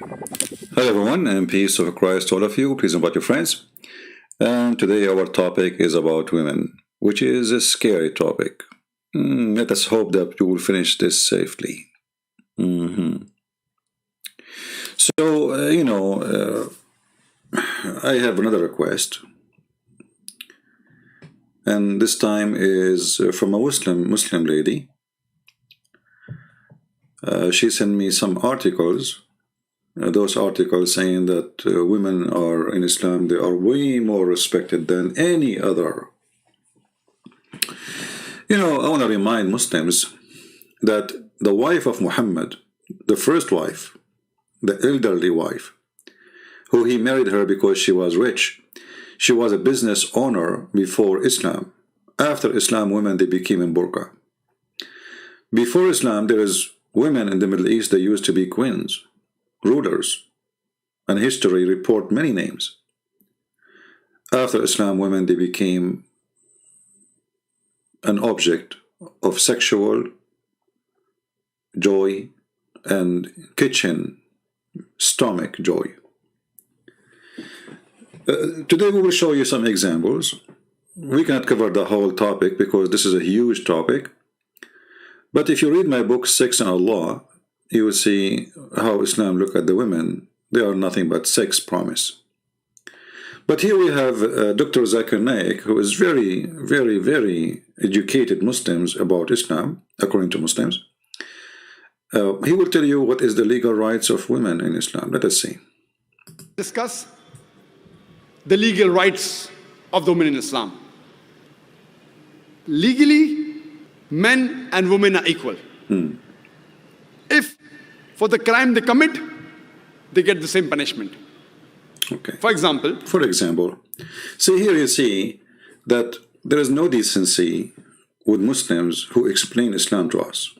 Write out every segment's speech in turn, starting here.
Hello everyone, and peace of Christ to all of you. Please invite your friends. And today our topic is about women, which is a scary topic. Let us hope that you will finish this safely. So, I have another request. And this time is from a Muslim lady. She sent me some articles. Those articles saying that women are in Islam, they are way more respected than any other. I want to remind Muslims that the wife of Muhammad, the first wife, the elderly wife, who he married her because she was rich, she was a business owner before Islam. After Islam, women, they became in burqa. Before Islam, there is women in the Middle East, they used to be queens, rulers, and history report many names. After Islam, women, they became an object of sexual joy and kitchen stomach joy. Today we will show you some examples. We cannot cover the whole topic because this is a huge topic. But if you read my book, Sex and Allah, you will see how Islam look at the women. They are nothing but sex promise. But here we have Dr. Zakir Naik, who is very, very, very educated Muslims about Islam, according to Muslims. He will tell you what is the legal rights of women in Islam. Let us see. Discuss the legal rights of the women in Islam. Legally, men and women are equal. If for the crime they commit, they get the same punishment. Okay. For example, see here you see that there is no decency with Muslims who explain Islam to us.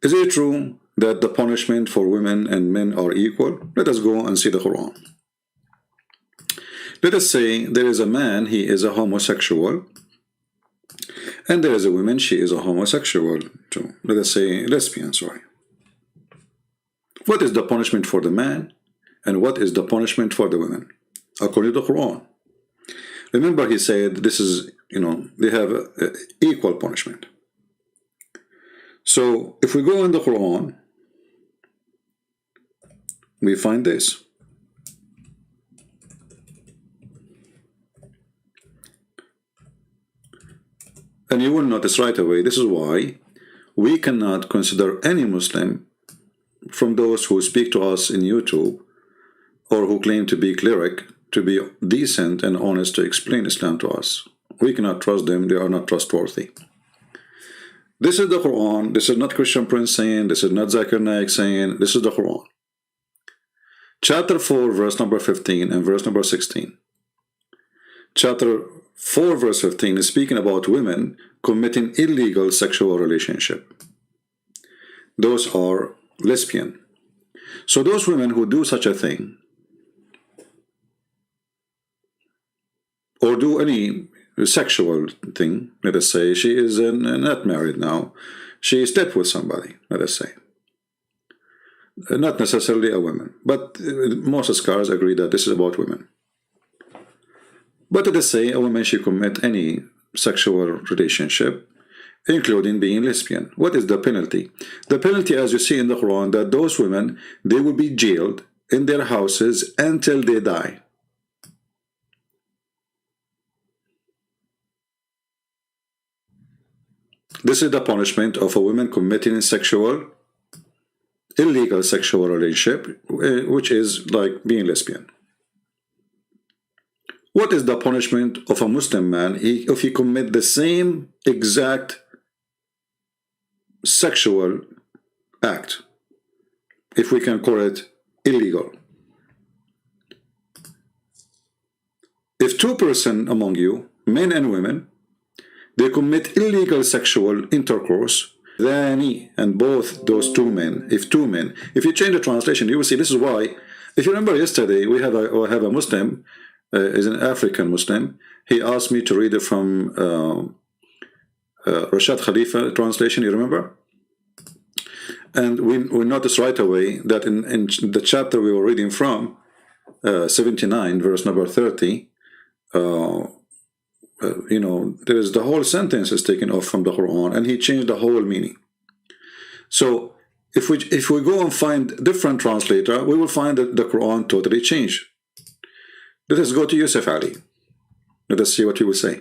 Is it true that the punishment for women and men are equal? Let us go and see the Quran. Let us say there is a man, he is a homosexual, and there is a woman, she is a homosexual too. Let us say lesbian, sorry. What is the punishment for the man and what is the punishment for the women? According to the Quran. Remember he said this is, they have equal punishment. So if we go in the Quran, we find this. And you will notice right away, this is why we cannot consider any Muslim from those who speak to us in YouTube or who claim to be cleric to be decent and honest to explain Islam to us. We cannot trust them, they are not trustworthy. This is the Quran, this is not Christian Prince saying, this is not Zakir Naik saying, this is the Quran. Chapter 4, verse number 15 and verse number 16. Chapter 4 verse 15 is speaking about women committing illegal sexual relationship. Those are lesbian. So those women who do such a thing or do any sexual thing, let us say she is not married now, she slept with somebody, let us say. Not necessarily a woman, but most scholars agree that this is about women. But let us say a woman, she commit any sexual relationship, including being lesbian. What is the penalty? The penalty, as you see in the Quran, that those women, they will be jailed in their houses until they die. This is the punishment of a woman committing illegal sexual relationship, which is like being lesbian. What is the punishment of a Muslim man if he commit the same exact sexual act, if we can call it illegal? If two persons among you, men and women, they commit illegal sexual intercourse, then and both those two men, if you change the translation, you will see this is why. If you remember yesterday, we have a Muslim, is an African Muslim. He asked me to read it from Rashad Khalifa translation, you remember? And we notice right away that in the chapter we were reading from, 79, verse number 30, you know, there is the whole sentence is taken off from the Quran, and he changed the whole meaning. So if we go and find different translator, we will find that the Quran totally changed. Let us go to Yusuf Ali. Let us see what he will say.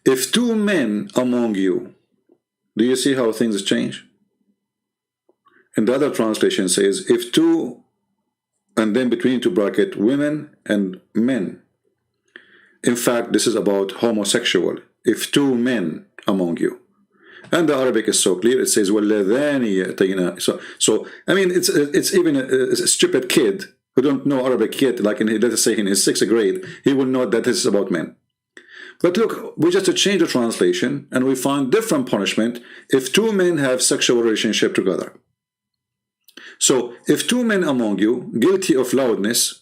If two men among you, do you see how things change? And the other translation says, if two, and then between two bracket, women and men. In fact, this is about homosexual. If two men among you. And the Arabic is so clear. It says, so I mean, it's even a stupid kid who don't know Arabic yet, like let us say in his 6th grade, he will know that this is about men. But look, we just change the translation, and we find different punishment if two men have sexual relationship together. So, if two men among you, guilty of loudness,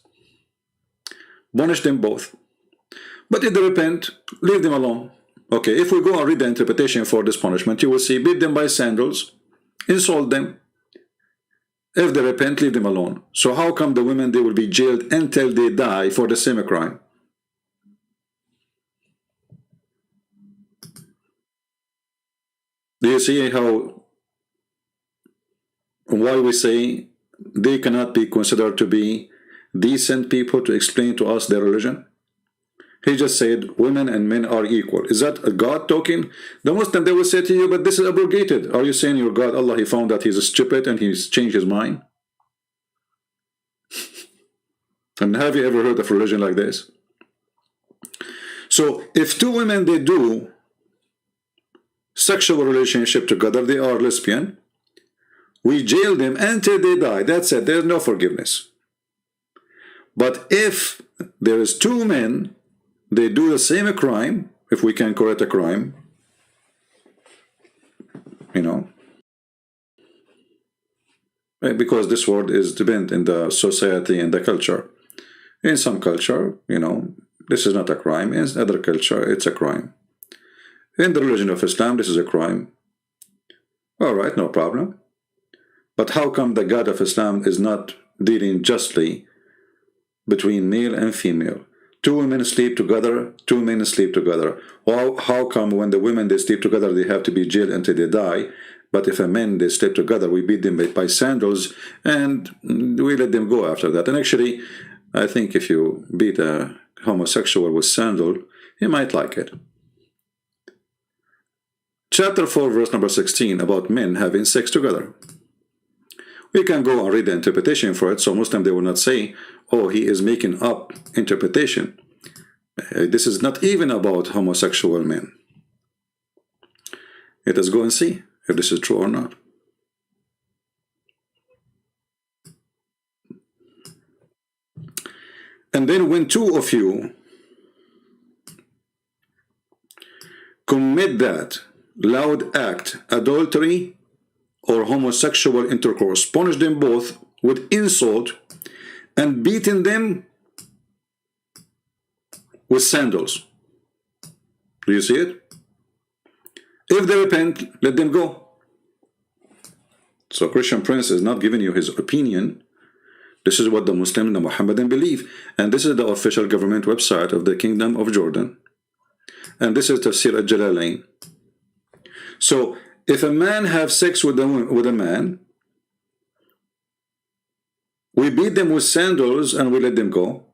punish them both. But if they repent, leave them alone. Okay, if we go and read the interpretation for this punishment, you will see, beat them by sandals, insult them. If they repent, leave them alone. So how come the women, they will be jailed until they die for the same crime? Do you see how, why we say they cannot be considered to be decent people to explain to us their religion? He just said women and men are equal. Is that a God talking? The Muslim, they will say to you, but this is abrogated. Are you saying your God, Allah, he found that he's stupid and he's changed his mind? And have you ever heard of religion like this? So if two women, they do sexual relationship together, they are lesbian, we jail them until they die. That's it. There's no forgiveness. But if there is two men, they do the same crime, if we can correct a crime, you know, because this word is dependent in the society and the culture. In some culture, you know, this is not a crime. In other culture, it's a crime. In the religion of Islam, this is a crime. All right, no problem. But how come the God of Islam is not dealing justly between male and female? Two women sleep together, two men sleep together. Well, how come when the women, they sleep together, they have to be jailed until they die? But if a man, they sleep together, we beat them by sandals and we let them go after that. And actually, I think if you beat a homosexual with sandal, he might like it. Chapter 4, verse number 16, about men having sex together. We can go and read the interpretation for it, so Muslim, they will not say, oh, he is making up interpretation. This is not even about homosexual men. Let us go and see if this is true or not. And then when two of you commit that loud act, adultery or homosexual intercourse, punish them both with insult and beating them with sandals. Do you see it? If they repent, let them go. So Christian Prince is not giving you his opinion. This is what the Muslim and the Mohammedan believe. And this is the official government website of the Kingdom of Jordan. And this is Tafsir al-Jalalain. So if a man have sex with a man, we beat them with sandals and we let them go.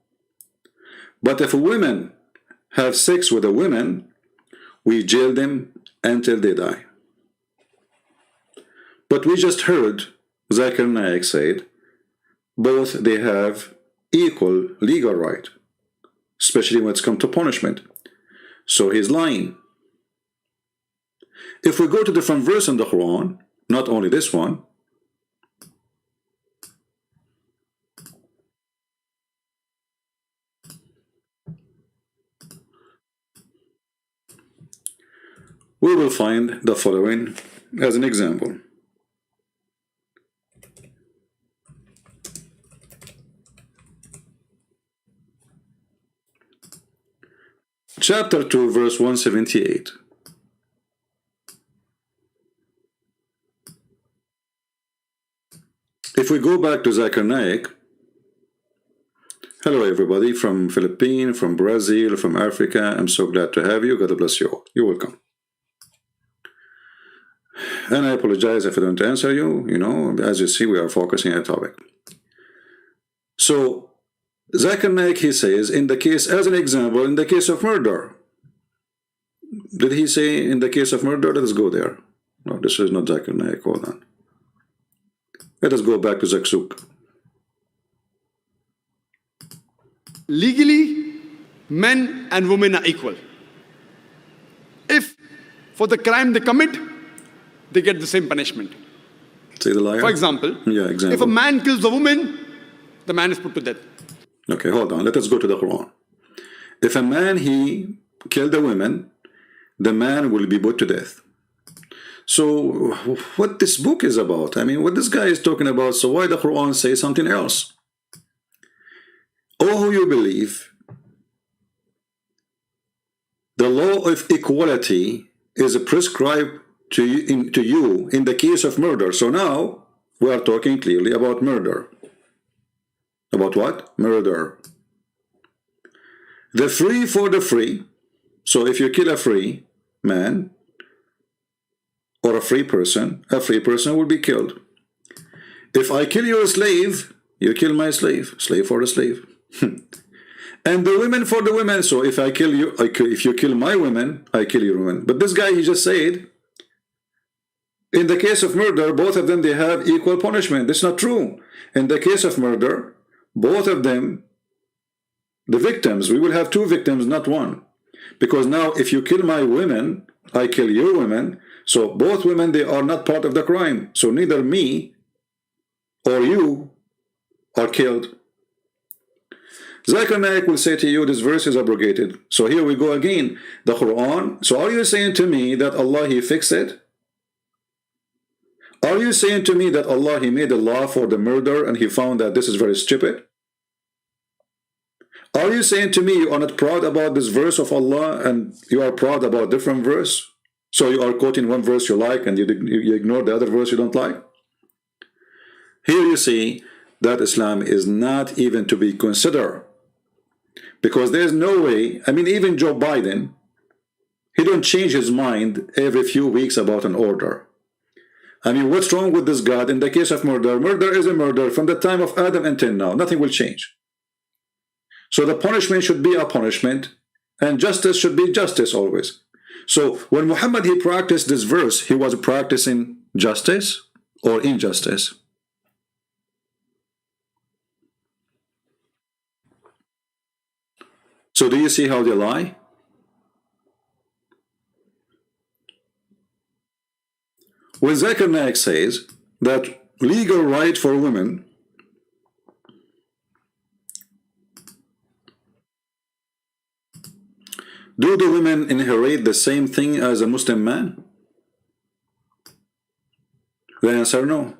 But if women have sex with a woman, we jail them until they die. But we just heard Zakir Naik said, both they have equal legal right, especially when it's come to punishment. So he's lying. If we go to different verse in the Quran, not only this one, we will find the following as an example. Chapter 2, verse 178. if we go back to Zakir Naik, hello everybody from Philippines, from Brazil, from Africa. I'm so glad to have you. God bless you all. You're welcome. And I apologize if I don't answer you. You know, as you see, we are focusing on a topic. So Zakir Naik, he says, in the case, as an example, in the case of murder. Did he say in the case of murder? Let us go there. No, this is not Zakir Naik. Hold on. Let us go back to Zaksuk. Legally, men and women are equal. If for the crime they commit, they get the same punishment. Say the liar. For example, if a man kills a woman, the man is put to death. Okay, hold on. Let us go to the Quran. If a man, he killed a woman, the man will be put to death. So what this book is about, I mean, what this guy is talking about, so why the Quran say something else? Oh, who you believe, the law of equality is prescribed to you in the case of murder. So now we are talking clearly about murder. About what? Murder. The free for the free. So if you kill a free man or a free person will be killed. If I kill your slave, you kill my slave. Slave for the slave. And the women for the women. So if I kill you, if you kill my women, I kill your women. But this guy, he just said, in the case of murder, both of them, they have equal punishment. That's not true. In the case of murder, both of them, the victims, we will have two victims, not one. Because now if you kill my women, I kill your women. So both women, they are not part of the crime. So neither me or you are killed. Zakir Naik will say to you, this verse is abrogated. So here we go again. The Quran. So are you saying to me that Allah, He fixed it? Are you saying to me that Allah, He made a law for the murder and He found that this is very stupid? Are you saying to me you are not proud about this verse of Allah and you are proud about different verse? So you are quoting one verse you like and you ignore the other verse you don't like? Here you see that Islam is not even to be considered. Because there is no way, I mean, even Joe Biden, he don't change his mind every few weeks about an order. I mean, what's wrong with this God? In the case of murder, murder is a murder from the time of Adam until now. Nothing will change. So the punishment should be a punishment, and justice should be justice always. So when Muhammad, he practiced this verse, he was practicing justice or injustice? So do you see how they lie? When Zakir Naik says that legal right for women do the women inherit the same thing as a Muslim man? The answer no.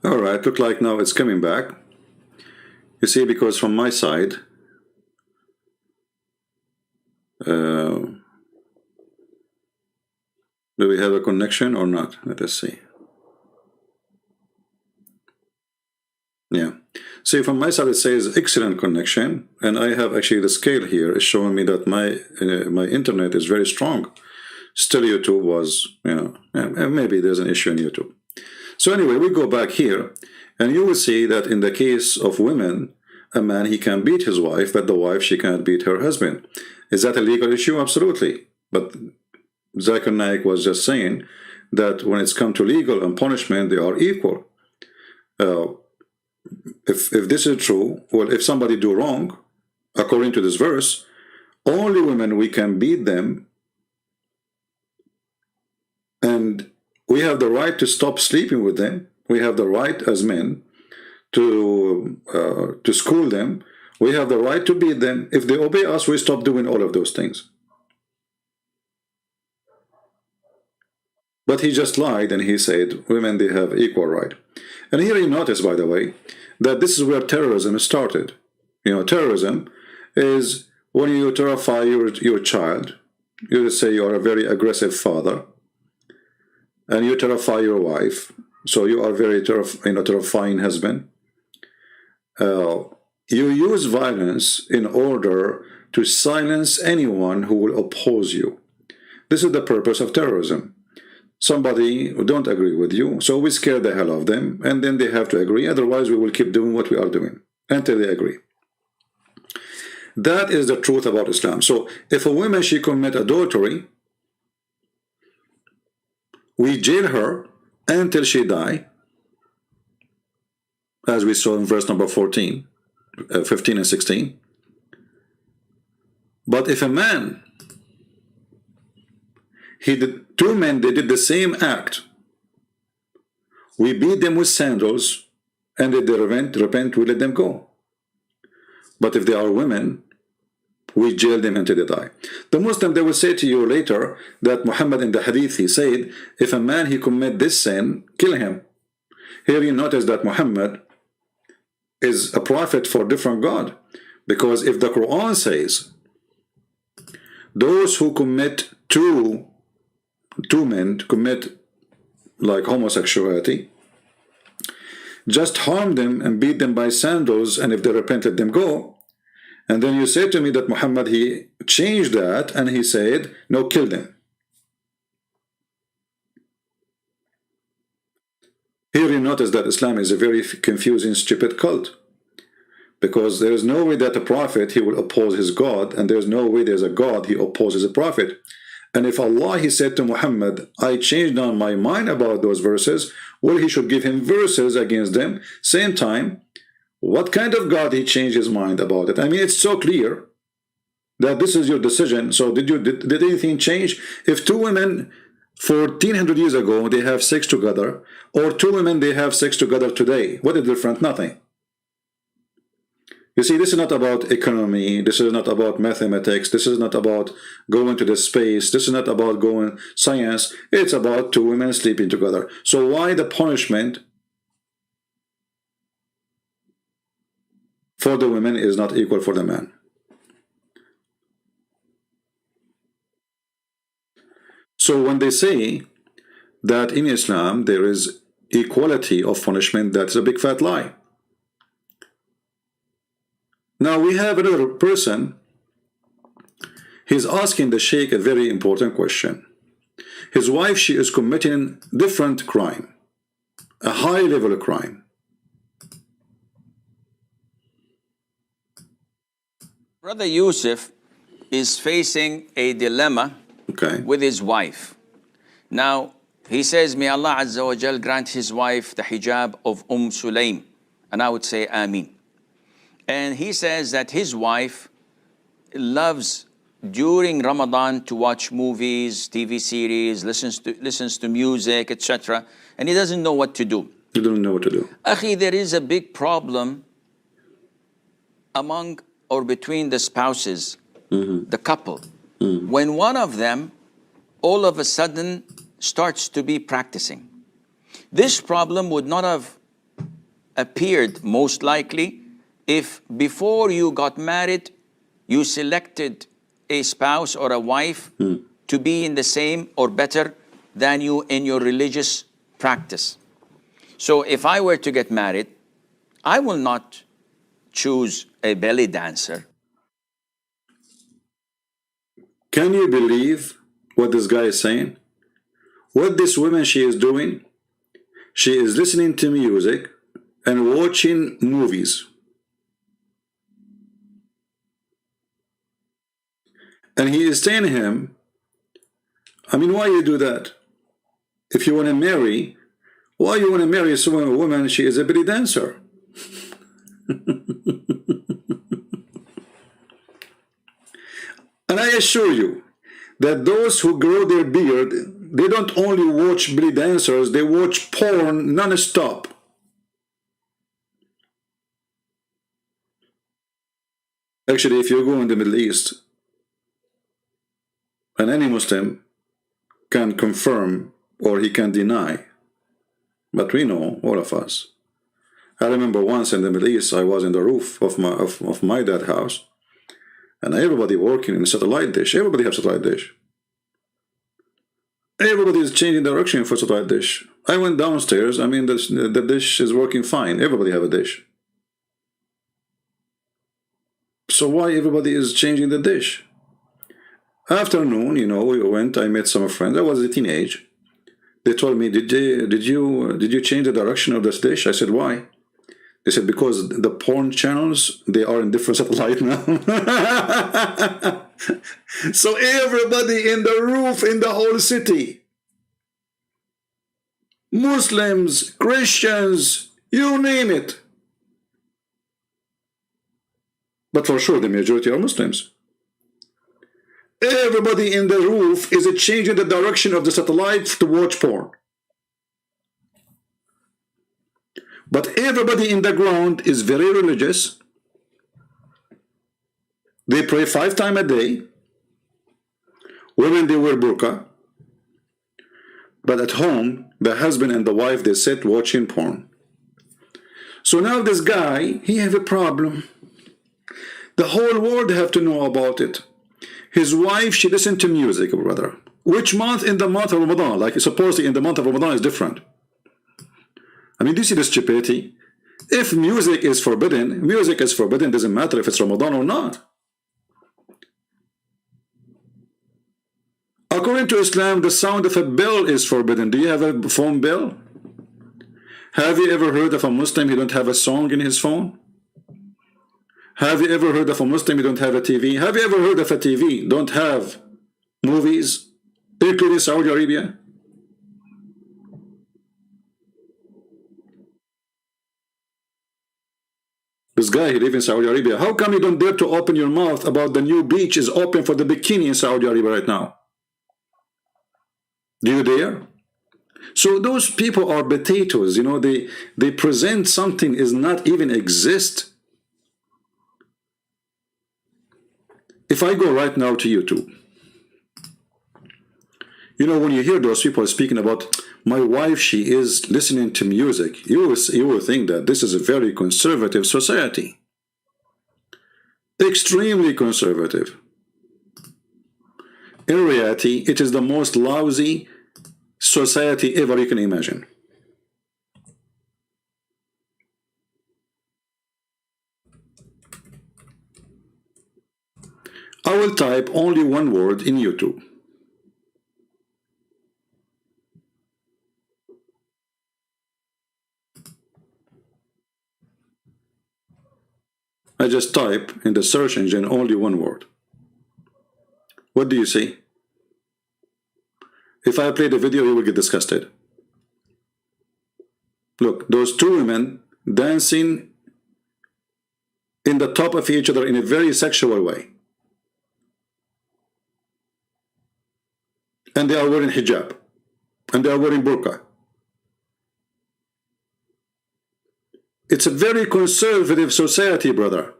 All right, look like now it's coming back. You see, because from my side, do we have a connection or not? Let us see. Yeah. See, from my side it says excellent connection, and I have actually the scale here is showing me that my internet is very strong. Still, YouTube was, you know, maybe there's an issue in YouTube. So anyway, we go back here, and you will see that in the case of women, a man, he can beat his wife, but the wife, she can't beat her husband. Is that a legal issue? Absolutely. But Zakir Naik was just saying that when it's come to legal and punishment, they are equal. If this is true, well, if somebody do wrong, according to this verse, only women we can beat them, and we have the right to stop sleeping with them. We have the right as men to school them. We have the right to beat them. If they obey us, we stop doing all of those things. But he just lied and he said women, they have equal right. And here you notice, by the way, that this is where terrorism started. You know, terrorism is when you terrify your child. You say you are a very aggressive father, and you terrify your wife, so you are very terrifying husband. You use violence in order to silence anyone who will oppose you. This is the purpose of terrorism. Somebody who don't agree with you, so we scare the hell of them, and then they have to agree, otherwise we will keep doing what we are doing until they agree. That is the truth about Islam. So if a woman, she commit adultery, we jail her until she die, as we saw in verse number 14, 15 and 16. But if a man, two men, they did the same act, we beat them with sandals, and if they repent, we let them go. But if they are women, we jail them until they die. The Muslim, they will say to you later that Muhammad in the hadith, he said, if a man, he commit this sin, kill him. Here you notice that Muhammad is a prophet for a different God. Because if the Quran says, those who commit two men commit like homosexuality, just harm them and beat them by sandals, and if they repent, let them go. And then you say to me that Muhammad, he changed that and he said, no, kill them. Here you notice that Islam is a very confusing, stupid cult. Because there is no way that a prophet, he will oppose his God, and there is no way there's a God, he opposes a prophet. And if Allah, he said to Muhammad, I changed on my mind about those verses, well, he should give him verses against them. Same time, what kind of God he changed his mind about it? I mean, it's so clear that this is your decision. So did anything change? If two women 1400 years ago, they have sex together, or two women, they have sex together today, what is different? Nothing. You see, this is not about economy, this is not about mathematics, this is not about going to the space, this is not about going science, it's about two women sleeping together. So why the punishment for the women is not equal for the man? So when they say that in Islam there is equality of punishment, that's a big fat lie. Now we have another person, he's asking the Sheikh a very important question. His wife, she is committing different crime, a high level of crime. Brother Yusuf is facing a dilemma with his wife. Now, he says, may Allah Azza wa Jal grant his wife the hijab of Sulaim. And I would say, Ameen. And he says that his wife loves during Ramadan to watch movies, TV series, listens to music, etc. And he doesn't know what to do. He doesn't know what to do. Akhi, there is a big problem among or between the spouses, the couple. When one of them all of a sudden starts to be practicing. This problem would not have appeared most likely if before you got married, you selected a spouse or a wife to be in the same or better than you in your religious practice. So if I were to get married, I will not choose a belly dancer. Can you believe what this guy is saying? What this woman, she is doing? She is listening to music and watching movies. And he is telling him, I mean, why you do that? If you want to marry, why you want to marry a woman? She is a belly dancer. And I assure you that those who grow their beard, they don't only watch belly dancers, they watch porn non-stop. Actually, if you go in the Middle East, and any Muslim can confirm or he can deny, but we know, all of us. I remember once in the Middle East, I was in the roof of my dad's house, and everybody working in a satellite dish. Everybody has satellite dish. Everybody is changing direction for satellite dish. I went downstairs. I mean, the dish is working fine. Everybody have a dish. So why everybody is changing the dish? Afternoon, you know, we went. I met some friends. I was a teenage. They told me, did you change the direction of this dish? I said, why? They said, because the porn channels, they are in different satellite now. So everybody in the roof in the whole city, Muslims, Christians, you name it. But for sure, the majority are Muslims. Everybody in the roof is changing the direction of the satellite to watch porn. But everybody in the ground is very religious. They pray 5 times a day. Women, they wear burqa. But at home, the husband and the wife, they sit watching porn. So now this guy, he have a problem. The whole world have to know about it. His wife, she listen to music, brother. Which month? In the month of Ramadan. Like supposedly in the month of Ramadan is different. I mean, do you see this stupidity? If music is forbidden, doesn't matter if it's Ramadan or not. According to Islam, the sound of a bell is forbidden. Do you have a phone bell? Have you ever heard of a Muslim who don't have a song in his phone? Have you ever heard of a Muslim who don't have a TV? Have you ever heard of a TV don't have movies, including Saudi Arabia? This guy, he lives in Saudi Arabia. How come you don't dare to open your mouth about the new beach is open for the bikini in Saudi Arabia right now? Do you dare? So those people are potatoes, you know, they present something is not even exist. If I go right now to YouTube, you know, when you hear those people speaking about my wife, she is listening to music, you will think that this is a very conservative society. Extremely conservative. In reality, it is the most lousy society ever you can imagine. I will type only one word in YouTube. I just type in the search engine only one word. What do you see? If I play the video, you will get disgusted. Look, those two women dancing in the top of each other in a very sexual way. And they are wearing hijab. And they are wearing burqa. It's a very conservative society, brother.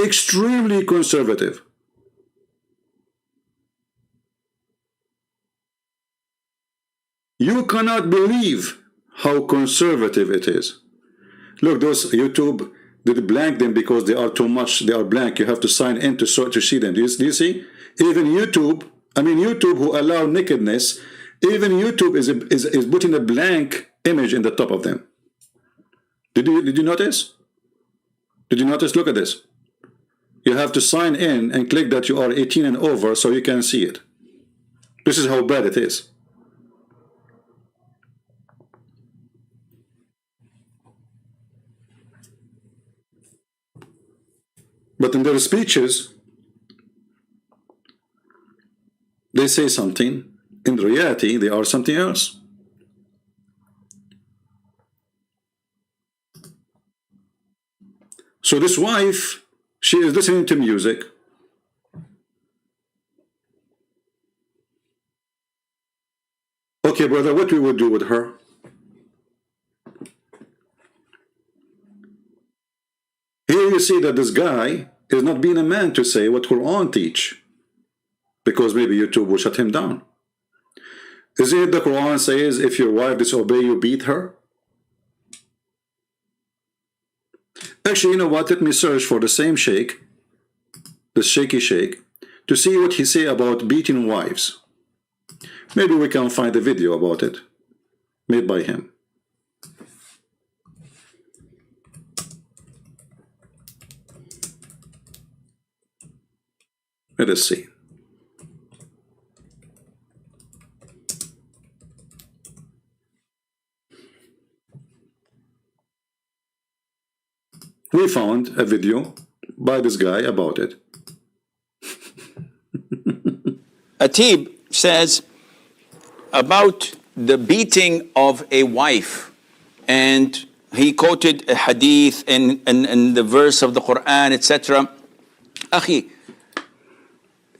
Extremely conservative. You cannot believe how conservative it is. Look, those YouTube, they blank them because they are too much, they are blank. You have to sign in to see them. Do you see? Even YouTube, I mean YouTube who allow nakedness, even YouTube is putting a blank image in the top of them. Did you notice? Did you notice? Look at this. You have to sign in and click that you are 18 and over so you can see it. This is how bad it is. But in their speeches, they say something, in reality they are something else. So this wife, she is listening to music. Okay, brother, what we would do with her? Here you see that this guy is not being a man to say what Quran teach, because maybe YouTube will shut him down. Isn't it the Quran says if your wife disobey you, beat her? Actually, you know what? Let me search for the same sheikh, the shaky sheikh, to see what he say about beating wives. Maybe we can find a video about it, made by him. Let us see. We found a video by this guy about it. Atib says about the beating of a wife, and he quoted a hadith in the verse of the Quran, etc. Akhi,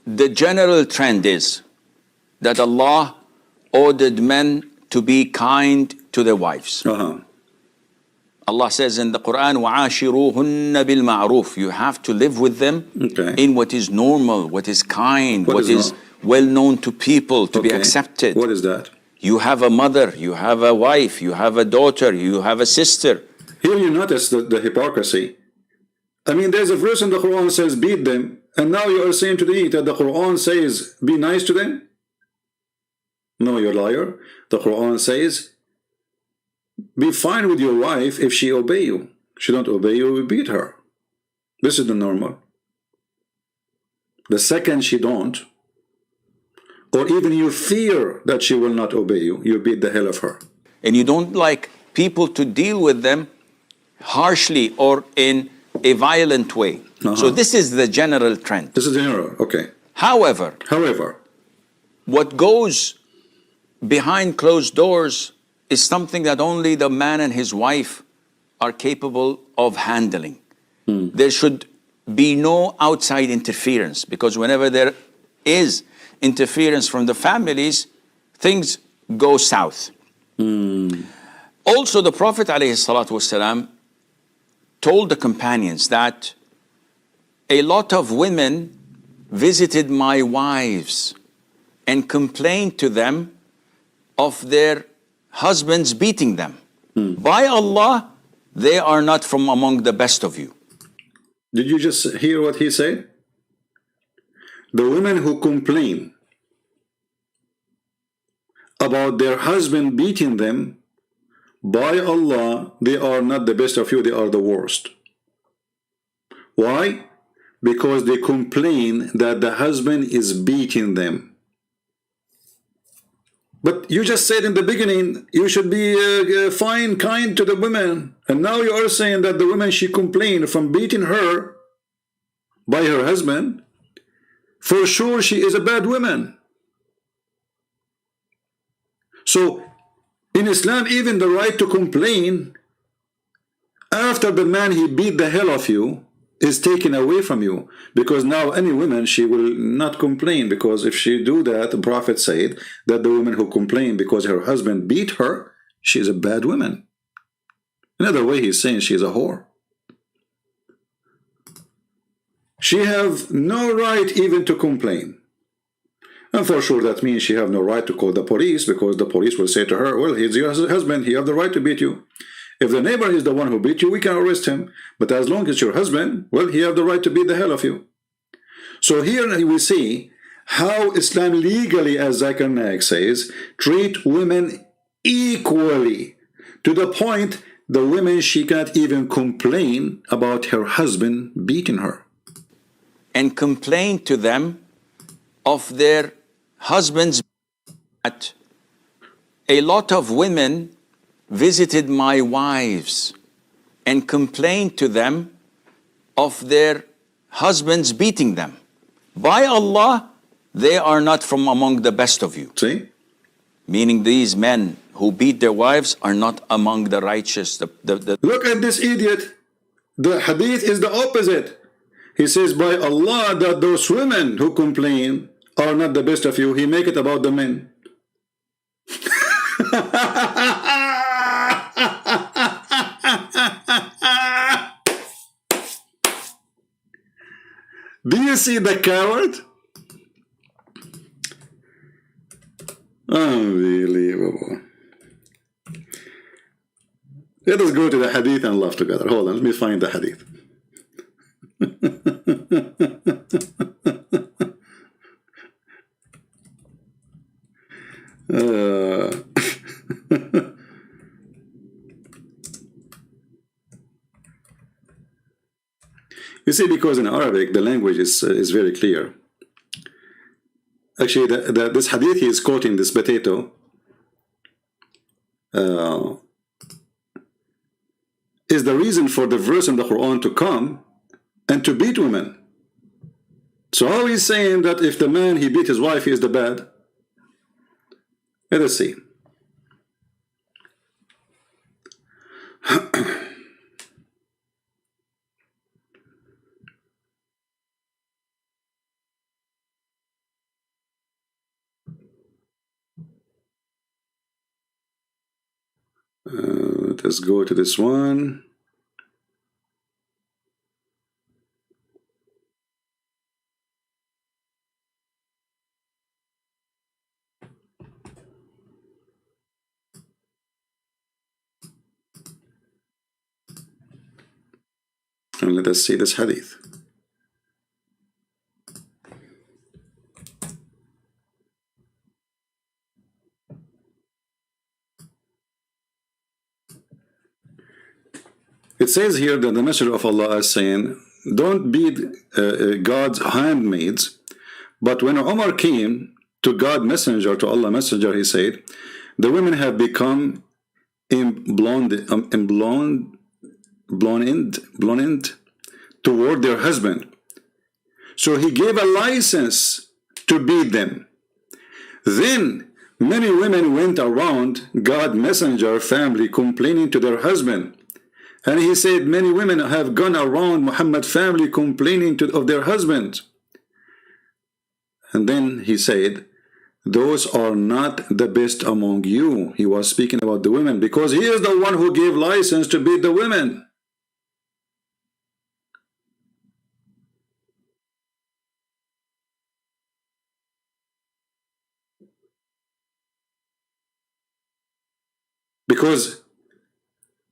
the general trend is that Allah ordered men to be kind to their wives. Allah says in the Quran, وَعَاشِرُوهُنَّ بِالْمَعْرُوفِ. You have to live with them in what is normal, what is kind, what is well known to people, to be accepted. What is that? You have a mother, you have a wife, you have a daughter, you have a sister. Here you notice the hypocrisy. I mean, there's a verse in the Quran that says beat them, and now you are saying to me that the Quran says be nice to them? No, you're a liar. The Quran says be fine with your wife if she obey you. She don't obey you, we beat her. This is the normal. The second she don't, or even you fear that she will not obey you, you beat the hell of her. And you don't like people to deal with them harshly or in a violent way. So this is the general trend. This is general, okay. However, what goes behind closed doors is something that only the man and his wife are capable of handling. There should be no outside interference, because whenever there is interference from the families, things go south. Also, the Prophet ﷺ told the companions that a lot of women visited my wives and complained to them of their husbands beating them. By Allah, they are not from among the best of you. Did you just hear what he said? The women who complain about their husband beating them, by Allah, they are not the best of you, they are the worst. Why? Because they complain that the husband is beating them. But you just said in the beginning, you should be fine, kind to the women. And now you are saying that the woman, she complained from beating her by her husband. For sure, she is a bad woman. So, in Islam, even the right to complain after the man, he beat the hell of you, is taken away from you, because now any woman, she will not complain, because if she do that, the Prophet said that the woman who complained because her husband beat her, she is a bad woman. Another way he's saying she is a whore. She have no right even to complain. And for sure that means she have no right to call the police, because the police will say to her, well, he's your husband, he have the right to beat you. If the neighbor is the one who beat you, we can arrest him. But as long as your husband, well, he have the right to beat the hell of you. So here we see how Islam legally, as Zakir Naik says, treat women equally, to the point the women, she can't even complain about her husband beating her. And complain to them of their husbands. A lot of women visited my wives and complained to them of their husbands beating them. By Allah, they are not from among the best of you. See? Meaning these men who beat their wives are not among the righteous. Look at this idiot. The hadith is the opposite. He says, by Allah, that those women who complain are not the best of you. He make it about the men. Do you see the coward? Unbelievable. Let us go to the hadith and laugh together. Hold on, let me find the hadith. You see, because in Arabic the language is very clear. Actually, this hadith he is quoting, this potato, is the reason for the verse in the Quran to come and to beat women. So how he's saying that if the man he beat his wife, he is the bad? Let us see. Let's go to this one. And let us see this hadith. It says here that the Messenger of Allah is saying, don't beat God's handmaids. But when Umar came to God Messenger, to Allah Messenger, he said, the women have become blown in toward their husband. So he gave a license to beat them. Then many women went around God Messenger family complaining to their husband. And he said, many women have gone around Muhammad family complaining of their husbands. And then he said, those are not the best among you. He was speaking about the women because he is the one who gave license to beat the women. Because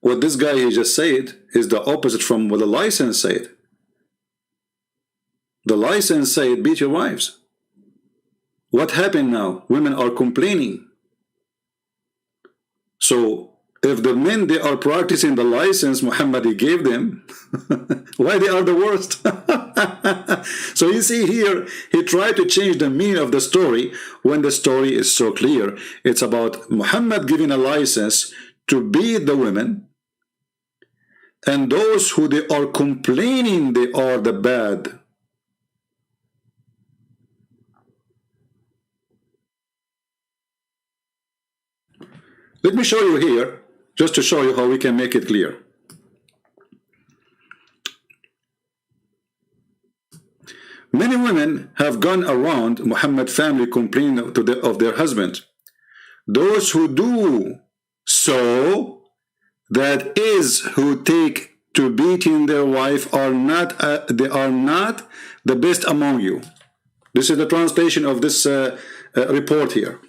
what this guy he just said is the opposite from what the license said. The license said, beat your wives. What happened now? Women are complaining. So if the men they are practicing the license Muhammad he gave them, why they are the worst? So you see here, he tried to change the meaning of the story when the story is so clear. It's about Muhammad giving a license to beat the women, and those who they are complaining they are the bad. Let me show you here, just to show you how we can make it clear. Many women have gone around Muhammad family complaining of their husband. Those who do so, that is, who take to beating their wife, are not the best among you. This is the translation of this report here.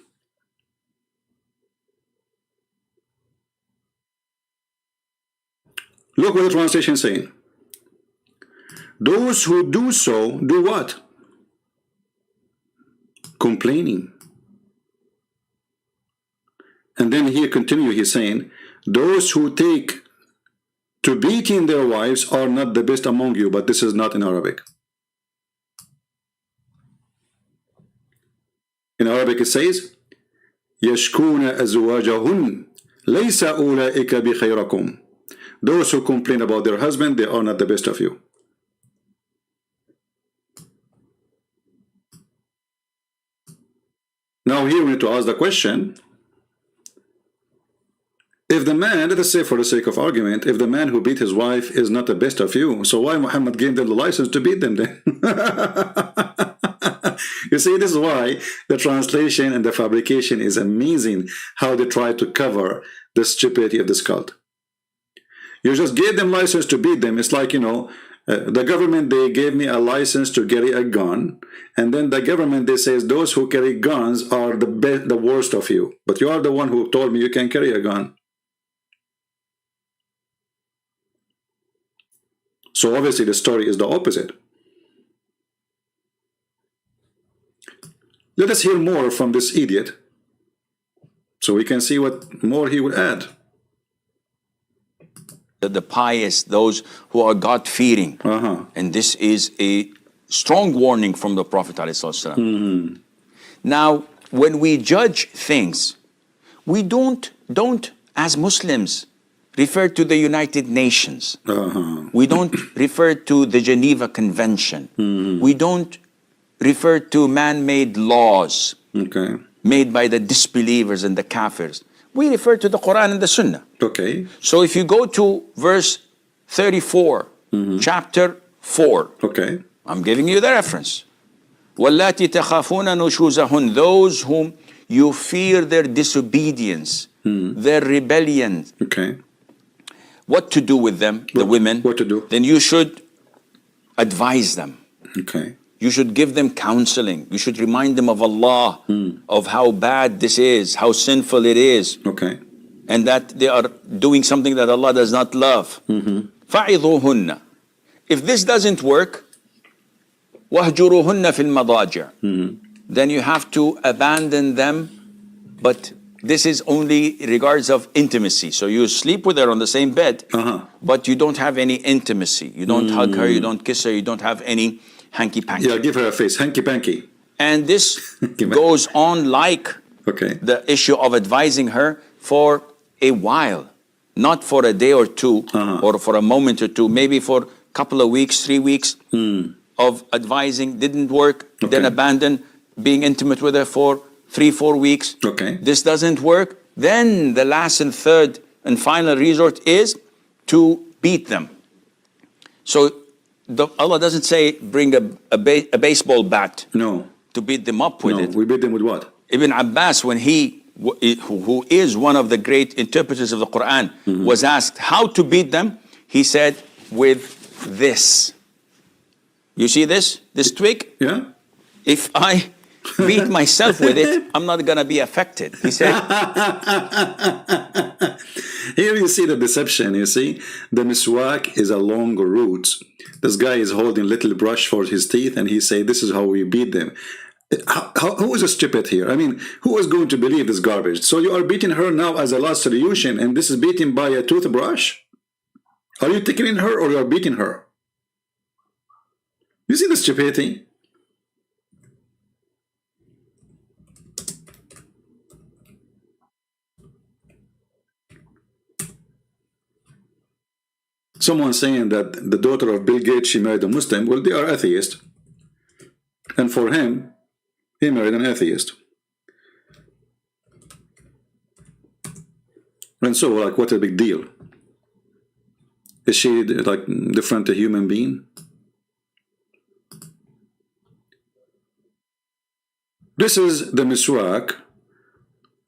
Look what the translation is saying. Those who do so, do what? Complaining. And then here continue, he's saying, those who take to beating their wives are not the best among you, but this is not in Arabic. In Arabic it says, يَشْكُونَ أَزْوَاجَهُنْ لَيْسَ أُولَئِكَ بِخَيْرَكُمْ. Those who complain about their husband, they are not the best of you. Now here we need to ask the question, if the man, let us say for the sake of argument, if the man who beat his wife is not the best of you, so why Muhammad gave them the license to beat them then? You see, this is why the translation and the fabrication is amazing, how they try to cover the stupidity of this cult. You just gave them license to beat them. It's like, you know, the government, they gave me a license to carry a gun, and then the government, they says those who carry guns are the worst of you, but you are the one who told me you can carry a gun. So obviously the story is the opposite. Let us hear more from this idiot, so we can see what more he will add. The pious, those who are God-fearing. And this is a strong warning from the Prophet ﷺ. Now, when we judge things, we don't as Muslims refer to the United Nations. We don't refer to the Geneva Convention. We don't refer to man-made laws made by the disbelievers and the kafirs. We refer to the Quran and the Sunnah. So if you go to verse 34, chapter 4, I'm giving you the reference. وَاللَّاتِ تَخَافُونَ نُشُوزَهُنْ, those whom you fear their disobedience, their rebellion. What to do with them, the women? What to do? Then you should advise them. You should give them counseling. You should remind them of Allah, of how bad this is, how sinful it is, and that they are doing something that Allah does not love. فَعِظُوهُنَّ. If this doesn't work, وَهْجُرُوهُنَّ فِي الْمَضَاجِعِ, then you have to abandon them, but this is only in regards of intimacy. So you sleep with her on the same bed, but you don't have any intimacy. You don't hug her, you don't kiss her, you don't have any hanky-panky. Yeah, give her a face, hanky-panky. And this goes on like the issue of advising her for a while, not for a day or two, or for a moment or two, maybe for a couple of weeks, 3 weeks of advising. Didn't work, then abandon being intimate with her for 3-4 weeks. This doesn't work. Then the last and third and final resort is to beat them. So Allah doesn't say bring a baseball bat to beat them up with it. We beat them with what? Ibn Abbas, when who is one of the great interpreters of the Quran, was asked how to beat them, he said, with this. You see this twig? Yeah. If I beat myself with it, I'm not going to be affected. He said. Here you see the deception, you see. The miswak is a long route. This guy is holding little brush for his teeth, and he say, this is how we beat them. Who is stupid here? I mean, who is going to believe this garbage? So you are beating her now as a last solution, and this is beaten by a toothbrush? Are you tickling her, or you are beating her? You see the stupidity? Someone saying that the daughter of Bill Gates, she married a Muslim. Well, they are atheists. And for him, he married an atheist. And so, like, what a big deal. Is she, like, different a human being? This is the miswak.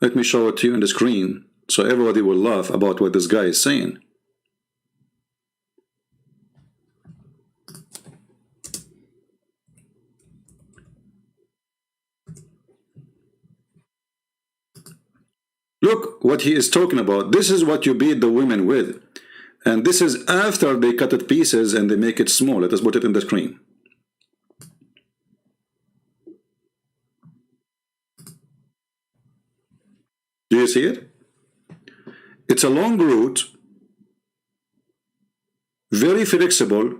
Let me show it to you on the screen so everybody will laugh about what this guy is saying. Look what he is talking about. This is what you beat the women with. And this is after they cut it pieces and they make it small. Let us put it in the screen. Do you see it? It's a long route, very flexible.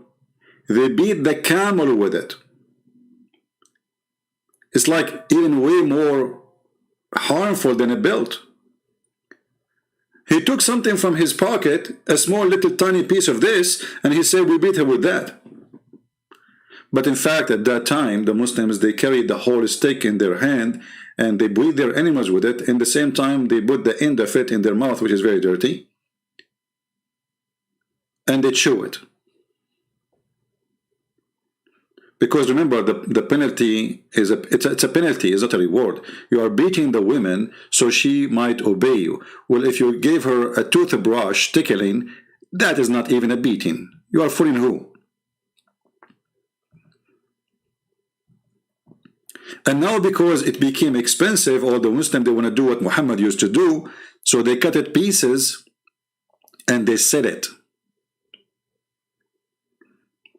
They beat the camel with it. It's like even way more harmful than a belt. He took something from his pocket, a small little tiny piece of this, and he said, we beat her with that. But in fact, at that time, the Muslims, they carried the whole stick in their hand, and they breed their animals with it. In the same time, they put the end of it in their mouth, which is very dirty, and they chew it. Because remember, the penalty is it's a penalty, it's not a reward. You are beating the women so she might obey you. Well, if you gave her a toothbrush tickling, that is not even a beating. You are fooling who? And now, because it became expensive, all the Muslims, they want to do what Muhammad used to do, so they cut it pieces and they sell it.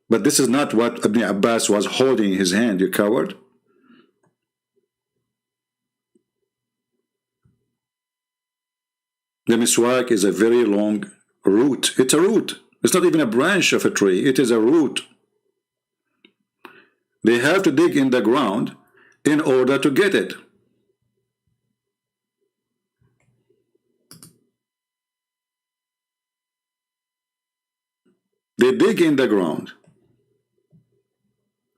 But this is not what Ibn Abbas was holding in his hand, you coward. The miswak is a very long root. It's a root. It's not even a branch of a tree. It is a root. They have to dig in the ground in order to get it. They dig in the ground,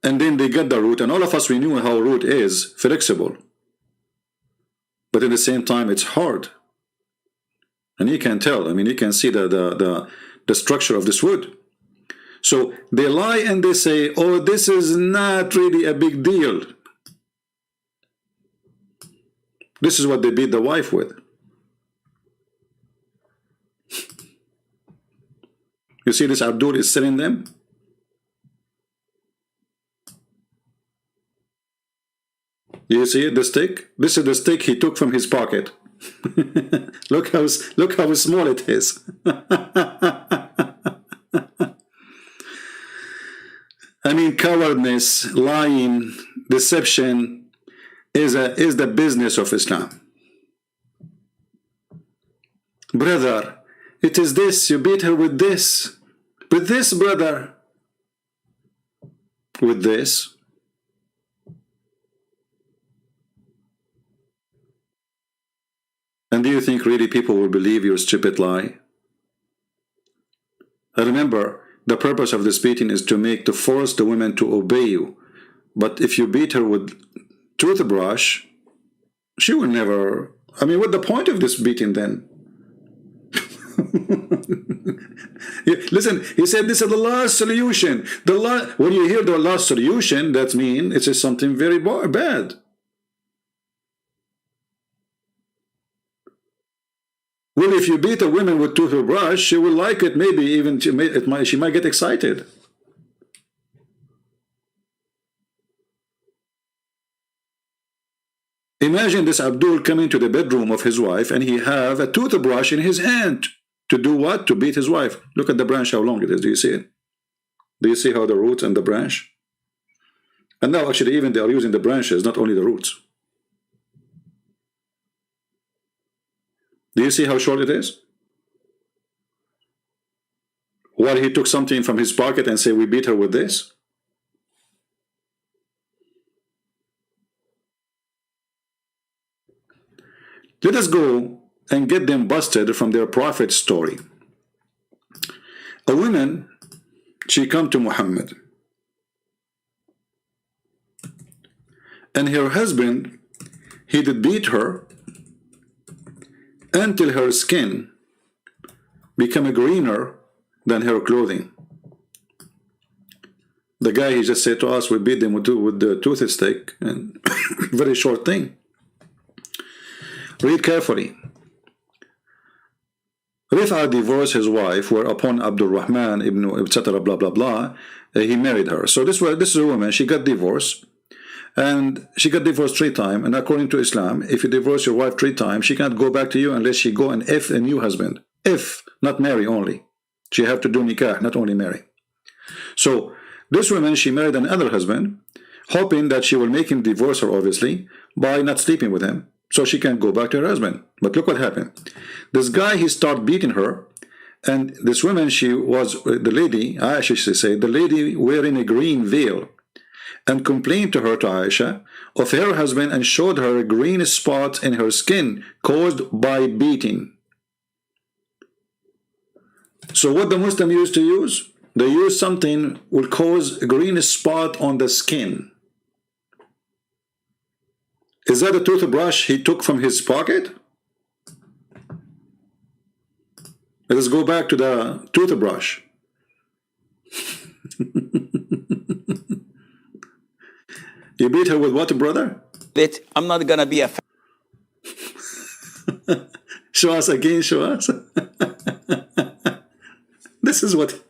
and then they get the root. And all of us, we knew how root is flexible, but at the same time it's hard. And you can tell, I mean, you can see the structure of this wood. So they lie and they say, oh, this is not really a big deal. This is what they beat the wife with. You see, this Abdul is selling them. You see it, the stick? This is the stick he took from his pocket. look how small it is. I mean, cowardness, lying, deception is the business of Islam. Brother, it is this, you beat her with this. With this, brother. With this. And do you think really people will believe your stupid lie? Remember, the purpose of this beating is to force the women to obey you. But if you beat her with toothbrush, she will never. I mean, what's the point of this beating then? Listen, he said this is the last solution. When you hear the last solution, that means it's something very bad. Well, if you beat a woman with toothbrush, she will like it. Maybe even she might get excited. Imagine this Abdul coming to the bedroom of his wife and he have a toothbrush in his hand. To do what? To beat his wife. Look at the branch, how long it is. Do you see it? Do you see how the roots and the branch? And now actually even they are using the branches, not only the roots. Do you see how short it is? While he took something from his pocket and say, we beat her with this. Let us go and get them busted from their prophet story. A woman, she come to Muhammad, and her husband, he did beat her until her skin became greener than her clothing. The guy, he just said to us, we beat them with the toothstick, and very short thing. Read carefully. Rif'a divorced his wife, whereupon Abdul Rahman ibn etc. blah blah blah, he married her. So this is a woman. She got divorced, and she got divorced 3 times. And according to Islam, if you divorce your wife 3 times, she can't go back to you unless she go and F a new husband. If, not marry only. She have to do nikah, not only marry. So this woman, she married another husband, hoping that she will make him divorce her, obviously, by not sleeping with him, so she can go back to her husband. But look what happened. This guy, he started beating her, and this woman, she was the lady, Aisha, she said, the lady wearing a green veil, and complained to Aisha of her husband and showed her a green spot in her skin caused by beating. So what the Muslim used to use? They use something will cause a green spot on the skin. Is that a toothbrush he took from his pocket? Let us go back to the toothbrush. You beat her with what, brother? I'm not gonna be a Show us again, show us. This is what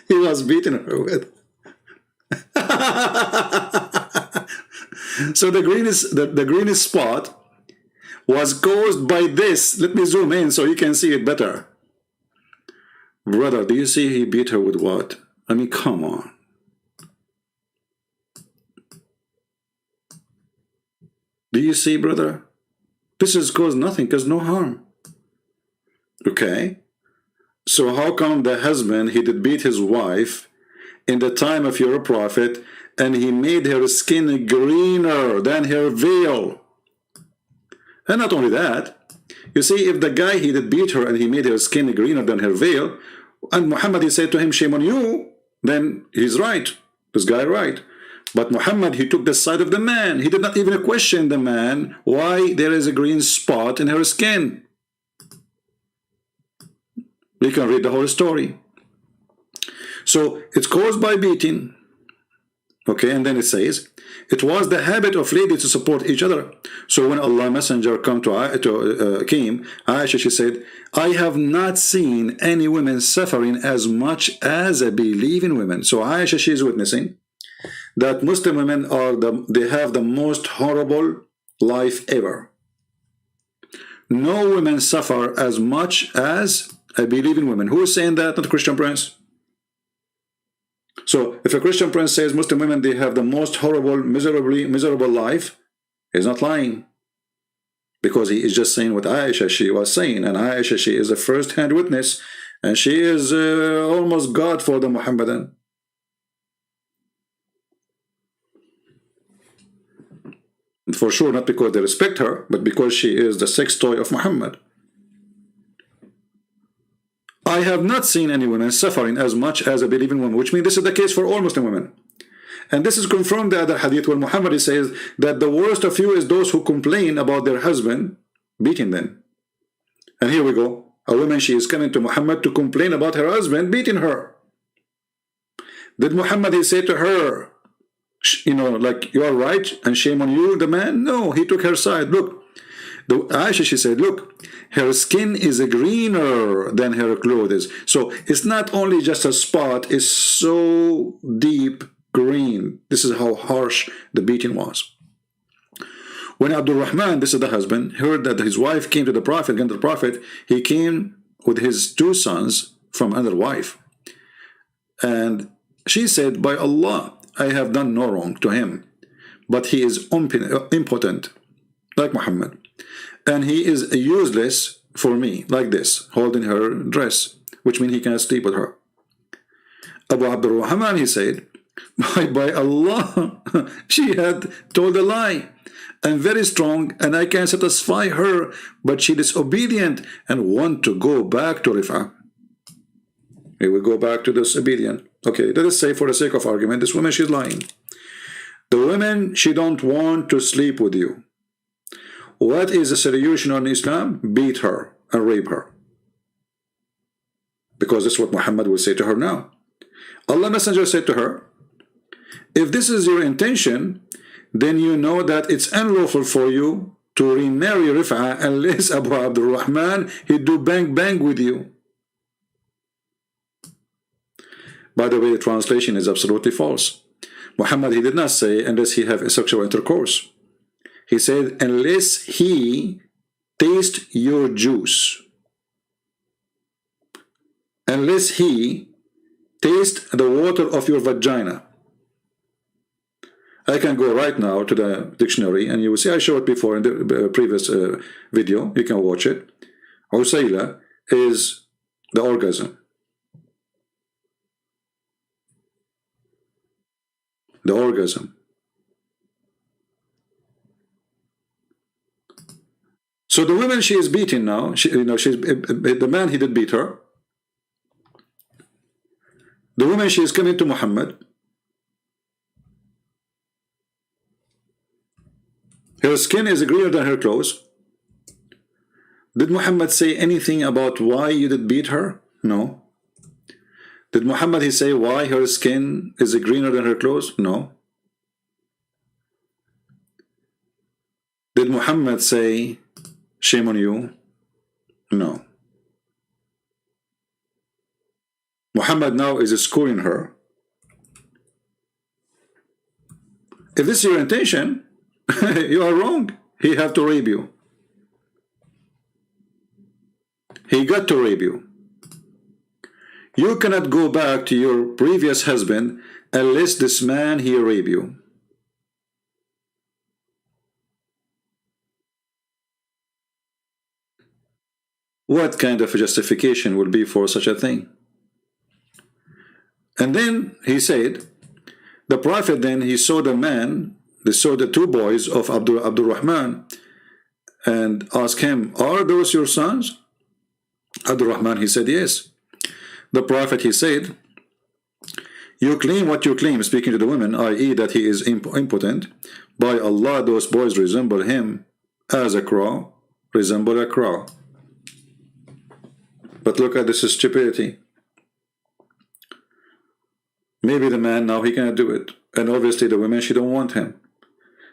he was beating her with. So the greenest spot was caused by this. Let me zoom in so you can see it better. Brother, do you see he beat her with what? I mean, come on. Do you see, brother? This has caused nothing, caused no harm. Okay? So how come the husband, he did beat his wife in the time of your prophet, and he made her skin greener than her veil? And not only that, you see, if the guy, he did beat her and he made her skin greener than her veil, and Muhammad, he said to him, shame on you, then he's right. This guy right. But Muhammad, he took the side of the man. He did not even question the man why there is a green spot in her skin. We can read the whole story. So it's caused by beating. Okay, and then it says, it was the habit of ladies to support each other. So when Allah Messenger came, Aisha, she said, I have not seen any women suffering as much as I believe in women. So Aisha, she is witnessing that Muslim women they have the most horrible life ever. No women suffer as much as I believe in women. Who is saying that? Not a Christian Prince. So if a Christian Prince says Muslim women, they have the most horrible, miserable life, he's not lying. Because he is just saying what Aisha, she was saying. And Aisha, she is a first-hand witness. And she is almost God for the Muhammadan. For sure, not because they respect her, but because she is the sex toy of Muhammad. I have not seen any women suffering as much as I believe in women, which means this is the case for all Muslim women. And this is confirmed the other hadith where Muhammad says that the worst of you is those who complain about their husband beating them. And here we go. A woman, she is coming to Muhammad to complain about her husband beating her. Did Muhammad, he say to her, you know, like, you are right and shame on you, the man? No, he took her side. Look, Aisha, she said, look, her skin is greener than her clothes. So it's not only just a spot, it's so deep green. This is how harsh the beating was. When Abdul Rahman, this is the husband, heard that his wife came to the Prophet, he came with his two sons from another wife. And she said, by Allah, I have done no wrong to him, but he is impotent, like Muhammad. And he is useless for me, like this, holding her dress, which means he cannot sleep with her. Abu Abdul Rahman, he said, by Allah, she had told a lie. I'm very strong and I can satisfy her, but she is disobedient and want to go back to Rif'ah. We will go back to disobedient. Okay, let us say for the sake of argument, this woman, she's lying. The woman, she don't want to sleep with you. What is the solution on Islam? Beat her and rape her. Because that's what Muhammad will say to her now. Allah Messenger said to her, if this is your intention, then you know that it's unlawful for you to remarry Rif'ah unless Abu Abdul Rahman, he do bang bang with you. By the way, the translation is absolutely false. Muhammad, he did not say unless he have a sexual intercourse. He said, unless he taste your juice. Unless he taste the water of your vagina. I can go right now to the dictionary and you will see, I showed it before in the previous video. You can watch it. Usayla is the orgasm. The orgasm. So the woman, she is beaten now. The man, he did beat her. The woman, she is coming to Muhammad. Her skin is greener than her clothes. Did Muhammad say anything about why you did beat her? No. Did Muhammad he say why her skin is greener than her clothes? No. Did Muhammad say shame on you? No. Muhammad now is schooling her. If this is your intention, you are wrong. He have to rape you. He got to rape you. You cannot go back to your previous husband unless this man he rape you. What kind of a justification would be for such a thing? And then he said, the Prophet then he saw the man, they saw the two boys of Abdul Rahman, and asked him, are those your sons? Abdul Rahman he said yes. The Prophet he said, you claim what you claim, speaking to the women, i.e. that he is impotent. By Allah, those boys resemble him as a crow, resemble a crow. But look at this stupidity. Maybe the man now he cannot do it, and obviously the women she don't want him.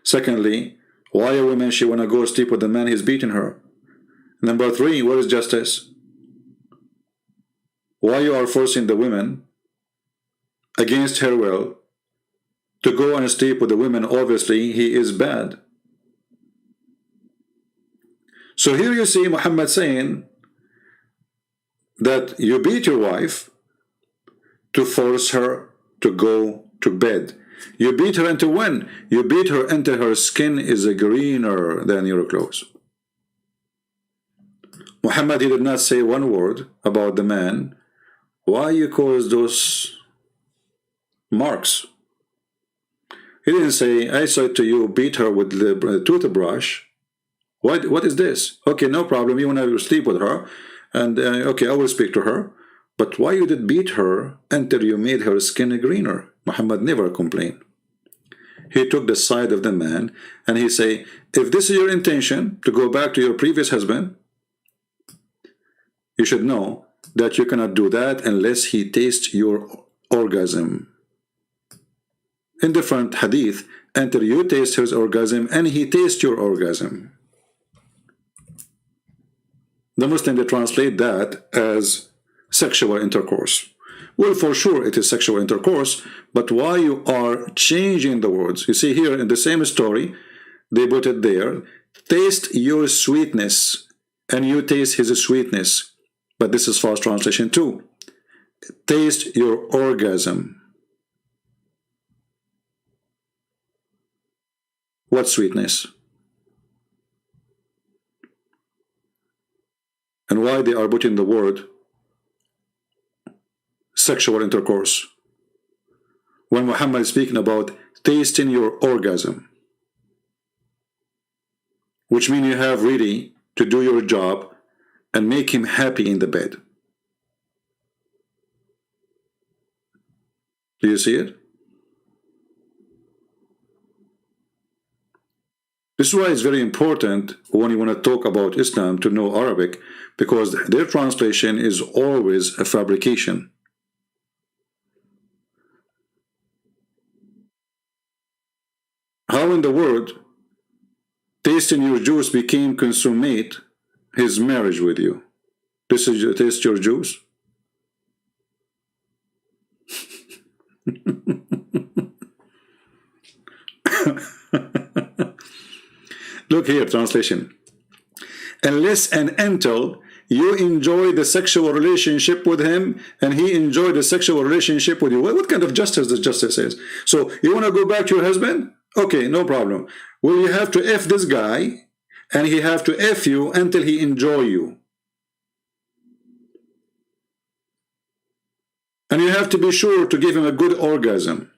Secondly, why a woman she wanna go sleep with the man he's beating her? Number three, what is justice? Why you are forcing the women against her will to go and sleep with the women? Obviously he is bad. So here you see Muhammad saying that you beat your wife to force her to go to bed. You beat her into when? You beat her into her skin is greener than your clothes. Muhammad he did not say one word about the man. Why you cause those marks? He didn't say, I said to you, beat her with the toothbrush. What is this? Okay, no problem. You want to sleep with her, and okay, I will speak to her. But why you did beat her until you made her skin greener? Muhammad never complained. He took the side of the man, and he say, if this is your intention to go back to your previous husband, you should know that you cannot do that unless he tastes your orgasm. In different hadith, until you taste his orgasm and he tastes your orgasm. The Muslim they translate that as sexual intercourse. Well, for sure it is sexual intercourse, but why you are changing the words? You see here in the same story, they put it there, taste your sweetness, and you taste his sweetness. But this is false translation too. Taste your orgasm. What sweetness? And why they are putting the word sexual intercourse when Muhammad is speaking about tasting your orgasm, which means you have really to do your job and make him happy in the bed. Do you see it? This is why it's very important when you want to talk about Islam to know Arabic, because their translation is always a fabrication. How in the world tasting your juice became consummate his marriage with you? This is taste your juice? Look here, translation. Unless and until you enjoy the sexual relationship with him and he enjoy the sexual relationship with you. What kind of justice does justice says? So you want to go back to your husband? Okay, no problem. Well, you have to F this guy and he have to F you until he enjoy you. And you have to be sure to give him a good orgasm.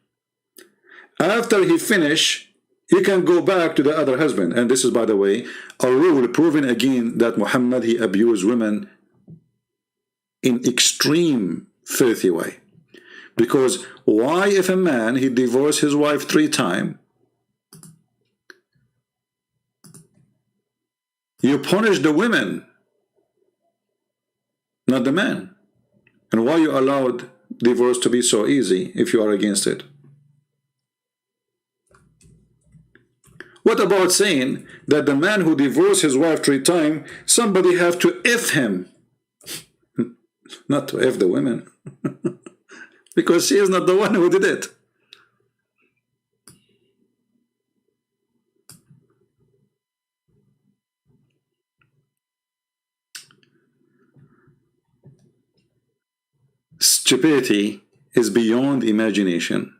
After he finish, you can go back to the other husband. And this is, by the way, a rule proving again that Muhammad, he abused women in extreme filthy way. Because why if a man, he divorced his wife 3 times, You punish the women, not the man. And why you allowed divorce to be so easy if you are against it? What about saying that the man who divorced his wife 3 times, somebody have to F him? Not to F the women. Because she is not the one who did it. Stupidity is beyond imagination.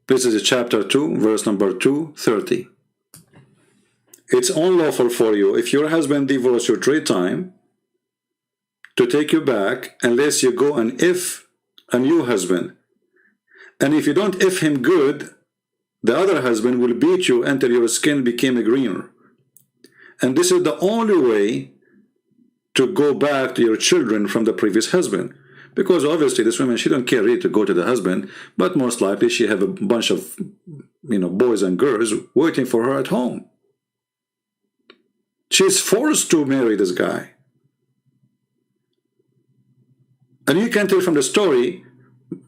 This is chapter 2, verse number 230. It's unlawful for you, if your husband divorced you 3 times, to take you back unless you go and F a new husband. And if you don't F him good, the other husband will beat you until your skin became greener. And this is the only way to go back to your children from the previous husband. Because obviously this woman, she don't care really to go to the husband, but most likely she have a bunch of boys and girls waiting for her at home. She's forced to marry this guy. And you can tell from the story,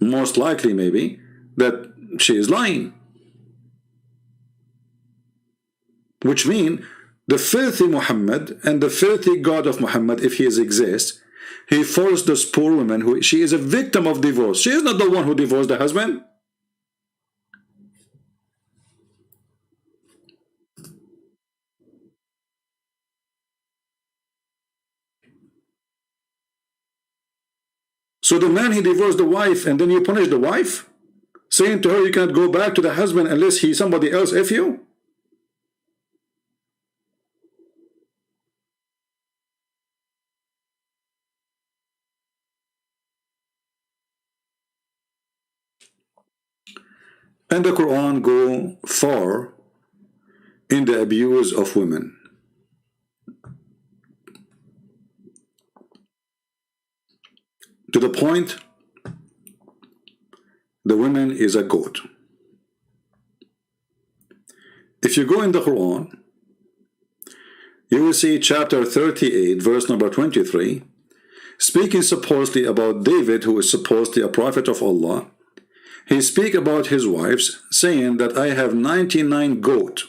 most likely maybe, that she is lying. Which means the filthy Muhammad and the filthy God of Muhammad, if he exists, he forced this poor woman, who she is a victim of divorce. She is not the one who divorced the husband. So the man, he divorced the wife, and then you punish the wife, saying to her you cannot go back to the husband unless somebody else F you? And the Quran go far in the abuse of women. To the point, the woman is a goat. If you go in the Quran, you will see chapter 38, verse number 23, speaking supposedly about David, who is supposedly a prophet of Allah. He speak about his wives, saying that I have 99 goat.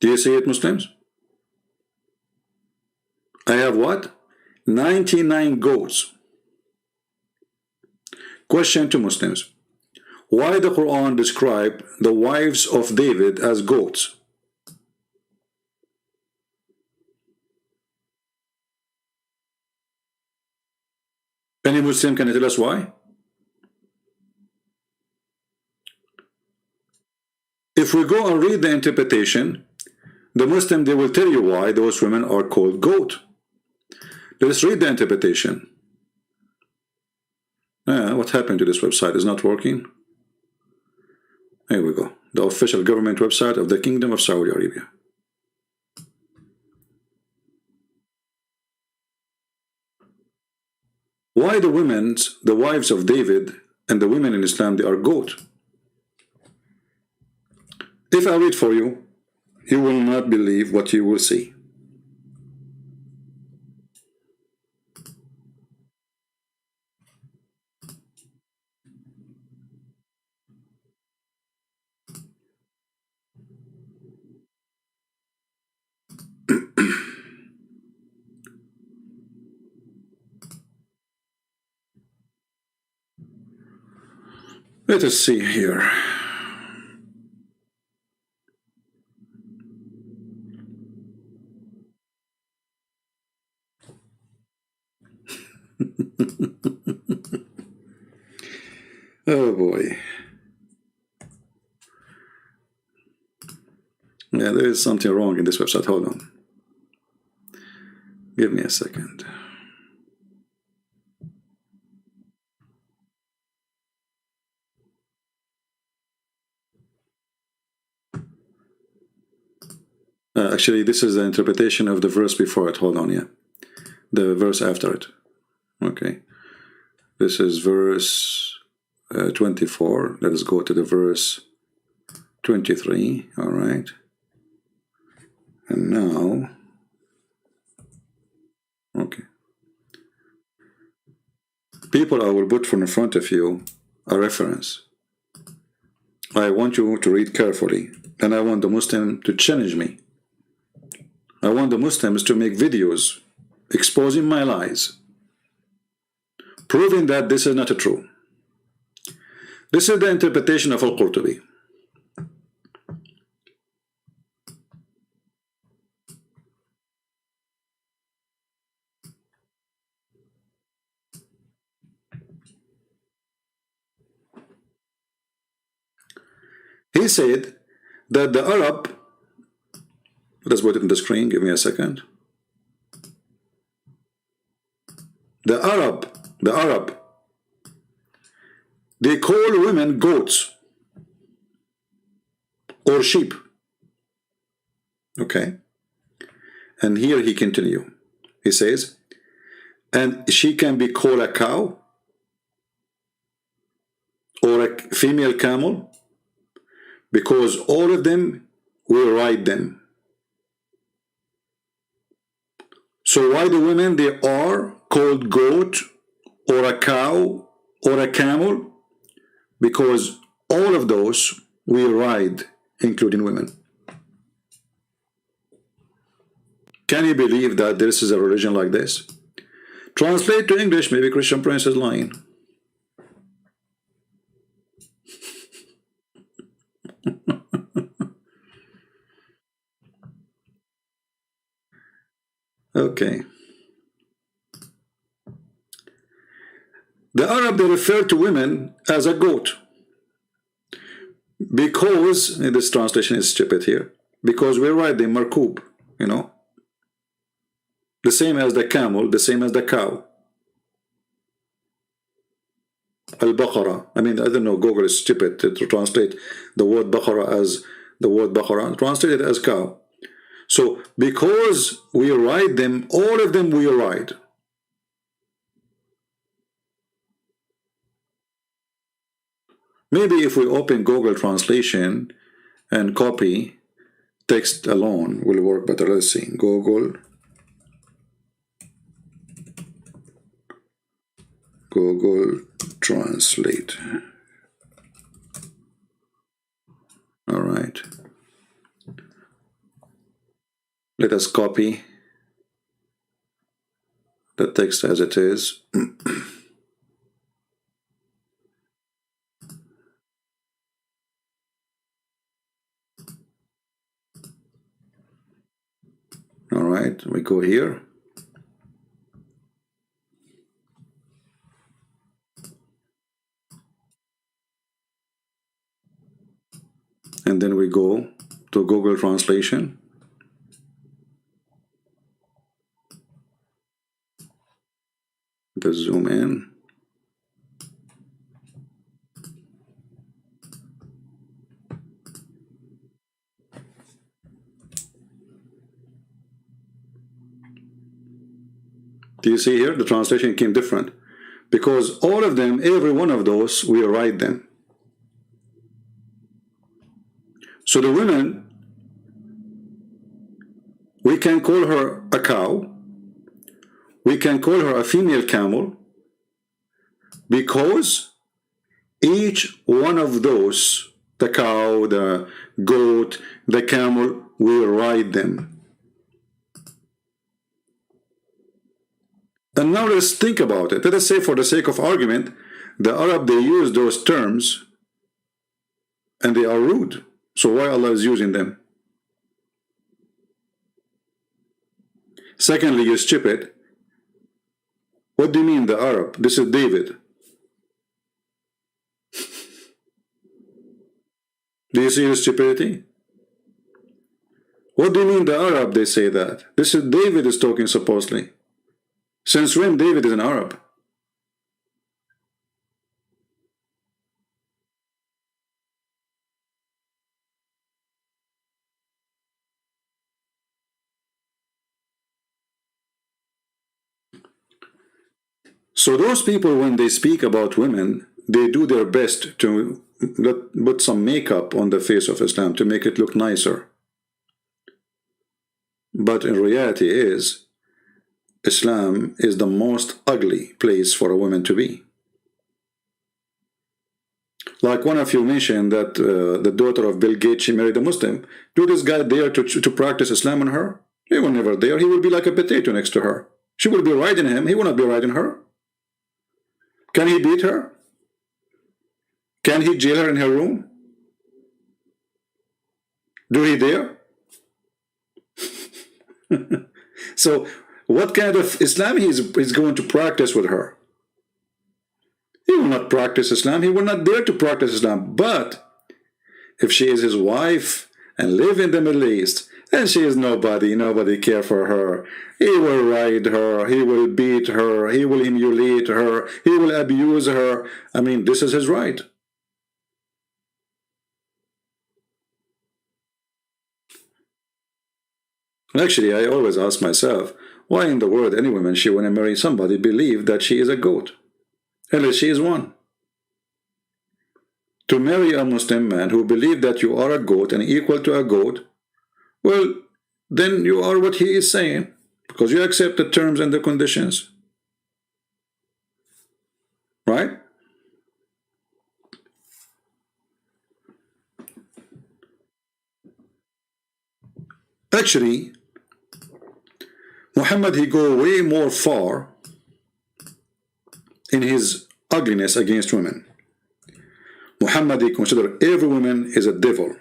Do you see it, Muslims? I have what? 99 goats. Question to Muslims. Why the Quran describe the wives of David as goats? Any Muslim can tell us why? If we go and read the interpretation, the Muslim, they will tell you why those women are called goat. Let's read the interpretation. What happened to this website? Is not working. Here we go. The official government website of the Kingdom of Saudi Arabia. Why the wives of David and the women in Islam, they are goat? If I read for you, you will not believe what you will see. Let us see here. Oh boy. Yeah, there is something wrong in this website. Hold on. Give me a second. Actually, this is the interpretation of the verse before it. Hold on, yeah. The verse after it. Okay. This is verse 24. Let us go to the verse 23. All right. And now, okay. People, I will put in front of you a reference. I want you to read carefully, and I want the Muslim to challenge me. I want the Muslims to make videos exposing my lies, proving that this is not true. This is the interpretation of Al-Qurtubi. He said that the Arab, let's put it on the screen, give me a second. The Arab, they call women goats or sheep. Okay? And here he continue. He says, and she can be called a cow or a female camel, because all of them will ride them. So why the women, they are called goat or a cow or a camel? Because all of those will ride, including women. Can you believe that this is a religion like this? Translate to English, maybe Christian Prince is lying. Okay. The Arab, they refer to women as a goat. Because, this translation is stupid here, because we ride the markub, you know. The same as the camel, the same as the cow. Al-Baqarah. I mean, I don't know, Google is stupid to translate the word Baqarah as the word Baqarah. Translate it as cow. So, because we ride them, all of them we ride. Maybe if we open Google Translation and copy, text alone will work better. Let's see. Google Translate. All right. Let us copy the text as it is. All right, we go here. And then we go to Google Translation. Let's zoom in. Do you see here? The translation came different. Because all of them, every one of those, we write them. So the women, we can call her a cow. We can call her a female camel. Because each one of those, the cow, the goat, the camel, we ride them. And now let's think about it. Let us say, for the sake of argument, the Arab, they use those terms and they are rude. So why Allah is using them? Secondly, you're stupid. What do you mean the Arab? This is David. Do you see the stupidity? What do you mean the Arab, they say that? This is David is talking supposedly. Since when David is an Arab? So those people, when they speak about women, they do their best to put some makeup on the face of Islam to make it look nicer. But in reality is, Islam is the most ugly place for a woman to be. Like one of you mentioned that the daughter of Bill Gates, she married a Muslim. Do this guy dare to practice Islam on her? He will never dare. He will be like a potato next to her. She will be riding him. He will not be riding her. Can he beat her? Can he jail her in her room? Do he dare? So what kind of Islam he is going to practice with her? He will not practice Islam. He will not dare to practice Islam. But if she is his wife and live in the Middle East, and she is nobody care for her, he will ride her, he will beat her, he will humiliate her, he will abuse her. I mean, this is his right. Actually, I always ask myself, why in the world any woman, she want to marry somebody, believe that she is a goat? Unless she is one. To marry a Muslim man who believes that you are a goat and equal to a goat, well, then you are what he is saying, because you accept the terms and the conditions. Right? Actually, Muhammad, he go way more far in his ugliness against women. Muhammad, he consider every woman is a devil.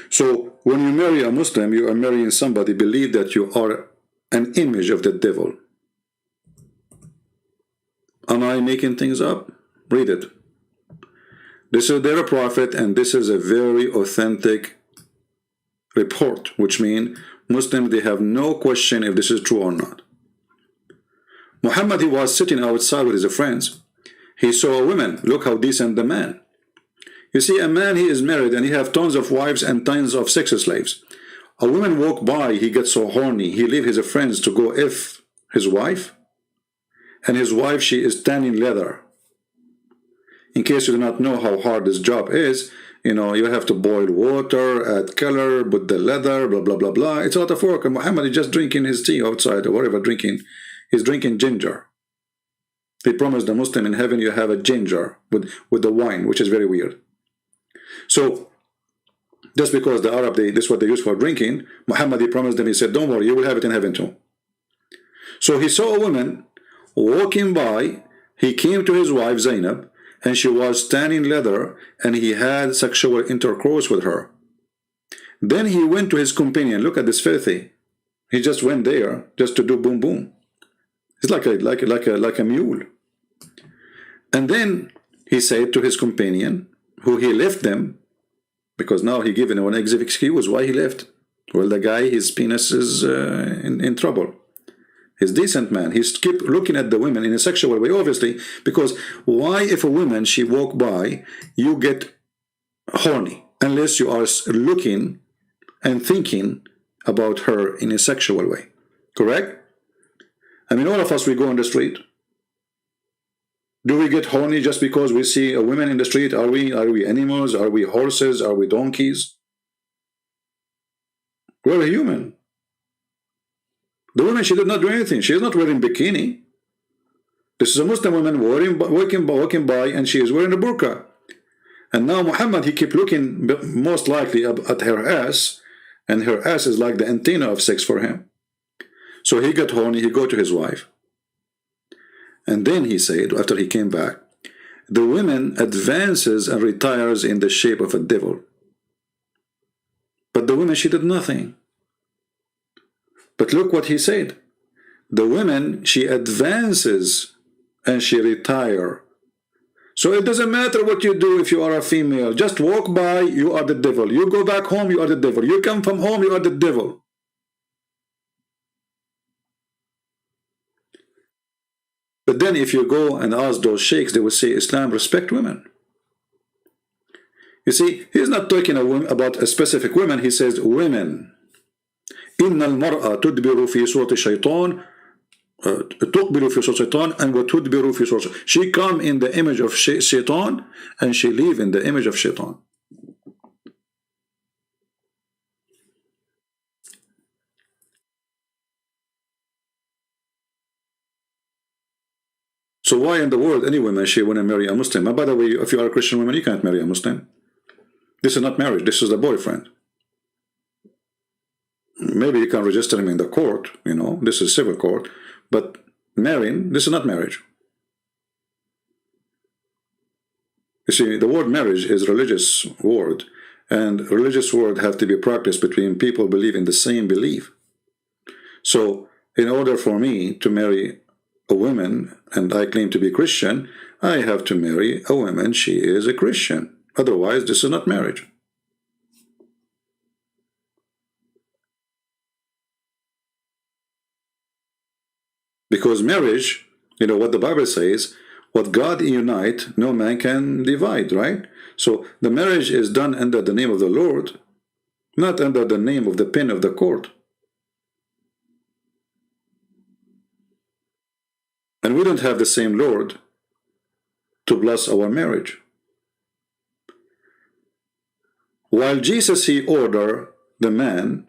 So when you marry a Muslim, you are marrying somebody believe that you are an image of the devil. Am I making things up? Read it. This is their prophet, and this is a very authentic report, which means Muslims, they have no question if this is true or not. Muhammad, he was sitting outside with his friends. He saw a woman. Look how decent the man. You see, a man, he is married and he have tons of wives and tons of sex slaves. A woman walk by, he gets so horny, he leave his friends to go F his wife. And his wife, she is tanning leather. In case you do not know how hard this job is, you know, you have to boil water, add color, put the leather, blah, blah, blah, blah. It's a lot of work. And Muhammad is just drinking his tea outside or whatever drinking. He's drinking ginger. He promised the Muslim in heaven you have a ginger with the wine, which is very weird. So, just because the Arab, this is what they use for drinking, Muhammad, he promised them, he said, don't worry, you will have it in heaven too. So he saw a woman walking by, he came to his wife Zainab, and she was tanning leather, and he had sexual intercourse with her. Then he went to his companion, look at this filthy. He just went there just to do boom boom. It's like a mule. And then he said to his companion, who he left them, because now he given one excuse why he left. Well, the guy, his penis is in trouble. He's a decent man. He's keep looking at the women in a sexual way, obviously, because why if a woman, she walk by, you get horny, unless you are looking and thinking about her in a sexual way. Correct? I mean, all of us, we go on the street. Do we get horny just because we see a woman in the street? Are we animals? Are we horses? Are we donkeys? We're human. The woman, she did not do anything. She is not wearing bikini. This is a Muslim woman walking by, and she is wearing a burqa. And now Muhammad, he keep looking most likely at her ass, and her ass is like the antenna of sex for him. So he got horny, he go to his wife. And then he said, after he came back, the woman advances and retires in the shape of a devil. But the woman, she did nothing. But look what he said. The woman, she advances and she retire. So it doesn't matter what you do if you are a female. Just walk by, you are the devil. You go back home, you are the devil. You come from home, you are the devil. But then if you go and ask those sheikhs, they will say Islam respect women. You see, he's not talking about a specific woman. He says women. إن المرأة تدبر في صورة الشيطان تقبل في صورة الشيطان and وتدبر في صورة. She come in the image of Shaitan and she live in the image of Shaitan. So why in the world any woman she want to marry a Muslim? And by the way, if you are a Christian woman, you can't marry a Muslim. This is not marriage. This is a boyfriend. Maybe you can register him in the court. You know, this is civil court. But marrying, this is not marriage. You see, the word marriage is a religious word, and religious word have to be practiced between people who believe in the same belief. So, in order for me to marry a woman, and I claim to be Christian, I have to marry a woman, she is a Christian. Otherwise, this is not marriage. Because marriage, you know what the Bible says, what God unite, no man can divide, right? So the marriage is done under the name of the Lord, not under the name of the pen of the court. And we don't have the same Lord to bless our marriage. While Jesus, he ordered the man,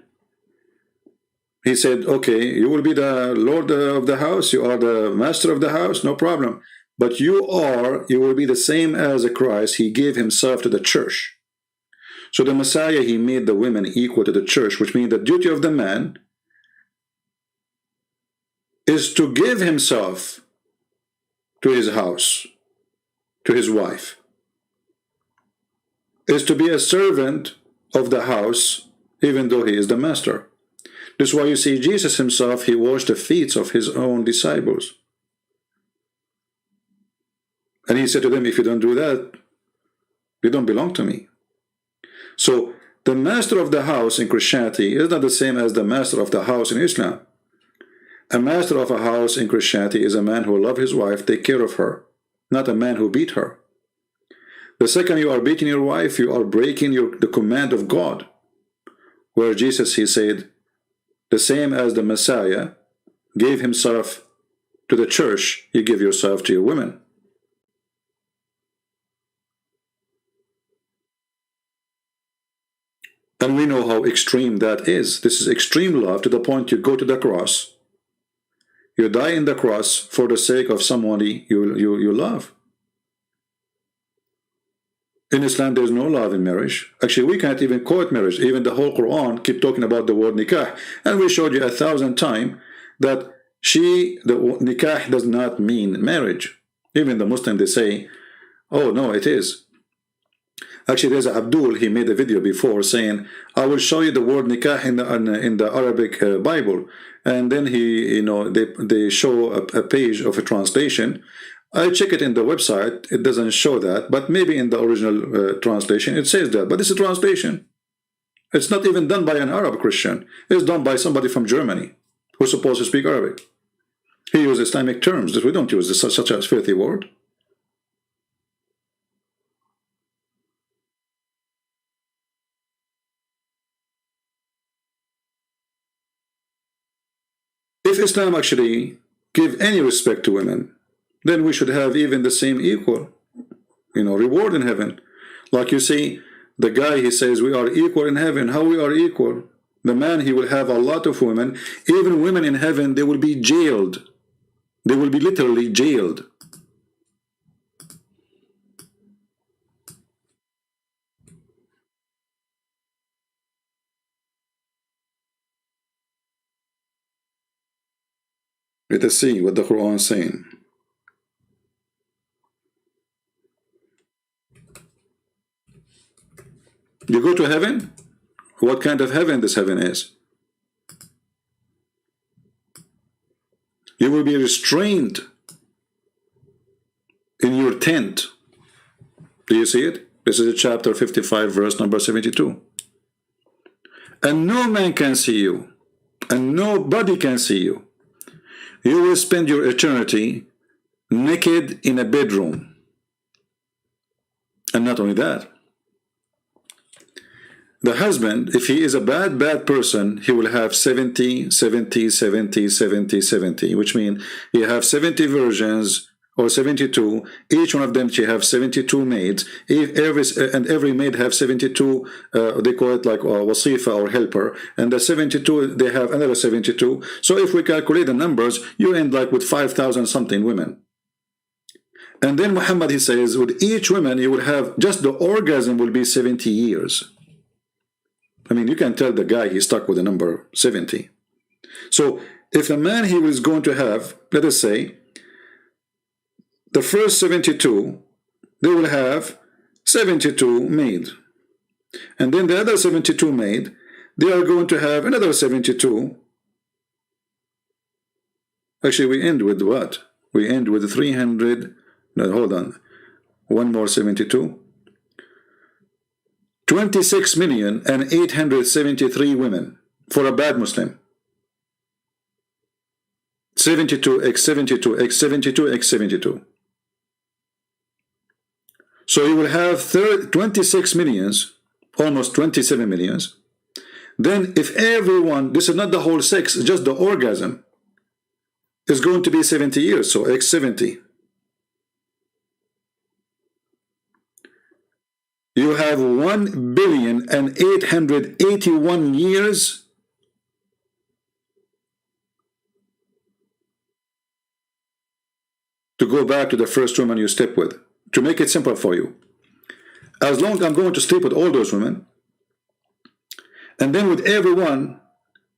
he said, okay, you will be the Lord of the house, you are the master of the house, no problem. But you will be the same as a Christ. He gave himself to the church. So the Messiah, he made the women equal to the church, which means the duty of the man is to give himself to his house, to his wife, is to be a servant of the house, even though he is the master. This is why you see Jesus himself, he washed the feet of his own disciples. And he said to them, if you don't do that, you don't belong to me. So the master of the house in Christianity is not the same as the master of the house in Islam. A master of a house in Christianity is a man who loves his wife, take care of her, not a man who beat her. The second you are beating your wife, you are breaking the command of God. Where Jesus, he said, the same as the Messiah gave himself to the church, you give yourself to your women. And we know how extreme that is. This is extreme love to the point you go to the cross. You die in the cross for the sake of somebody you love. In Islam, there's no love in marriage. Actually, we can't even quote marriage. Even the whole Quran keep talking about the word nikah. And we showed you 1,000 times that the nikah does not mean marriage. Even the Muslim, they say, oh, no, it is. Actually, there's Abdul, he made a video before saying, I will show you the word nikah in the Arabic Bible. And then they show a page of a translation. I check it in the website, it doesn't show that, but maybe in the original translation it says that. But this is a translation. It's not even done by an Arab Christian. It's done by somebody from Germany who's supposed to speak Arabic. He uses Islamic terms that we don't use such a filthy word. If Islam actually give any respect to women, then we should have even the same equal, reward in heaven. Like you see, the guy, he says, we are equal in heaven. How we are equal? The man, he will have a lot of women. Even women in heaven, they will be jailed. They will be literally jailed. Let us see what the Quran is saying. You go to heaven? What kind of heaven this heaven is? You will be restrained in your tent. Do you see it? This is chapter 55, verse number 72. And no man can see you, and nobody can see you. You will spend your eternity naked in a bedroom. And not only that, the husband, if he is a bad person, he will have 70, 70, 70, 70, 70, which means he have 70 versions or 72. Each one of them, she have 72 maids. Every maid have 72, they call it like wasifa or helper. And the 72, they have another 72. So if we calculate the numbers, you end like with 5,000 something women. And then Muhammad, he says, with each woman, you will have, just the orgasm will be 70 years. I mean, you can tell the guy he's stuck with the number 70. So if the man he was going to have, let us say, the first 72, they will have 72 made. And then the other 72 made, they are going to have another 72. Actually, we end with what? We end with 300. No, hold on. One more 72. 26,873,000 women for a bad Muslim. 72 x 72 x 72 x 72. So you will have 26 millions, almost 27 millions. Then if everyone, this is not the whole sex, just the orgasm, is going to be 70 years, so x 70. You have 1,881 years to go back to the first woman you slept with. To make it simple for you, as long as I'm going to sleep with all those women, and then with everyone,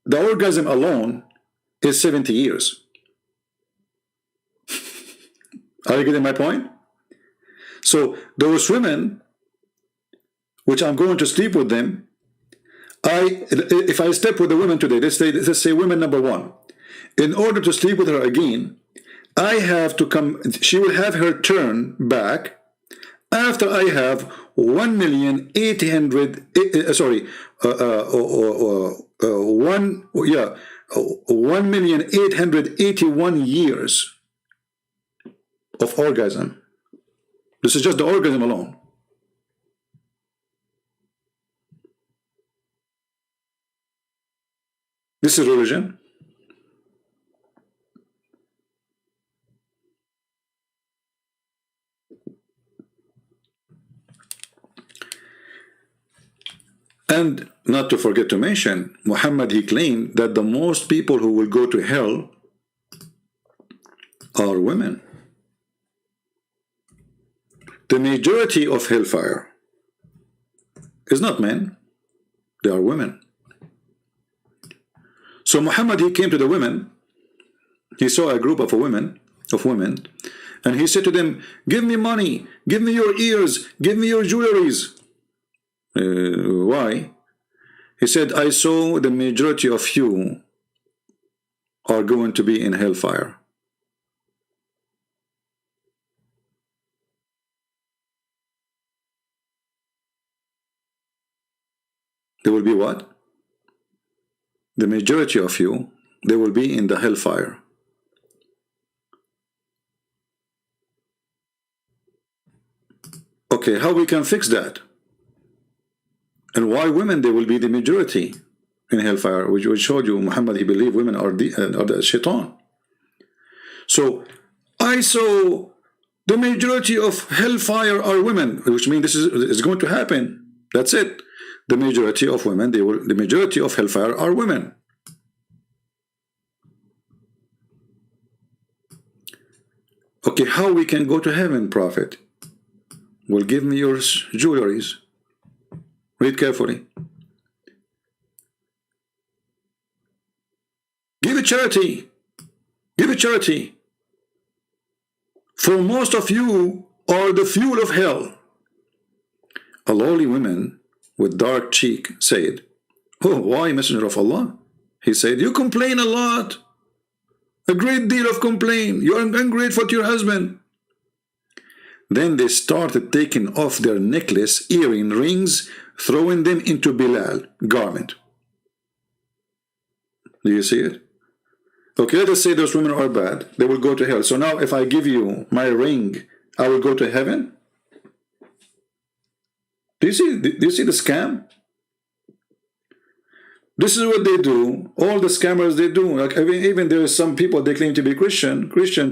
the orgasm alone is 70 years. Are you getting my point? So those women, which I'm going to sleep with them, if I step with a woman today, let's say woman number 1, in order to sleep with her again, I have to come, she will have her turn back after I have 1,881 years of orgasm. This is just the orgasm alone. This is religion. And not to forget to mention, Muhammad, he claimed that the most people who will go to hell are women. The majority of hellfire is not men, they are women. So Muhammad, he came to the women, he saw a group of women, and he said to them, give me money, give me your ears, give me your jewelries. Why? He said, I saw the majority of you are going to be in hellfire. There will be what? The majority of you, they will be in the hellfire. Okay, how we can fix that? And why women, they will be the majority in hellfire, which showed you Muhammad, he believed women are the shaitan. So I saw the majority of hellfire are women, which means this is going to happen. That's it. The majority of women, the majority of hellfire are women. Okay, how we can go to heaven, Prophet? Well, give me your jewelries. Read carefully. Give it charity. Give it charity. For most of you are the fuel of hell. A lowly woman with dark cheek said, oh, why, Messenger of Allah? He said, you complain a lot. A great deal of complaint. You are ungrateful to your husband. Then they started taking off their necklace, earring, rings, throwing them into Bilal garment. Do you see it? Okay, let us say those women are bad. They will go to hell. So now if I give you my ring, I will go to heaven? Do you see the scam? This is what they do. All the scammers they do. Like even there is some people they claim to be Christian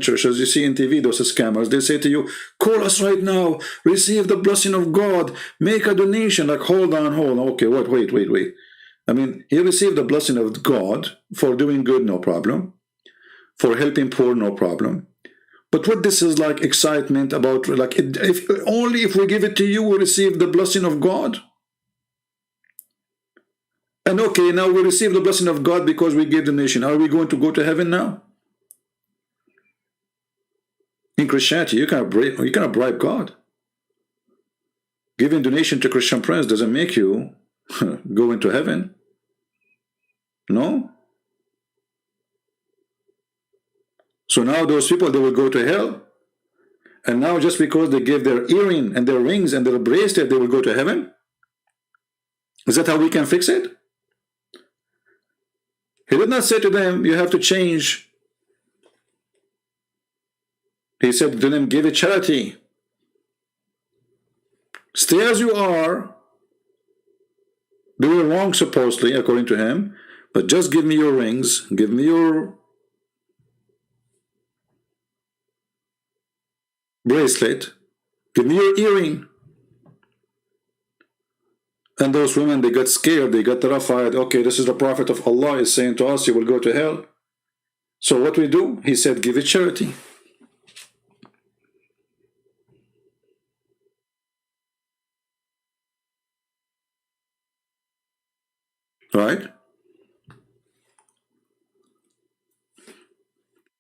churches. You see in TV those scammers. They say to you, "Call us right now. Receive the blessing of God. Make a donation." Like hold on. Okay, what? Wait. I mean, you receive the blessing of God for doing good, no problem. For helping poor, no problem. But what this is like excitement about, like if we give it to you, we receive the blessing of God. And okay, now we receive the blessing of God because we gave donation. Are we going to go to heaven now? In Christianity, you cannot bribe God. Giving donation to Christian friends doesn't make you go into heaven. No? So now those people, they will go to hell. And now just because they gave their earring and their rings and their bracelet, they will go to heaven? Is that how we can fix it? He did not say to them, you have to change. He said to them, give it charity. Stay as you are. They were wrong, supposedly, according to him. But just give me your rings. Give me your bracelet. Give me your earring. And those women, they got scared. They got terrified. Okay, this is the Prophet of Allah is saying to us, you will go to hell. So what we do? He said, give it charity. Right?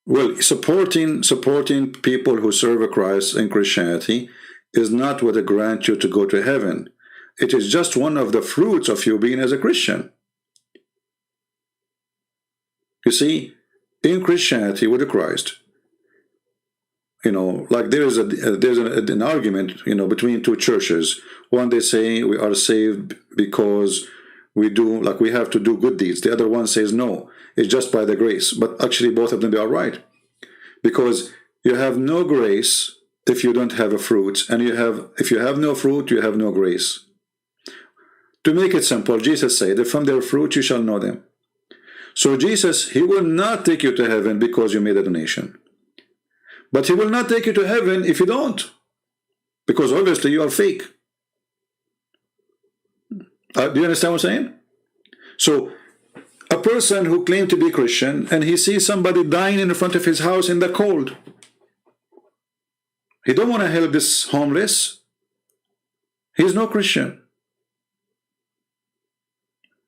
Well, supporting people who serve Christ in Christianity is not what will grant you to go to heaven. It is just one of the fruits of you being as a Christian. You see, in Christianity with Christ, like there's an argument, between two churches. One, they say we are saved because we have to do good deeds. The other one says no, it's just by the grace. But actually both of them, they are right. Because you have no grace if you don't have a fruit. And if you have no fruit, you have no grace. To make it simple, Jesus said that from their fruit you shall know them. So Jesus, he will not take you to heaven because you made a donation. But he will not take you to heaven if you don't. Because obviously you are fake. Do you understand what I'm saying? So a person who claims to be Christian and he sees somebody dying in front of his house in the cold. He don't want to help this homeless. He's no Christian.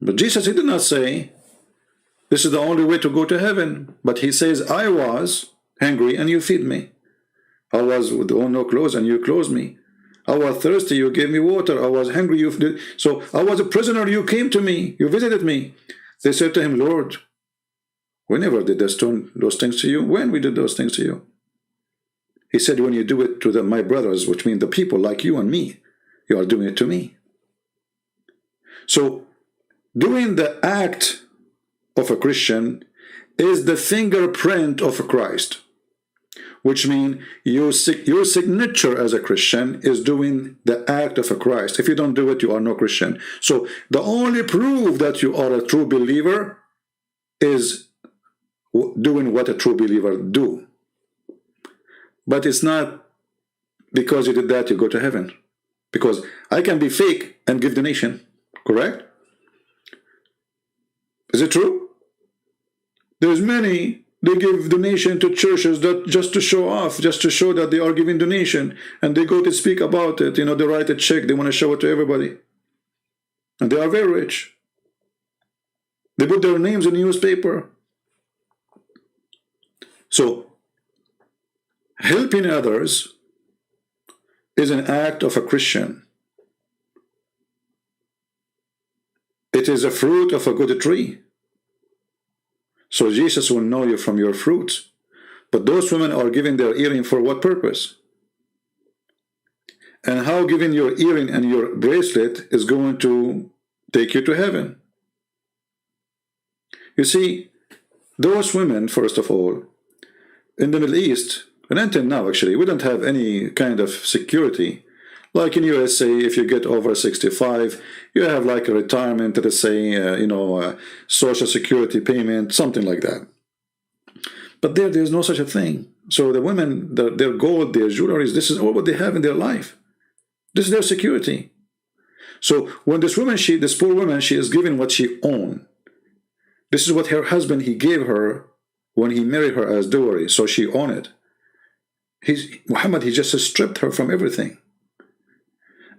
But Jesus, he did not say, this is the only way to go to heaven. But he says, I was hungry and you feed me. I was with no clothes and you clothed me. I was thirsty, you gave me water. I was hungry, you did. So I was a prisoner, you came to me, you visited me. They said to him, Lord, we never did those things to you. When we did those things to you? He said, when you do it to my brothers, which means the people like you and me, you are doing it to me. So doing the act of a Christian is the fingerprint of Christ, which means your signature as a Christian is doing the act of a Christ. If you don't do it, you are no Christian. So the only proof that you are a true believer is doing what a true believer do. But it's not because you did that you go to heaven. Because I can be fake and give donation, correct? Is it true? There's many, they give donation to churches that just to show off, just to show that they are giving donation, and they go to speak about it. They write a check, they want to show it to everybody. And they are very rich. They put their names in the newspaper. So, helping others is an act of a Christian. It is a fruit of a good tree. So Jesus will know you from your fruits. But those women are giving their earring for what purpose? And how giving your earring and your bracelet is going to take you to heaven? You see, those women, first of all, in the Middle East, and until now actually, we don't have any kind of security. Like in USA, if you get over 65, you have like a retirement, let's say, social security payment, something like that. But there's no such a thing. So the women, their gold, their jewelry, this is all what they have in their life. This is their security. So when this woman, this poor woman, she is given what she owned. This is what her husband, he gave her when he married her as dowry. So she owned it. Muhammad, he just stripped her from everything.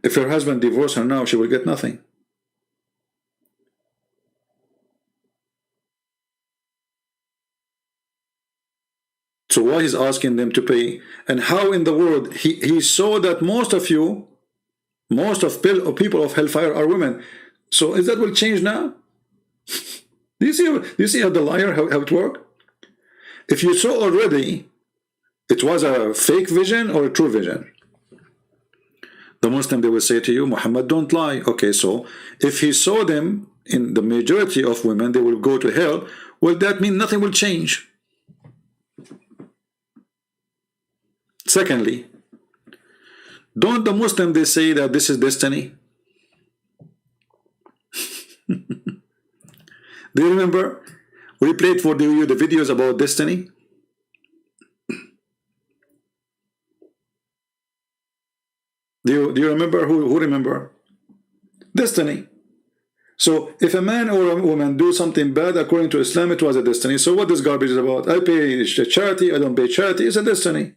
If her husband divorced her now, she will get nothing. So why he's asking them to pay? And how in the world he saw that most of people of hellfire are women. So is that will change now? Do you see how the liar, how it works? If you saw already, it was a fake vision or a true vision. The Muslim, they will say to you, Muhammad, don't lie. Okay, so if he saw them in the majority of women, they will go to hell. Well, that means nothing will change. Secondly, don't the Muslim, they say that this is destiny? Do you remember? We played for you the videos about destiny. Do you remember? Who remember? Destiny. So if a man or a woman do something bad according to Islam, it was a destiny. So what this garbage is about? I pay charity, I don't pay charity, it's a destiny.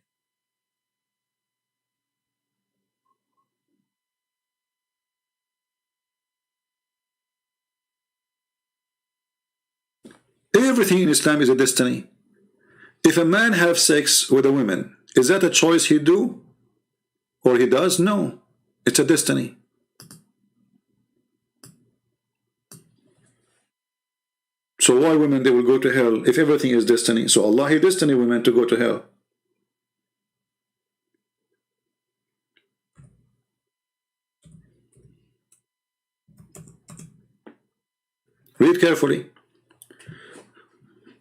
Everything in Islam is a destiny. If a man have sex with a woman, is that a choice he do? Or he does? No. It's a destiny. So why women, they will go to hell if everything is destiny? So Allah, he destined women to go to hell. Read carefully.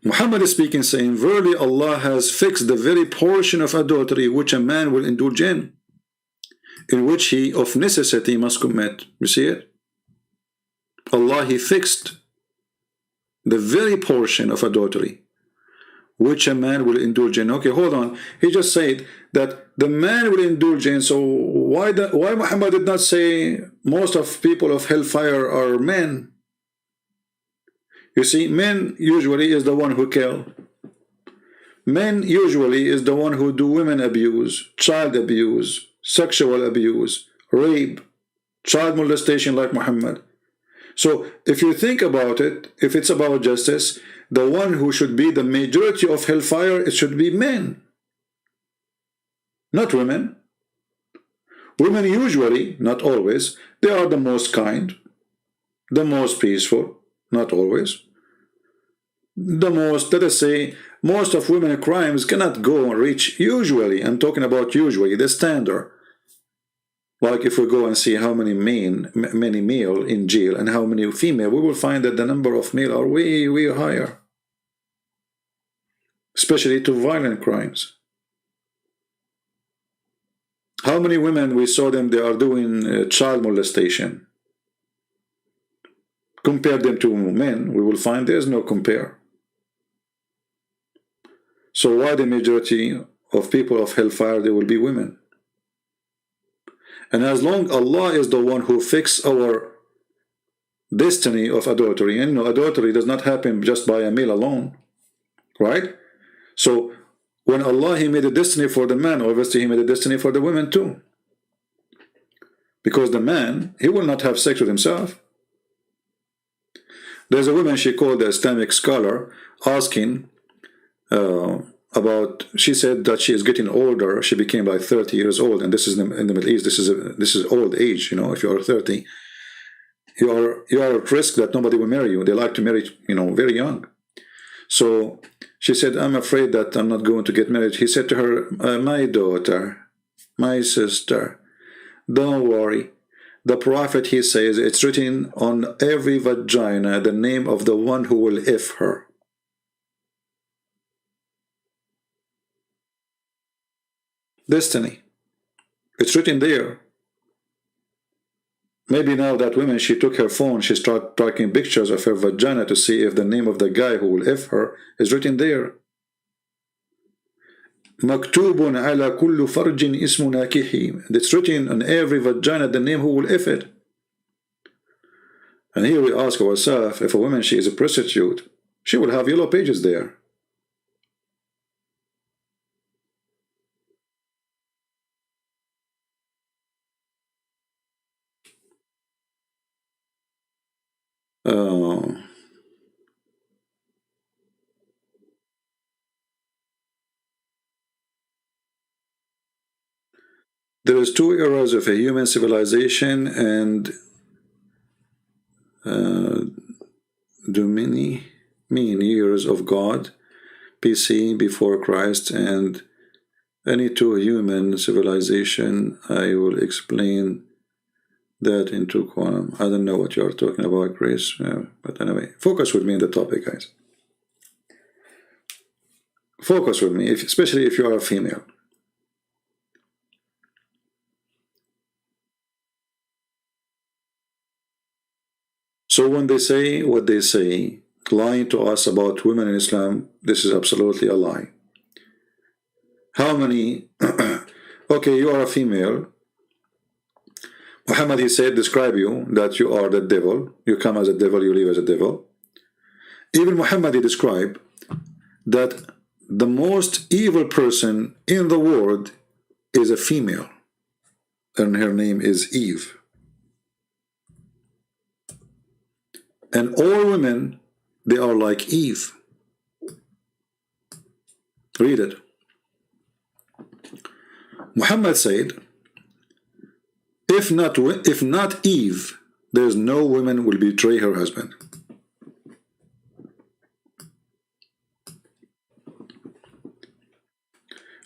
Muhammad is speaking, saying, verily Allah has fixed the very portion of adultery which a man will indulge in which he of necessity must commit. You see it? Allah, he fixed the very portion of adultery which a man will indulge in. Okay, hold on. He just said that the man will indulge in. So why Muhammad did not say most of people of hellfire are men? You see, men usually is the one who kill. Men usually is the one who do women abuse, child abuse, sexual abuse, rape, child molestation like Muhammad. So if you think about it, if it's about justice, the one who should be the majority of hellfire, it should be men, not women. Women usually, not always, they are the most kind, the most peaceful, not always. The most, let us say, most of women crimes cannot go and reach, usually, I'm talking about usually, the standard. Like if we go and see how many male in jail and how many female, we will find that the number of male are way, way higher. Especially to violent crimes. How many women we saw them, they are doing child molestation. Compare them to men, we will find there's no compare. So why the majority of people of hellfire, they will be women? And as long Allah is the one who fixed our destiny of adultery, and adultery does not happen just by a male alone, right? So when Allah, he made a destiny for the man, obviously he made a destiny for the women too. Because the man, he will not have sex with himself. There's a woman, she called the Islamic scholar, asking about, she said that she is getting older. She became like 30 years old, and this is in the Middle East. This is old age. If you are 30, you are at risk that nobody will marry you. They like to marry, very young. So she said, I'm afraid that I'm not going to get married. He said to her, my daughter, my sister, don't worry. The Prophet, he says, it's written on every vagina the name of the one who will if her. Destiny. It's written there. Maybe now that woman, she took her phone, she started taking pictures of her vagina to see if the name of the guy who will F her is written there. مكتوب على كل فرج اسم ناكحي. It's written on every vagina the name who will F it. And here we ask ourselves, if a woman, she is a prostitute, she will have yellow pages there. There is 2 eras of a human civilization and many years of God, BC, before Christ, and any 2 human civilization. I will explain that into Quran. I don't know what you are talking about, Grace, but anyway, focus with me on the topic, guys. Focus with me, especially if you are a female. So when they say what they say, lying to us about women in Islam, this is absolutely a lie. How many? Okay, you are a female. Muhammad, he said, describe you, that you are the devil. You come as a devil, you leave as a devil. Even Muhammad, he described that the most evil person in the world is a female, and her name is Eve. And all women, they are like Eve. Read it. Muhammad said, if not Eve, there's no woman will betray her husband.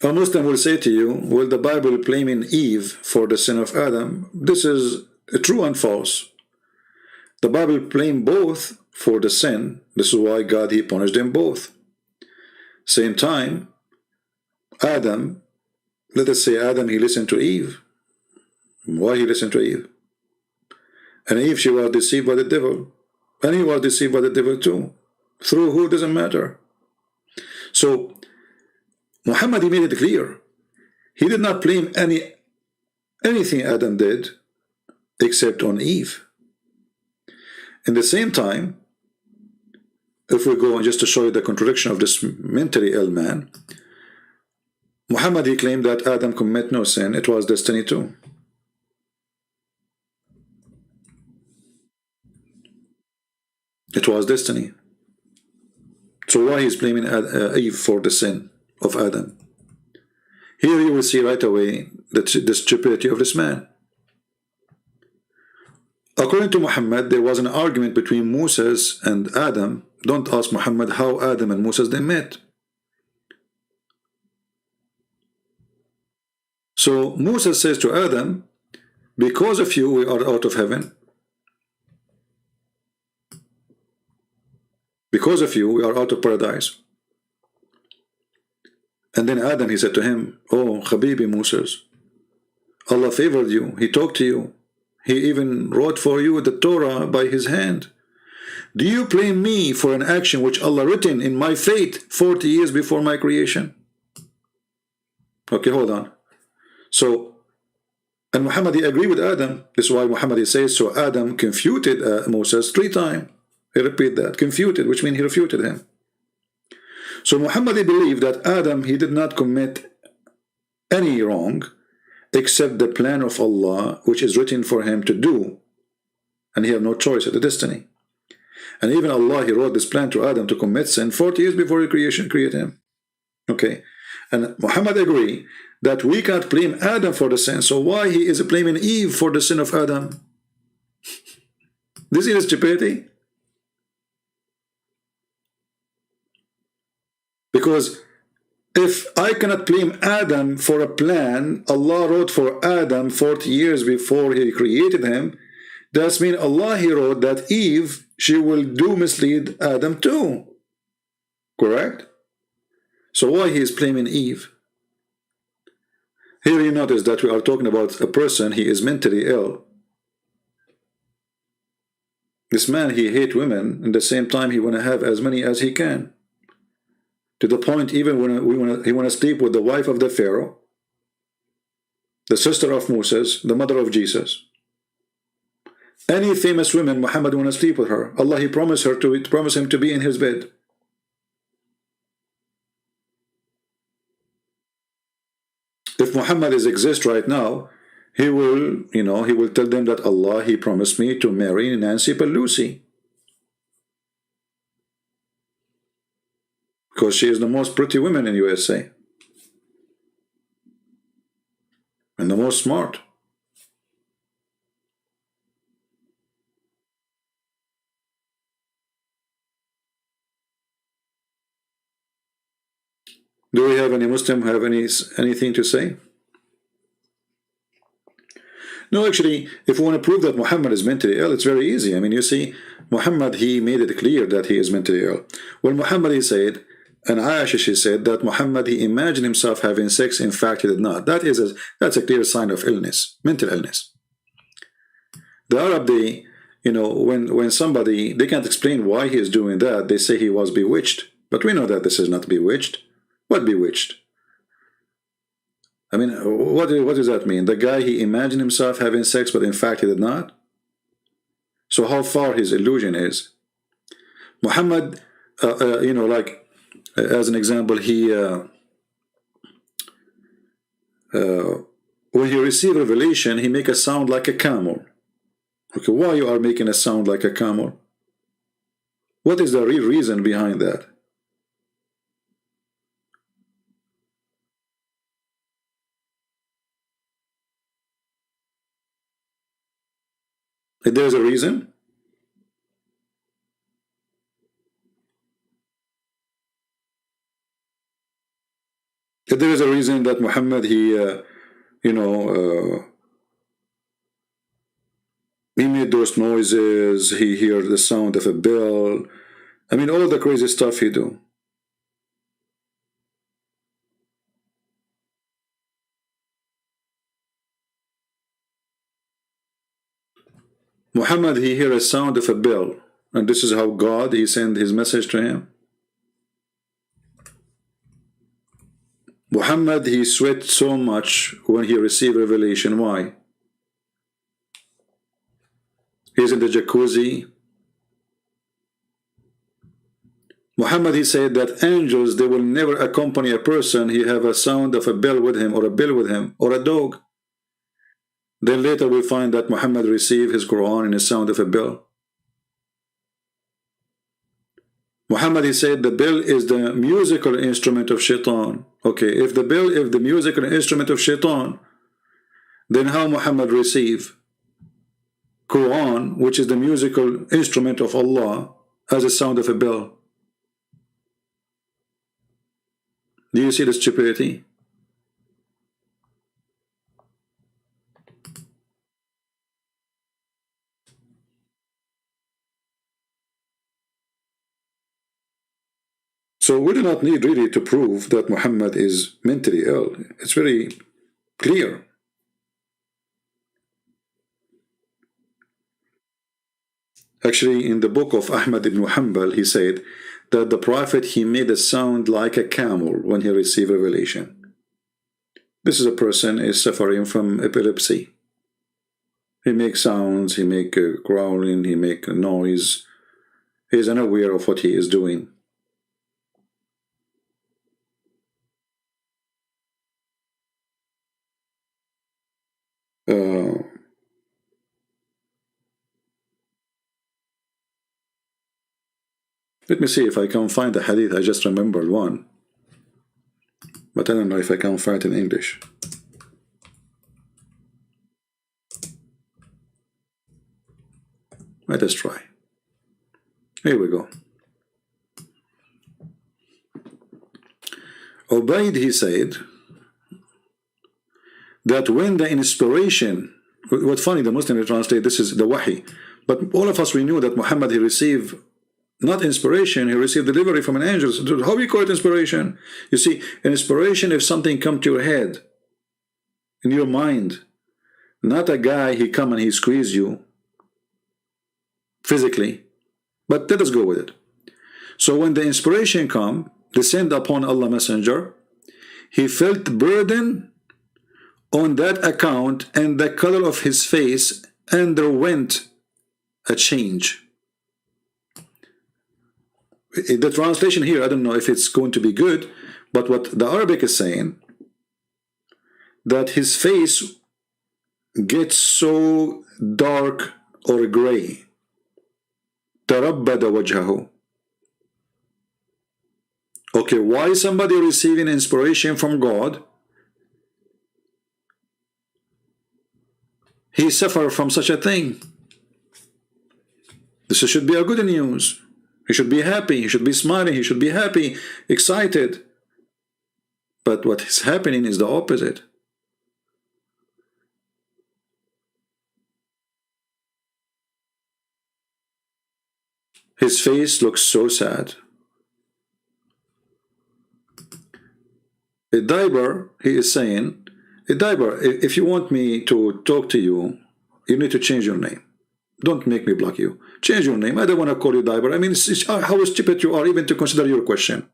A Muslim will say to you, well, the Bible blaming Eve for the sin of Adam. This is true and false. The Bible blamed both for the sin. This is why God, he punished them both. Same time, Adam, let us say Adam, he listened to Eve. Why he listened to Eve? And Eve, she was deceived by the devil. And he was deceived by the devil too. Through who, doesn't matter. So, Muhammad, he made it clear. He did not blame anything Adam did except on Eve. In the same time, if we go on just to show you the contradiction of this mentally ill man, Muhammad, he claimed that Adam committed no sin. It was destiny too. It was destiny. So why he's blaming Eve for the sin of Adam? Here you will see right away the stupidity of this man. According to Muhammad, there was an argument between Moses and Adam. Don't ask Muhammad how Adam and Moses they met. So Moses says to Adam, because of you we are out of heaven. Because of you we are out of paradise. And then Adam, he said to him, oh Habibi Moses, Allah favored you, he talked to you. He even wrote for you the Torah by his hand. Do you blame me for an action which Allah written in my fate 40 years before my creation? Okay, hold on. So, and Muhammad, he agreed with Adam. This is why Muhammad, he says, so Adam confuted Moses 3 times. He repeat that, confuted, which means he refuted him. So Muhammad, he believed that Adam, he did not commit any wrong, except the plan of Allah, which is written for him to do. And he had no choice, it's a destiny. And even Allah, he wrote this plan to Adam to commit sin 40 years before He created him. Okay. And Muhammad agreed that we can't blame Adam for the sin. So why he is blaming Eve for the sin of Adam? This is stupidity. Because if I cannot blame Adam for a plan Allah wrote for Adam 40 years before He created him, that means Allah, He wrote that Eve, she will mislead Adam too. Correct? So why He is blaming Eve? Here you notice that we are talking about a person, he is mentally ill. This man, he hate women, and at the same time he want to have as many as he can. To the point, even when he want to sleep with the wife of the Pharaoh, the sister of Moses, the mother of Jesus. Any famous women, Muhammad want to sleep with her. Allah, he promised him to be in his bed. If Muhammad exists right now, he will, he will tell them that Allah, he promised me to marry Nancy Pelosi. Because she is the most pretty woman in USA. And the most smart. Do we have any Muslim have anything to say? No, actually, if we want to prove that Muhammad is mentally ill, it's very easy. I mean, you see, Muhammad, he made it clear that he is mentally ill. When Muhammad, he said, and Aisha, she said that Muhammad, he imagined himself having sex. In fact, he did not. That's a clear sign of illness, mental illness. The Arab, they, when somebody, they can't explain why he is doing that, they say he was bewitched. But we know that this is not bewitched. What bewitched? I mean, what does that mean? The guy, he imagined himself having sex, but in fact he did not? So how far his illusion is? Muhammad, like, as an example, he, when he received revelation, he make a sound like a camel. Okay, why you are making a sound like a camel? What is the real reason behind that? If there's a reason? If there is a reason that Muhammad, he, he made those noises, he heard the sound of a bell. I mean, all the crazy stuff he do. Muhammad, he hear a sound of a bell, and this is how God, he sent his message to him. Muhammad, he sweat so much when he received revelation. Why? He's in the jacuzzi. Muhammad, he said that angels, they will never accompany a person. He have a sound of a bell with him, or a bell with him, or a dog. Then later we find that Muhammad received his Quran in the sound of a bell. Muhammad, he said the bell is the musical instrument of shaitan. Okay, if the bell is the musical instrument of shaitan, then how Muhammad received Quran, which is the musical instrument of Allah, as a sound of a bell? Do you see the stupidity? So we do not need really to prove that Muhammad is mentally ill. It's very clear. Actually, in the book of Ahmed ibn Hanbal, he said that the Prophet, he made a sound like a camel when he received revelation. This is a person is suffering from epilepsy. He makes sounds, he make growling, he make noise. He is unaware of what he is doing. Let me see if I can find a hadith. I just remembered one, but I don't know if I can find it in English. Let us try. Here we go. Ubaid, he said that when the inspiration, what's funny, the Muslim translate this is the wahi, but all of us, we knew that Muhammad, he received not inspiration, he received delivery from an angel. So how do you call it inspiration? You see, an inspiration, if something come to your head, in your mind, not a guy, he come and he squeeze you. physically, but let us go with it. So when the inspiration descend upon Allah Messenger, he felt burden on that account, and the color of his face underwent a change. The translation here, I don't know if it's going to be good, but what the Arabic is saying, that his face gets so dark or gray. تَرَبَّدَ وَجْهَهُ. Okay, why somebody receiving inspiration from God, he suffer from such a thing? This should be a good news. He should be happy, he should be smiling, he should be happy, excited. But what is happening is the opposite. His face looks so sad. A diaper, he is saying, a diaper, if you want me to talk to you, you need to change your name. Don't make me block you. Change your name. I don't want to call you diaper. I mean, how stupid you are even to consider your question.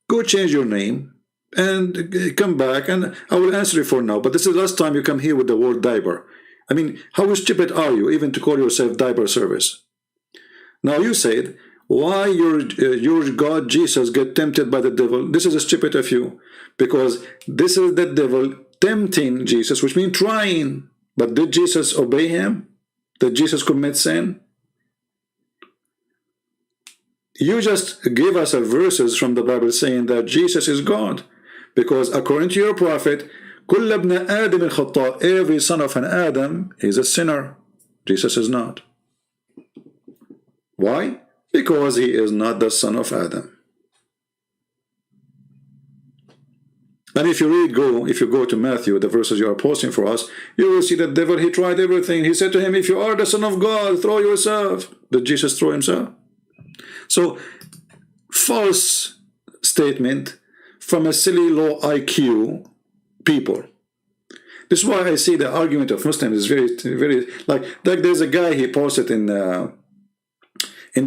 Go change your name and come back, and I will answer you for now. But this is the last time you come here with the word diaper. I mean, how stupid are you even to call yourself diaper service? Now you said, why your God Jesus get tempted by the devil? This is stupid of you, because this is the devil tempting Jesus, which means trying. But did Jesus obey him? Did Jesus commit sin? You just give us a verses from the Bible saying that Jesus is God, because according to your prophet, كل ابن آدم الخطاء, every son of an Adam is a sinner. Jesus is not. Why? Because he is not the son of Adam. And if you go to Matthew, the verses you are posting for us, you will see that devil, he tried everything. He said to him, if you are the son of God, throw yourself. Did Jesus throw himself? So, false statement from a silly low IQ people. This is why I see the argument of Muslims is very like there's a guy, he posted in the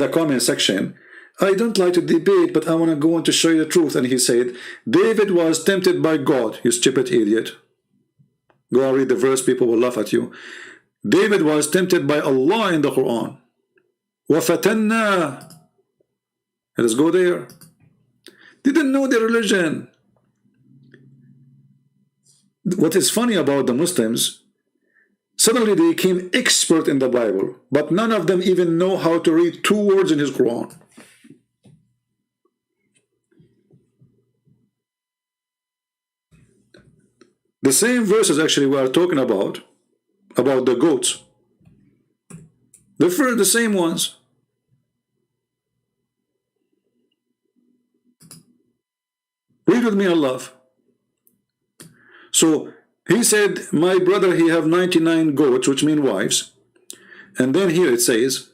comment section, I don't like to debate, but I want to go on to show you the truth. And he said, David was tempted by God. You stupid idiot. Go and read the verse, people will laugh at you. David was tempted by Allah in the Quran. وَفَتَنَّا. Let us go there. Didn't know the religion. What is funny about the Muslims, suddenly they became expert in the Bible, but none of them even know how to read 2 words in his Quran. The same verses actually we are talking about the goats. The same ones. Read with me, Allah. So he said, my brother, he have 99 goats, which mean wives. And then here it says,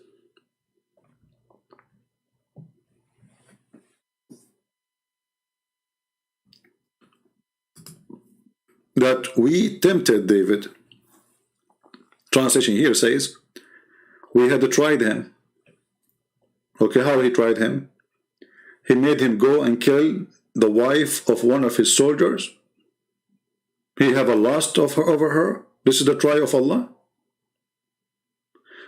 that we tempted David. Translation here says, we had tried him. Okay, how he tried him? He made him go and kill the wife of one of his soldiers. He have a lust over her. This is the try of Allah.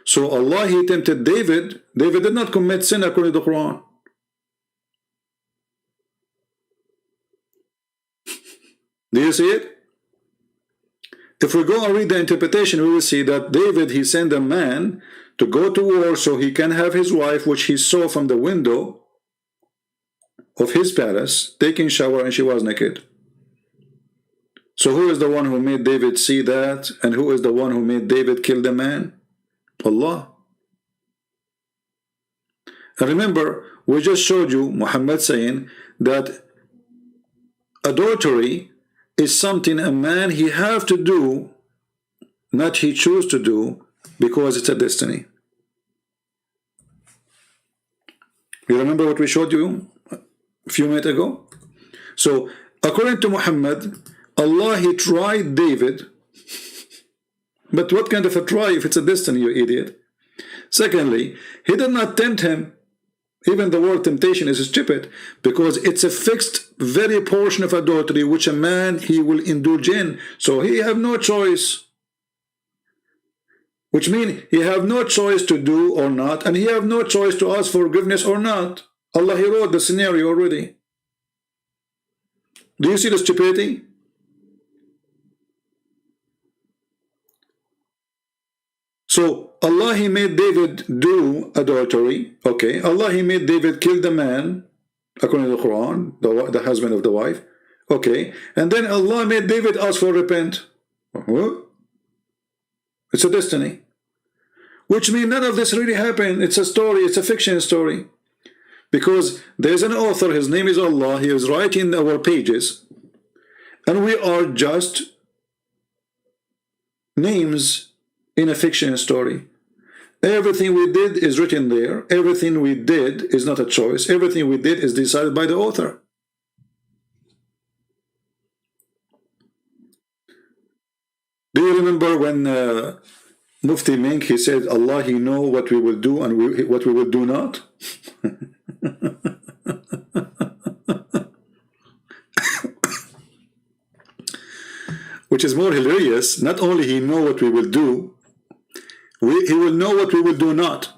So Allah, he tempted David. David did not commit sin according to the Quran. Do you see it? If we go and read the interpretation, we will see that David, he sent a man to go to war so he can have his wife, which he saw from the window of his palace, taking shower, and she was naked. So who is the one who made David see that? And who is the one who made David kill the man? Allah. And remember, we just showed you Muhammad saying that adultery is something a man he have to do, not he choose to do, because it's a destiny. You remember what we showed you a few minutes ago? So according to Muhammad, Allah, he tried David But what kind of a try if it's a destiny, you idiot? Secondly, he did not tempt him. Even the word temptation is stupid, because it's a fixed very portion of adultery which a man he will indulge in. So he have no choice. Which means he have no choice to do or not, and he have no choice to ask forgiveness or not. Allah, he wrote the scenario already. Do you see the stupidity? So Allah, he made David do adultery. Okay, Allah, he made David kill the man, according to the Quran, the husband of the wife. Okay, and then Allah made David ask for repent. It's a destiny. Which means none of this really happened. It's a story, it's a fiction story. Because there's an author, his name is Allah, he is writing our pages, and we are just names in a fiction story. Everything we did is written there. Everything we did is not a choice. Everything we did is decided by the author. Do you remember when Mufti Menk, he said, Allah, he know what we will do and what we will do not? Which is more hilarious. Not only he know what we will do, he will know what we will do not.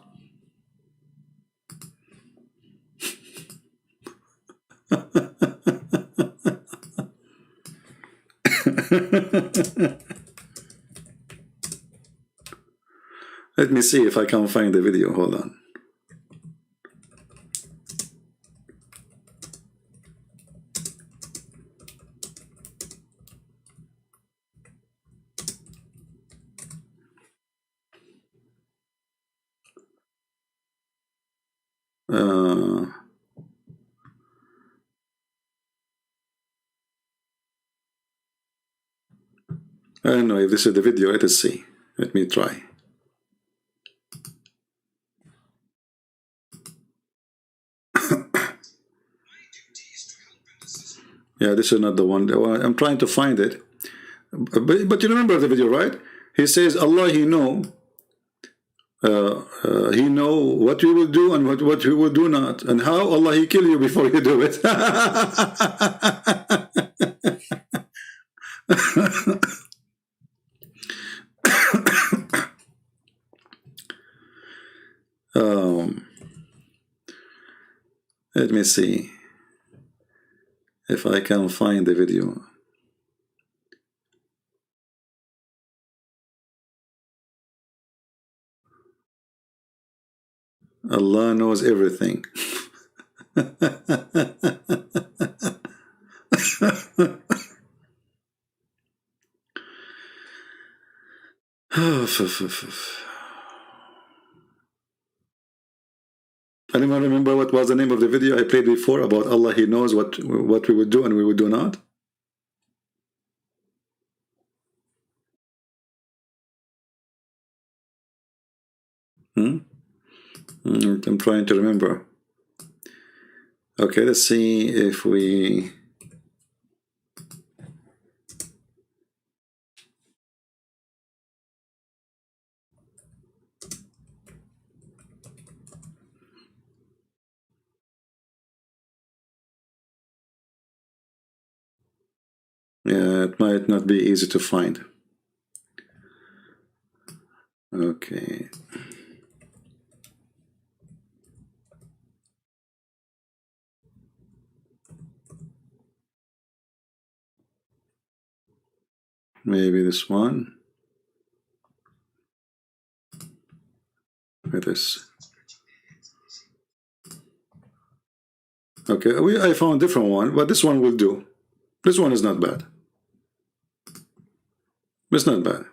Let me see if I can find the video. Hold on. I don't know if this is the video. Let us see. Let me try. Yeah, this is not the one. I'm trying to find it. But you remember the video, right? He says, Allah, he know what we will do and what we will do not. And how? Allah, he kill you before you do it. Let me see if I can find the video. Allah knows everything. Anyone remember what was the name of the video I played before about Allah, he knows what we would do and we would do not? I'm trying to remember. Okay, let's see if we... Yeah, it might not be easy to find. Okay. Maybe this one. It is. Okay, I found a different one, but this one will do. This one is not bad. It's not bad.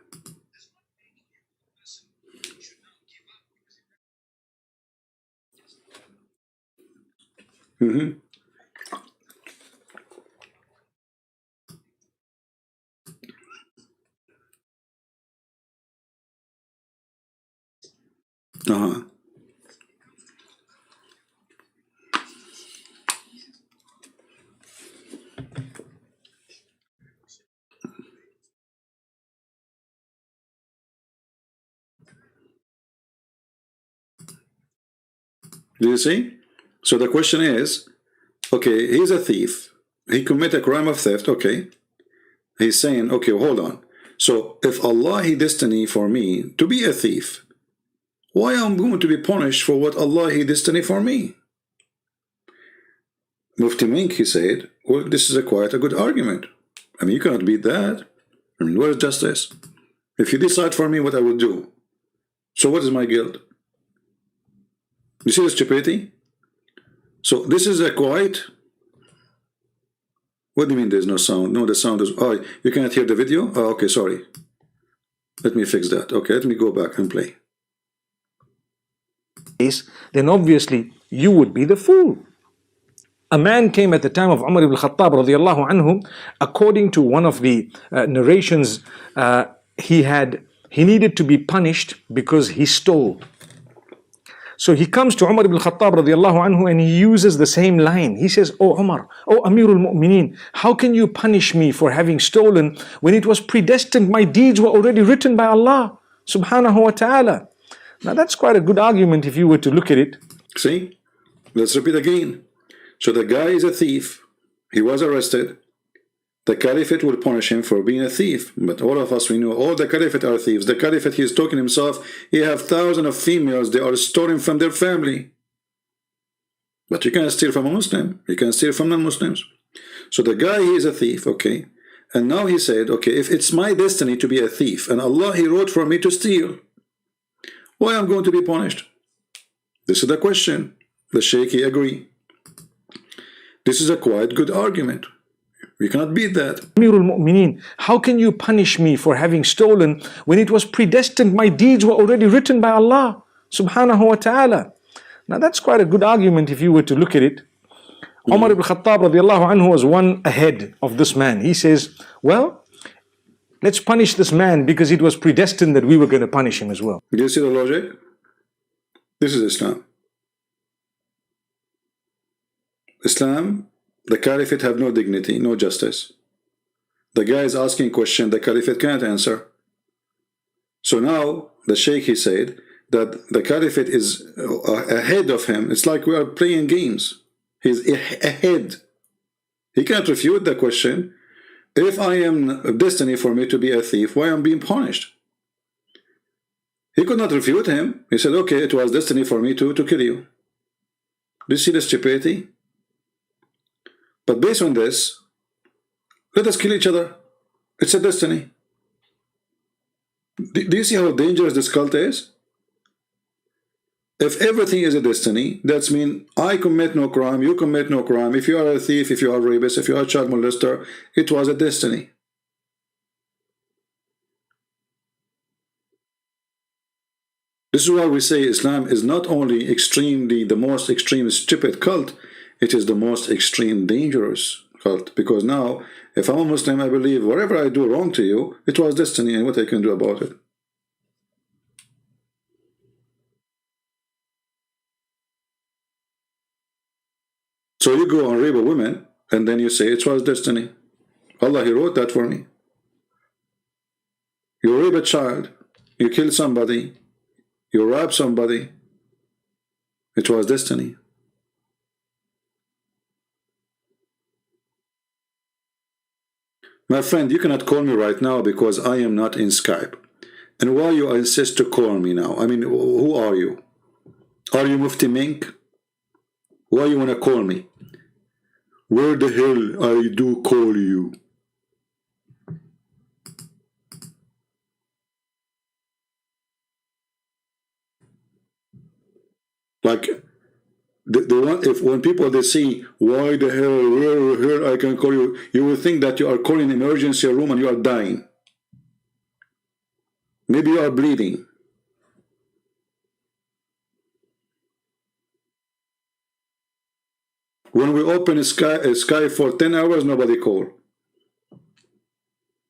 Do you see? So the question is, okay, he's a thief. He commit a crime of theft. Okay. He's saying, okay, hold on. So if Allah He destiny for me to be a thief, why am I going to be punished for what Allah He destiny for me? Mufti Menk, he said, well, this is quite a good argument. I mean, you cannot beat that. I mean, where is justice? If you decide for me what I would do, so what is my guilt? You see the stupidity? So this is a quite... What do you mean there's no sound? No, the sound is... Oh, you cannot hear the video? Oh, okay, sorry. Let me fix that. Okay, let me go back and play. Then obviously you would be the fool. A man came at the time of Umar ibn Khattab radiallahu anhu. According to one of the narrations, he needed to be punished because he stole. So he comes to Umar ibn Khattab radiallahu anhu and he uses the same line. He says, "Oh Umar, oh Amirul Mu'mineen, how can you punish me for having stolen when it was predestined? My deeds were already written by Allah subhanahu wa ta'ala." Now that's quite a good argument if you were to look at it. See? Let's repeat again. So the guy is a thief. He was arrested. The caliphate will punish him for being a thief. But all of us, we know all the caliphate are thieves. The caliphate, he is talking himself. He have thousands of females. They are stolen from their family. But you can't steal from a Muslim. You can steal from non-Muslims. So the guy, he is a thief, okay? And now he said, okay, if it's my destiny to be a thief, and Allah, He wrote for me to steal, why am I going to be punished? This is the question. The Sheikh, he agree. This is a quite good argument. We cannot beat that. Amirul Mu'mineen, how can you punish me for having stolen when it was predestined? My deeds were already written by Allah subhanahu wa ta'ala. Now that's quite a good argument if you were to look at it. Umar ibn Khattab radiallahu anhu was one ahead of this man. He says, well, let's punish this man because it was predestined that we were going to punish him as well. Do you see the logic? This is Islam. Islam, the caliphate have no dignity, no justice. The guy is asking a question the caliphate can't answer. So now the sheikh, he said that the caliphate is ahead of him. It's like we are playing games. He's ahead. He can't refute the question. If I am destiny for me to be a thief, why am I being punished? He could not refute him. He said, okay, it was destiny for me to kill you. Do you see the stupidity? But based on this, let us kill each other. It's a destiny. Do you see how dangerous this cult is? If everything is a destiny, that means I commit no crime, you commit no crime. If you are a thief, if you are a rapist, if you are a child molester, it was a destiny. This is why we say Islam is not only extremely the most extreme stupid cult, it is the most extreme dangerous cult. Because now, if I'm a Muslim, I believe whatever I do wrong to you, it was destiny and what I can do about it. So you go and rape a woman, and then you say it was destiny. Allah, He wrote that for me. You rape a child, you kill somebody, you rob somebody, it was destiny. My friend, you cannot call me right now because I am not in Skype. And why you insist to call me now? I mean, who are you? Are you Mufti Menk? Why you want to call me? Where the hell I do call you? Like, when people they see why the hell where I can call you, you will think that you are calling an emergency room and you are dying. Maybe you are bleeding. When we open Skype for 10 hours, nobody call.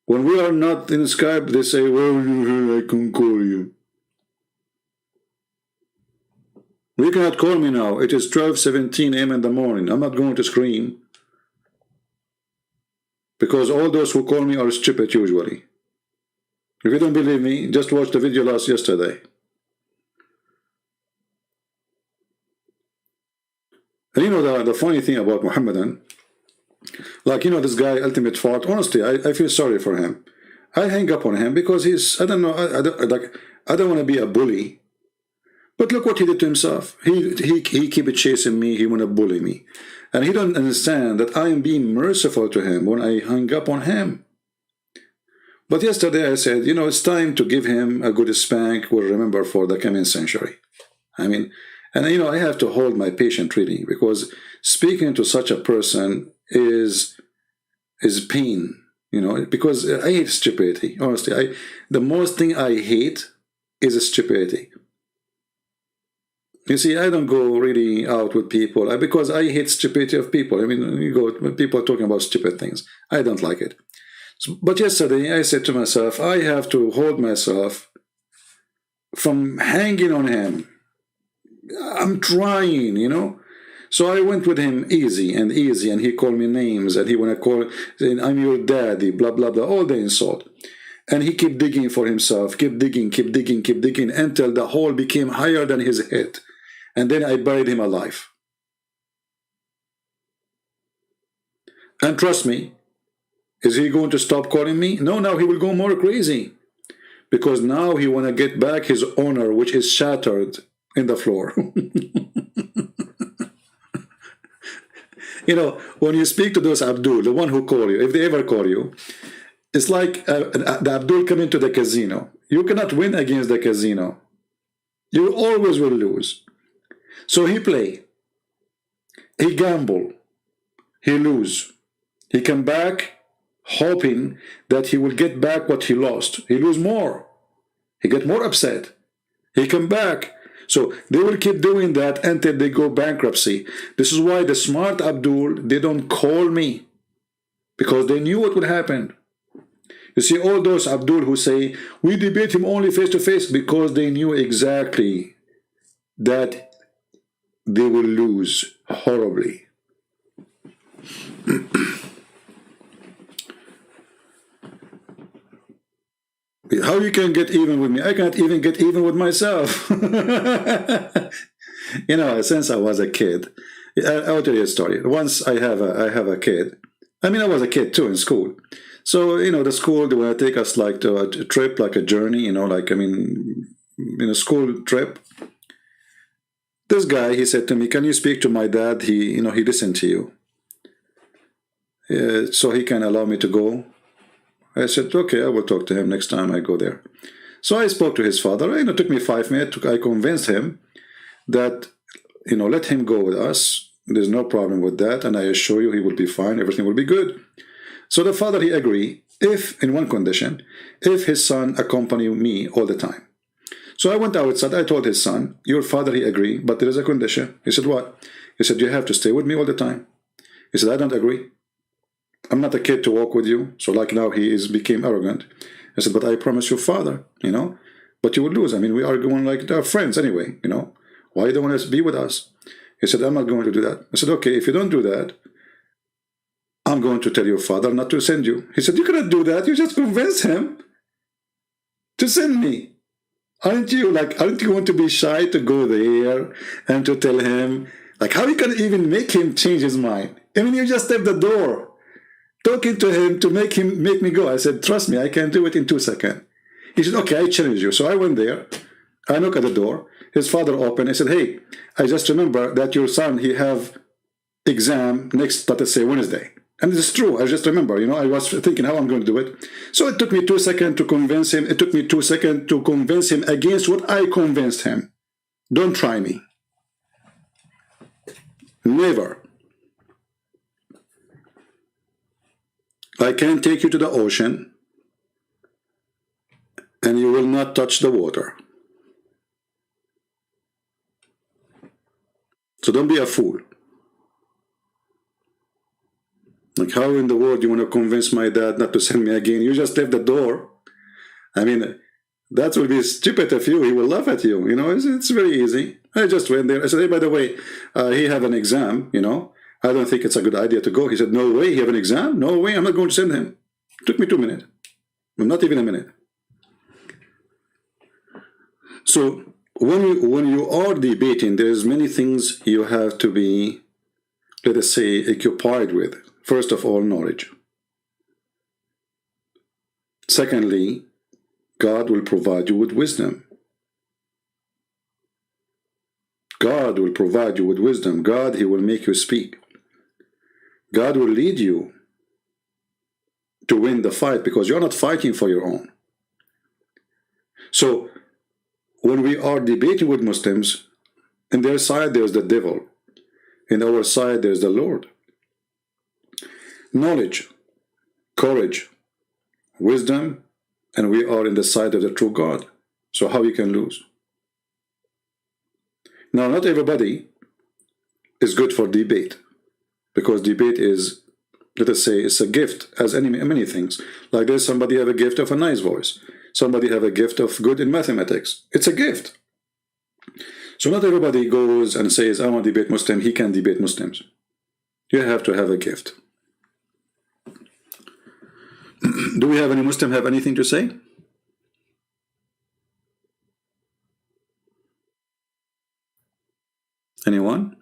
When we are not in Skype, they say, well, I can call you. You cannot call me now. It is 12:17 a.m. in the morning. I'm not going to scream. Because all those who call me are stupid usually. If you don't believe me, just watch the video yesterday. And you know the funny thing about Muhammadan, like, you know, this guy, ultimate fault, honestly, I feel sorry for him. I hang up on him because he's, I don't know, I don't want to be a bully. But look what he did to himself. He keep chasing me, he want to bully me. And he don't understand that I am being merciful to him when I hung up on him. But yesterday I said, you know, it's time to give him a good spank we'll remember for the coming century. I mean, and you know, I have to hold my patient really, because speaking to such a person is pain, you know, because I hate stupidity. Honestly, the most thing I hate is stupidity. You see, I don't go really out with people because I hate stupidity of people. I mean, you go when people are talking about stupid things, I don't like it. So, but yesterday I said to myself, I have to hold myself from hanging on him. I'm trying, you know. So I went with him easy, and he called me names, and he want to call, saying, I'm your daddy, blah, blah, blah, all the insult. And he kept digging for himself, keep digging, until the hole became higher than his head. And then I buried him alive. And trust me, is he going to stop calling me? No, now he will go more crazy. Because now he want to get back his honor, which is shattered in the floor. You know, when you speak to those Abdul, the one who call you, if they ever call you, it's like the Abdul coming to the casino. You cannot win against the casino. You always will lose. So he play, he gamble, he lose. He come back hoping that he will get back what he lost. He lose more. He get more upset. He come back. So they will keep doing that until they go bankruptcy. This is why the smart Abdul, they don't call me, because they knew what would happen. You see, all those Abdul who say, we debate him only face to face, because they knew exactly that they will lose horribly. How you can get even with me? I can't even get even with myself. You know, since I was a kid, I'll tell you a story. Once I have a kid. I mean, I was a kid too in school. So, you know, the school, they want to take us like to a trip, like a journey, you know, like, I mean, in a school trip. This guy, he said to me, can you speak to my dad? He, you know, he listened to you. So he can allow me to go. I said, okay, I will talk to him next time I go there. So I spoke to his father. You know, it took me 5 minutes. I convinced him that, you know, let him go with us. There's no problem with that. And I assure you he will be fine. Everything will be good. So the father, he agreed, if, in one condition, if his son accompany me all the time. So I went outside. I told his son, your father, he agreed, but there is a condition. He said, what? He said, you have to stay with me all the time. He said, I don't agree. I'm not a kid to walk with you. So like now he became arrogant. I said, but I promise you, father, you know, but you will lose. I mean, we are going like friends anyway, you know. Why don't you want to be with us? He said, I'm not going to do that. I said, okay, if you don't do that, I'm going to tell your father not to send you. He said, you cannot do that. You just convince him to send me. Aren't you going to be shy to go there and to tell him, like, how you can even make him change his mind? I mean, you just step the door. Talking to him to make me go. I said, trust me, I can do it in 2 seconds. He said, okay, I challenge you. So I went there. I knocked at the door. His father opened. I said, hey, I just remember that your son, he have exam next, let us say, Wednesday. And this is true. I just remember, you know, I was thinking how I'm going to do it. So it took me 2 seconds to convince him. It took me 2 seconds to convince him against what I convinced him. Don't try me. Never. I can take you to the ocean and you will not touch the water. So don't be a fool. Like, how in the world you want to convince my dad not to send me again? You just left the door. I mean, that will be stupid of you. He will laugh at you. You know, it's very easy. I just went there. I said, hey, by the way, he have an exam, you know. I don't think it's a good idea to go. He said, no way, he have an exam? No way, I'm not going to send him. It took me 2 minutes. Not even a minute. So when you are debating, there's many things you have to be let us say, occupied with, first of all, knowledge. Secondly, God will provide you with wisdom. God will provide you with wisdom. God, He will make you speak. God will lead you to win the fight, because you're not fighting for your own. So when we are debating with Muslims, in their side there's the devil, in our side there's the Lord. Knowledge, courage, wisdom, and we are in the side of the true God. So how you can lose? Now, not everybody is good for debate, because debate is, let us say, it's a gift, as many things. Like there's somebody have a gift of a nice voice. Somebody have a gift of good in mathematics. It's a gift. So not everybody goes and says, I want to debate Muslim, he can debate Muslims. You have to have a gift. Do we have any Muslim have anything to say? Anyone?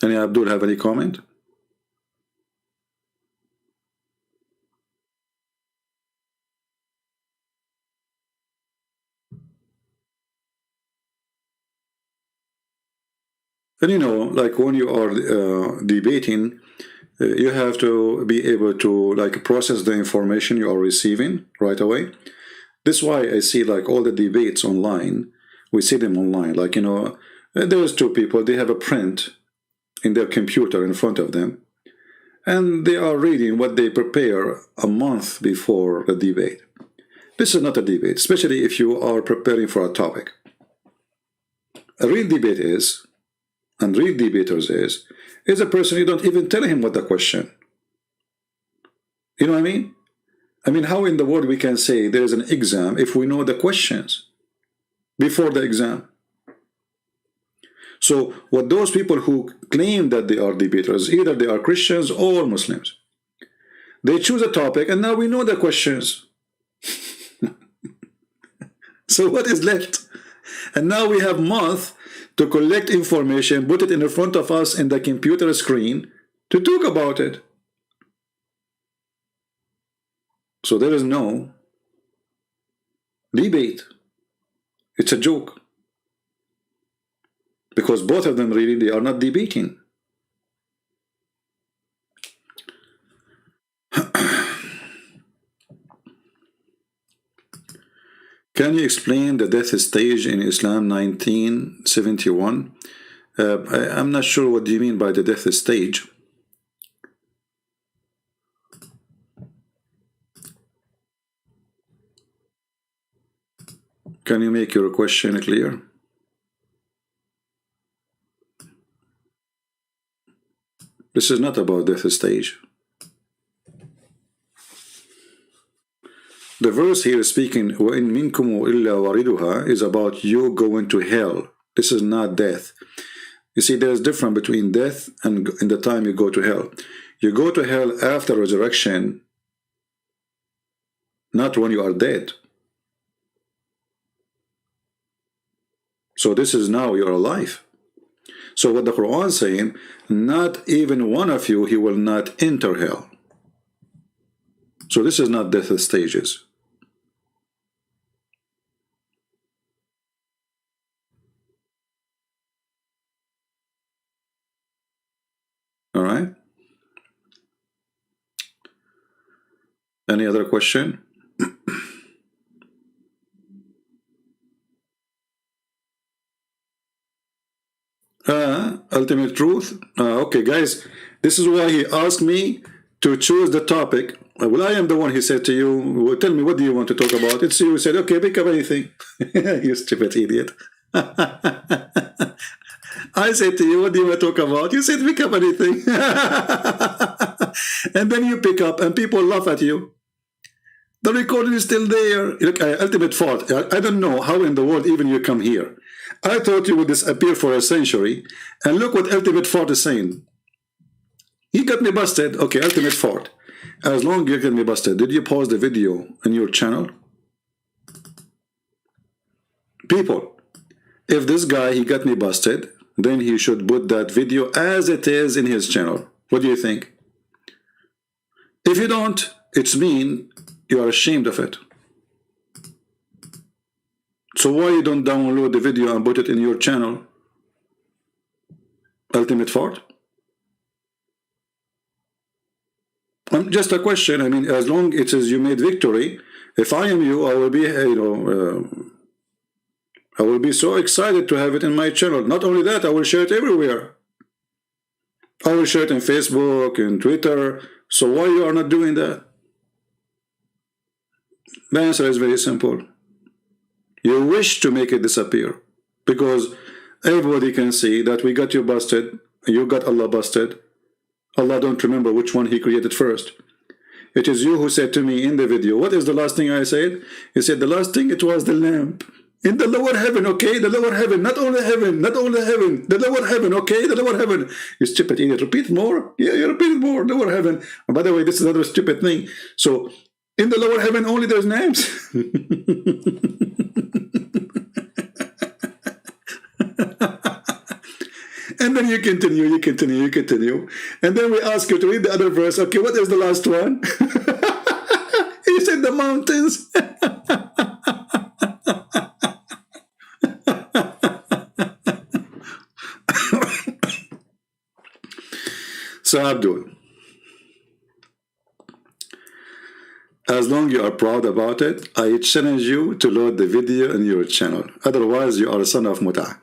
Any Abdul have any comment? And you know, like when you are debating, you have to be able to like process the information you are receiving right away. This is why I see like all the debates online, we see them online. Like, you know, there's two people, they have a print in their computer in front of them, and they are reading what they prepare a month before the debate. This is not a debate, especially if you are preparing for a topic. A real debate is, and real debaters is a person you don't even tell him what the question. You know what I mean? I mean, how in the world we can say there is an exam if we know the questions before the exam? So what those people who claim that they are debaters, either they are Christians or Muslims, they choose a topic and now we know the questions. So what is left? And now we have months to collect information, put it in front of us in the computer screen to talk about it. So there is no debate. It's a joke. Because both of them really, they are not debating. Can you explain the death stage in Islam 1971? I'm not sure what do you mean by the death stage. Can you make your question clear? This is not about death stage. The verse here is speaking, وَإِن مِنكُمْ إِلَّا وَارِدُهَا, is about you going to hell. This is not death. You see, there's a difference between death and in the time you go to hell. You go to hell after resurrection, not when you are dead. So this is now you're alive. So what the Quran is saying, not even one of you, he will not enter hell. So this is not death stages. All right. Any other question? Ultimate truth. Okay, guys, this is why he asked me to choose the topic. Well, I am the one he said to you, well, tell me, what do you want to talk about? It's you who said, okay, pick up anything. You stupid idiot. I said to you, what do you want to talk about? You said, pick up anything. And then you pick up and people laugh at you. The recording is still there. Look, ultimate fault. I don't know how in the world even you come here. I thought you would disappear for a century. And look what ultimate fault is saying. You got me busted. Okay, ultimate fault. As long as you get me busted, did you pause the video on your channel? People, if this guy, he got me busted, then he should put that video as it is in his channel. What do you think? If you don't, it's mean you are ashamed of it. So why you don't download the video and put it in your channel? Ultimate Fort? Just a question. I mean, as long as it is you made victory, if I am you, I will be, I will be so excited to have it in my channel. Not only that, I will share it everywhere. I will share it in Facebook and Twitter. So why you are not doing that? The answer is very simple. You wish to make it disappear because everybody can see that we got you busted, you got Allah busted. Allah don't remember which one he created first. It is you who said to me in the video, what is the last thing I said? You said the last thing, it was the lamp. In the lower heaven, okay? The lower heaven, not only heaven, not only heaven, the lower heaven, okay? The lower heaven. You stupid idiot, repeat more. Yeah, you repeat more, lower heaven. And by the way, this is another stupid thing. So, in the lower heaven only there's names. And then you continue. And then we ask you to read the other verse. Okay, what is the last one? You said the mountains. So Abdul, as long as you are proud about it, I challenge you to load the video in your channel. Otherwise, you are a son of Muta.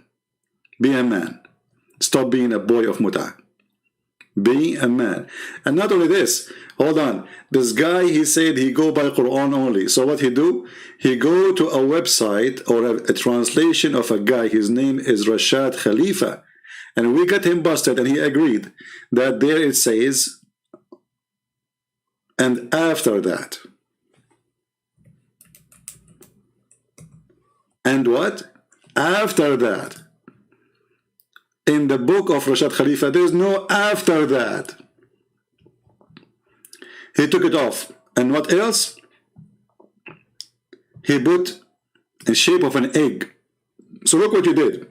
Be a man. Stop being a boy of Muta. Be a man. And not only this, hold on. This guy, he said he go by Quran only. So what he do? He go to a website or a translation of a guy. His name is Rashad Khalifa. And we got him busted and he agreed that there it says, and after that. And what? After that. In the book of Rashad Khalifa, there is no after that. He took it off. And what else? He put in shape of an egg. So look what you did.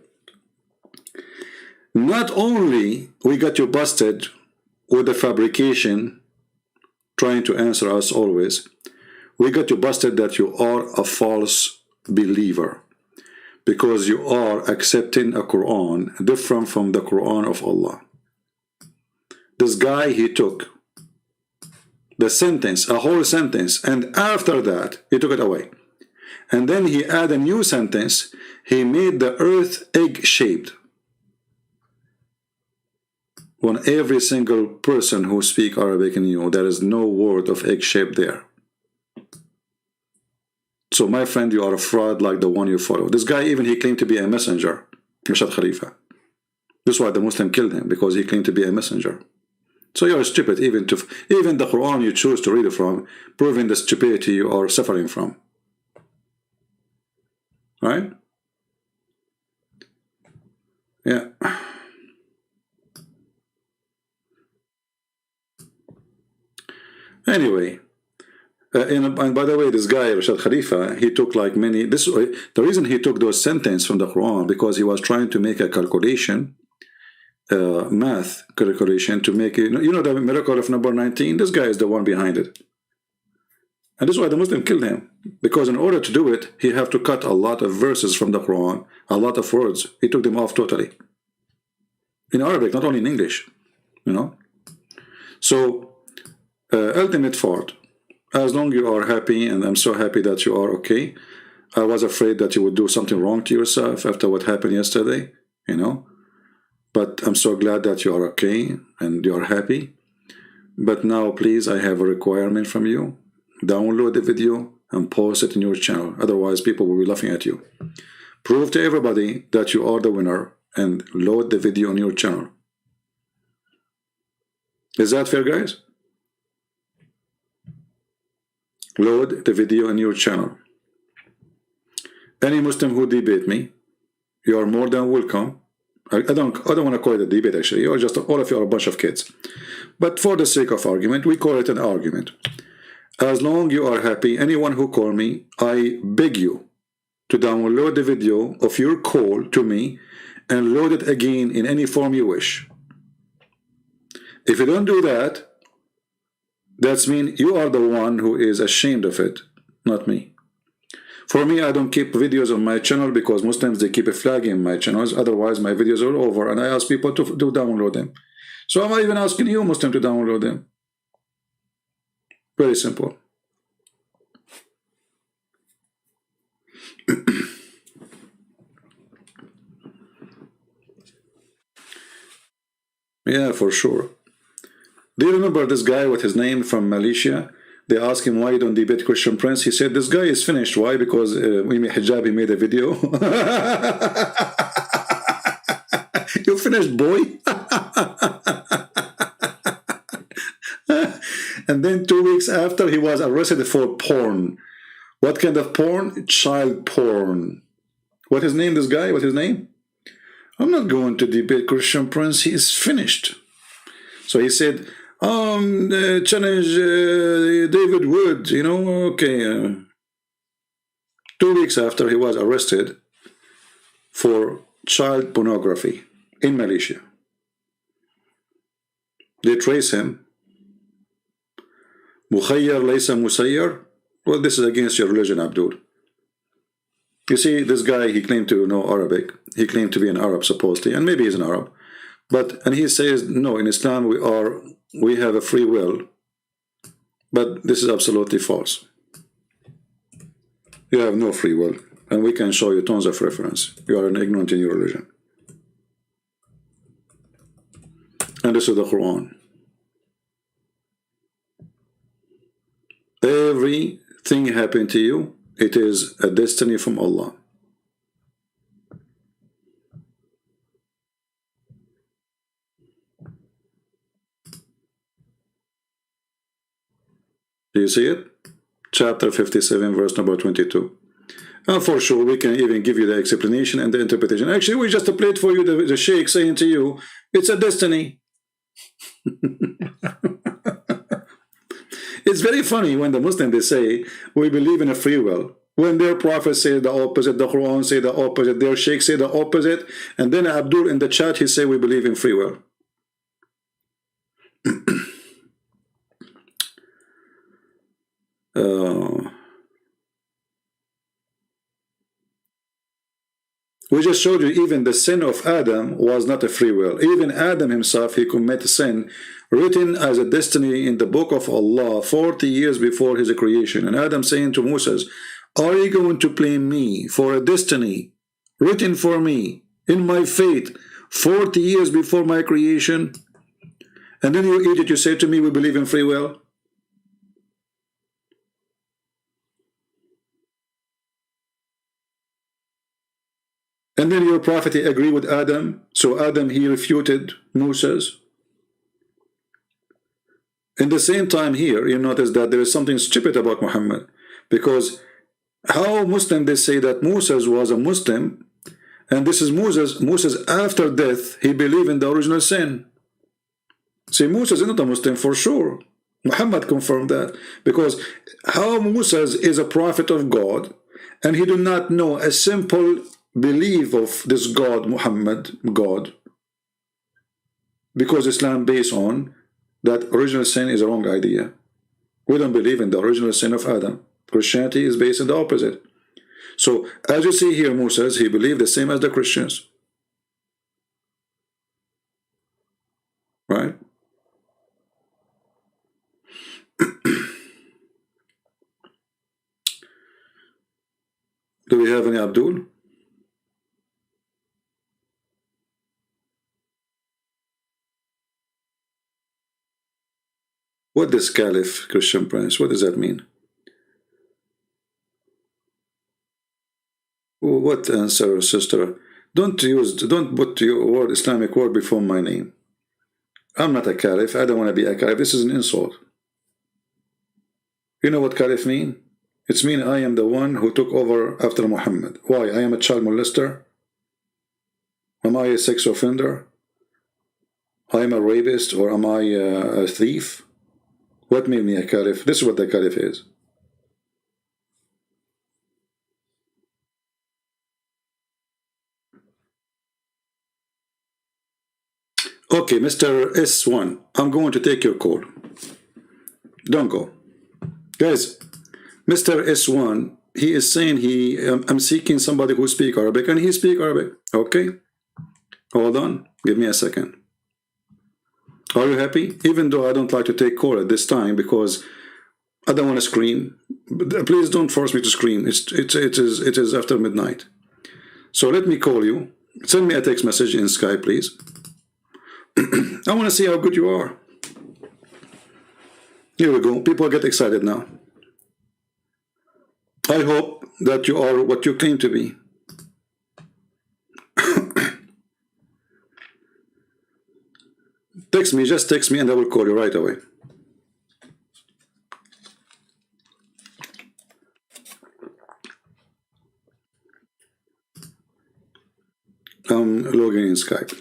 Not only we got you busted with the fabrication, trying to answer us always, we got you busted that you are a false believer. Because you are accepting a Quran different from the Quran of Allah. This guy, he took the sentence, a whole sentence, and after that, he took it away. And then he added a new sentence. He made the earth egg-shaped. When every single person who speaks Arabic knew there is no word of egg-shaped there. So my friend, you are a fraud like the one you follow. This guy, even he claimed to be a messenger, Rashad Khalifa. This is why the Muslim killed him, because he claimed to be a messenger. So you are stupid, even the Quran you choose to read it from, proving the stupidity you are suffering from. Right? Yeah. Anyway. And by the way, this guy, Rashad Khalifa, he took like many, the reason he took those sentences from the Quran, because he was trying to make a calculation, math calculation to make it, you know the miracle of number 19? This guy is the one behind it. And this is why the Muslim killed him. Because in order to do it, he have to cut a lot of verses from the Quran, a lot of words. He took them off totally. In Arabic, not only in English, you know. So, ultimate fault. As long as you are happy, and I'm so happy that you are okay. I was afraid that you would do something wrong to yourself after what happened yesterday, you know. But I'm so glad that you are okay and you are happy. But now, please, I have a requirement from you. Download the video and post it in your channel. Otherwise, people will be laughing at you. Prove to everybody that you are the winner and load the video on your channel. Is that fair, guys? Load the video on your channel. Any Muslim who debate me, you are more than welcome. I don't want to call it a debate, actually. You are just, all of you are a bunch of kids. But for the sake of argument, we call it an argument. As long as you are happy, anyone who call me, I beg you to download the video of your call to me and load it again in any form you wish. If you don't do that, that means you are the one who is ashamed of it, not me. For me, I don't keep videos on my channel because Muslims, they keep a flag in my channels. Otherwise, my videos are over, and I ask people to download them. So I'm even asking you, Muslim, to download them. Very simple. Yeah, for sure. Do you remember this guy with his name from Malaysia? They asked him, why you don't debate Christian Prince? He said, this guy is finished. Why? Because Hijab, he made a video. You finished, boy? And then 2 weeks after, he was arrested for porn. What kind of porn? Child porn. What his name, this guy? What's his name? I'm not going to debate Christian Prince. He is finished. So he said, challenge David Wood, you know, okay. 2 weeks after, he was arrested for child pornography in Malaysia. They trace him. Mukhayyar laysa musayyar. Well, this is against your religion, Abdul. You see, this guy, he claimed to know Arabic. He claimed to be an Arab, supposedly, and maybe he's an Arab. And he says, no, in Islam we have a free will. But this is absolutely false. You have no free will. And we can show you tons of reference. You are an ignorant in your religion. And this is the Quran. Everything happened to you, it is a destiny from Allah. Do you see it? Chapter 57, verse number 22. And for sure, we can even give you the explanation and the interpretation. Actually, we just played for you the Sheikh saying to you, it's a destiny. It's very funny when the Muslims, they say, we believe in a free will. When their prophets say the opposite, the Quran say the opposite, their Sheikh say the opposite, and then Abdul in the chat, he say we believe in free will. We just showed you even the sin of Adam was not a free will. Even Adam himself, he committed sin written as a destiny in the book of Allah 40 years before his creation. And Adam saying to Moses, are you going to blame me for a destiny written for me in my fate 40 years before my creation? And then you eat it, you say to me, we believe in free will? And then your prophet agree with Adam. So Adam, he refuted Moses. In the same time here, you notice that there is something stupid about Muhammad. Because how Muslim they say that Moses was a Muslim, and this is Moses after death, he believed in the original sin. See, Moses is not a Muslim for sure. Muhammad confirmed that. Because how Moses is a prophet of God, and he do not know a simple belief of this God, Muhammad, God, because Islam based on that original sin is a wrong idea. We don't believe in the original sin of Adam. Christianity is based on the opposite. So as you see here, Moses, he believed the same as the Christians, right? Do we have any Abdul? What is Caliph, Christian Prince? What does that mean? What answer, sister? Don't put your word, Islamic word before my name. I'm not a Caliph. I don't want to be a Caliph. This is an insult. You know what Caliph mean? It's mean I am the one who took over after Muhammad. Why? I am a child molester? Am I a sex offender? I am a rapist, or am I a thief? What made me a Caliph? This is what the Caliph is. Okay, Mr. S1, I'm going to take your call. Don't go. Guys, Mr. S1, he is saying I'm seeking somebody who speaks Arabic, and he speaks Arabic. Okay? Hold on. Give me a second. Are you happy? Even though I don't like to take call at this time because I don't want to scream. But please don't force me to scream. It is after midnight. So let me call you. Send me a text message in Skype, please. I want to see how good you are. Here we go. People get excited now. I hope that you are what you claim to be. Text me, just text me, and I will call you right away. I'm logging in Skype.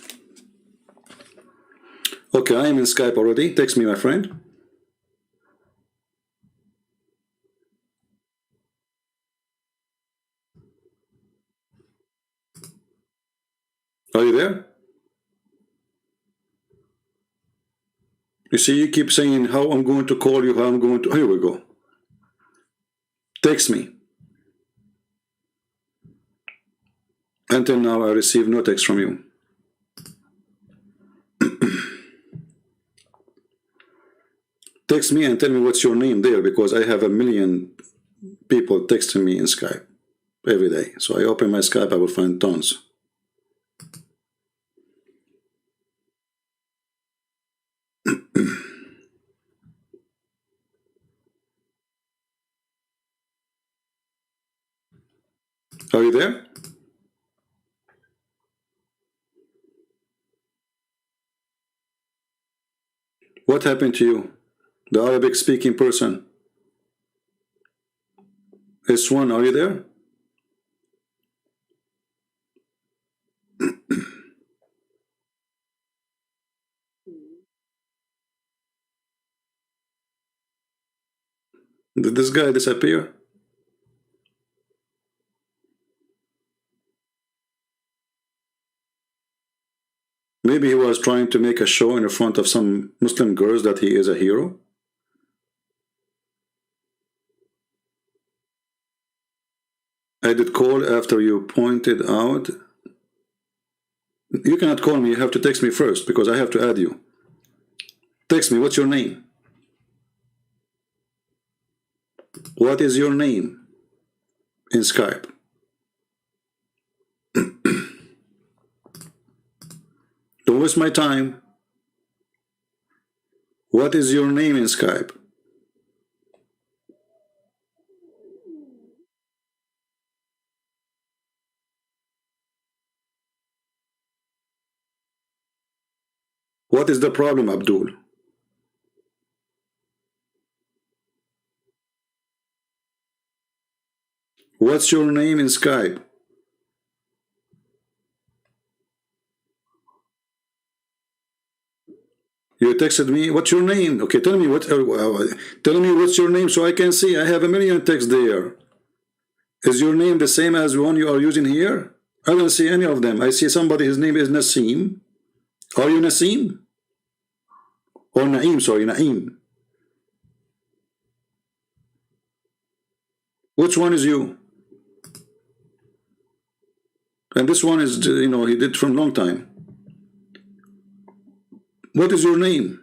Okay, I am in Skype already. Text me, my friend. Are you there? You see, you keep saying how I'm going to call you, how I'm going to... Here we go. Text me. Until now, I received no text from you. Text me and tell me what's your name there, because I have a million people texting me in Skype every day. So I open my Skype, I will find tons. Are you there? What happened to you? The Arabic speaking person. S1, are you there? Did this guy disappear? Maybe he was trying to make a show in front of some Muslim girls that he is a hero. I did call after you pointed out. You cannot call me, you have to text me first because I have to add you. Text me, what's your name? What is your name in Skype? Don't waste my time. What is your name in Skype? What is the problem, Abdul? What's your name in Skype? You texted me, what's your name? Okay, tell me what's your name so I can see. I have a million texts there. Is your name the same as one you are using here? I don't see any of them. I see somebody, his name is Nasim. Are you Nasim? Or Naim, sorry, Naim. Which one is you? And this one is, you know, he did from long time. What is your name?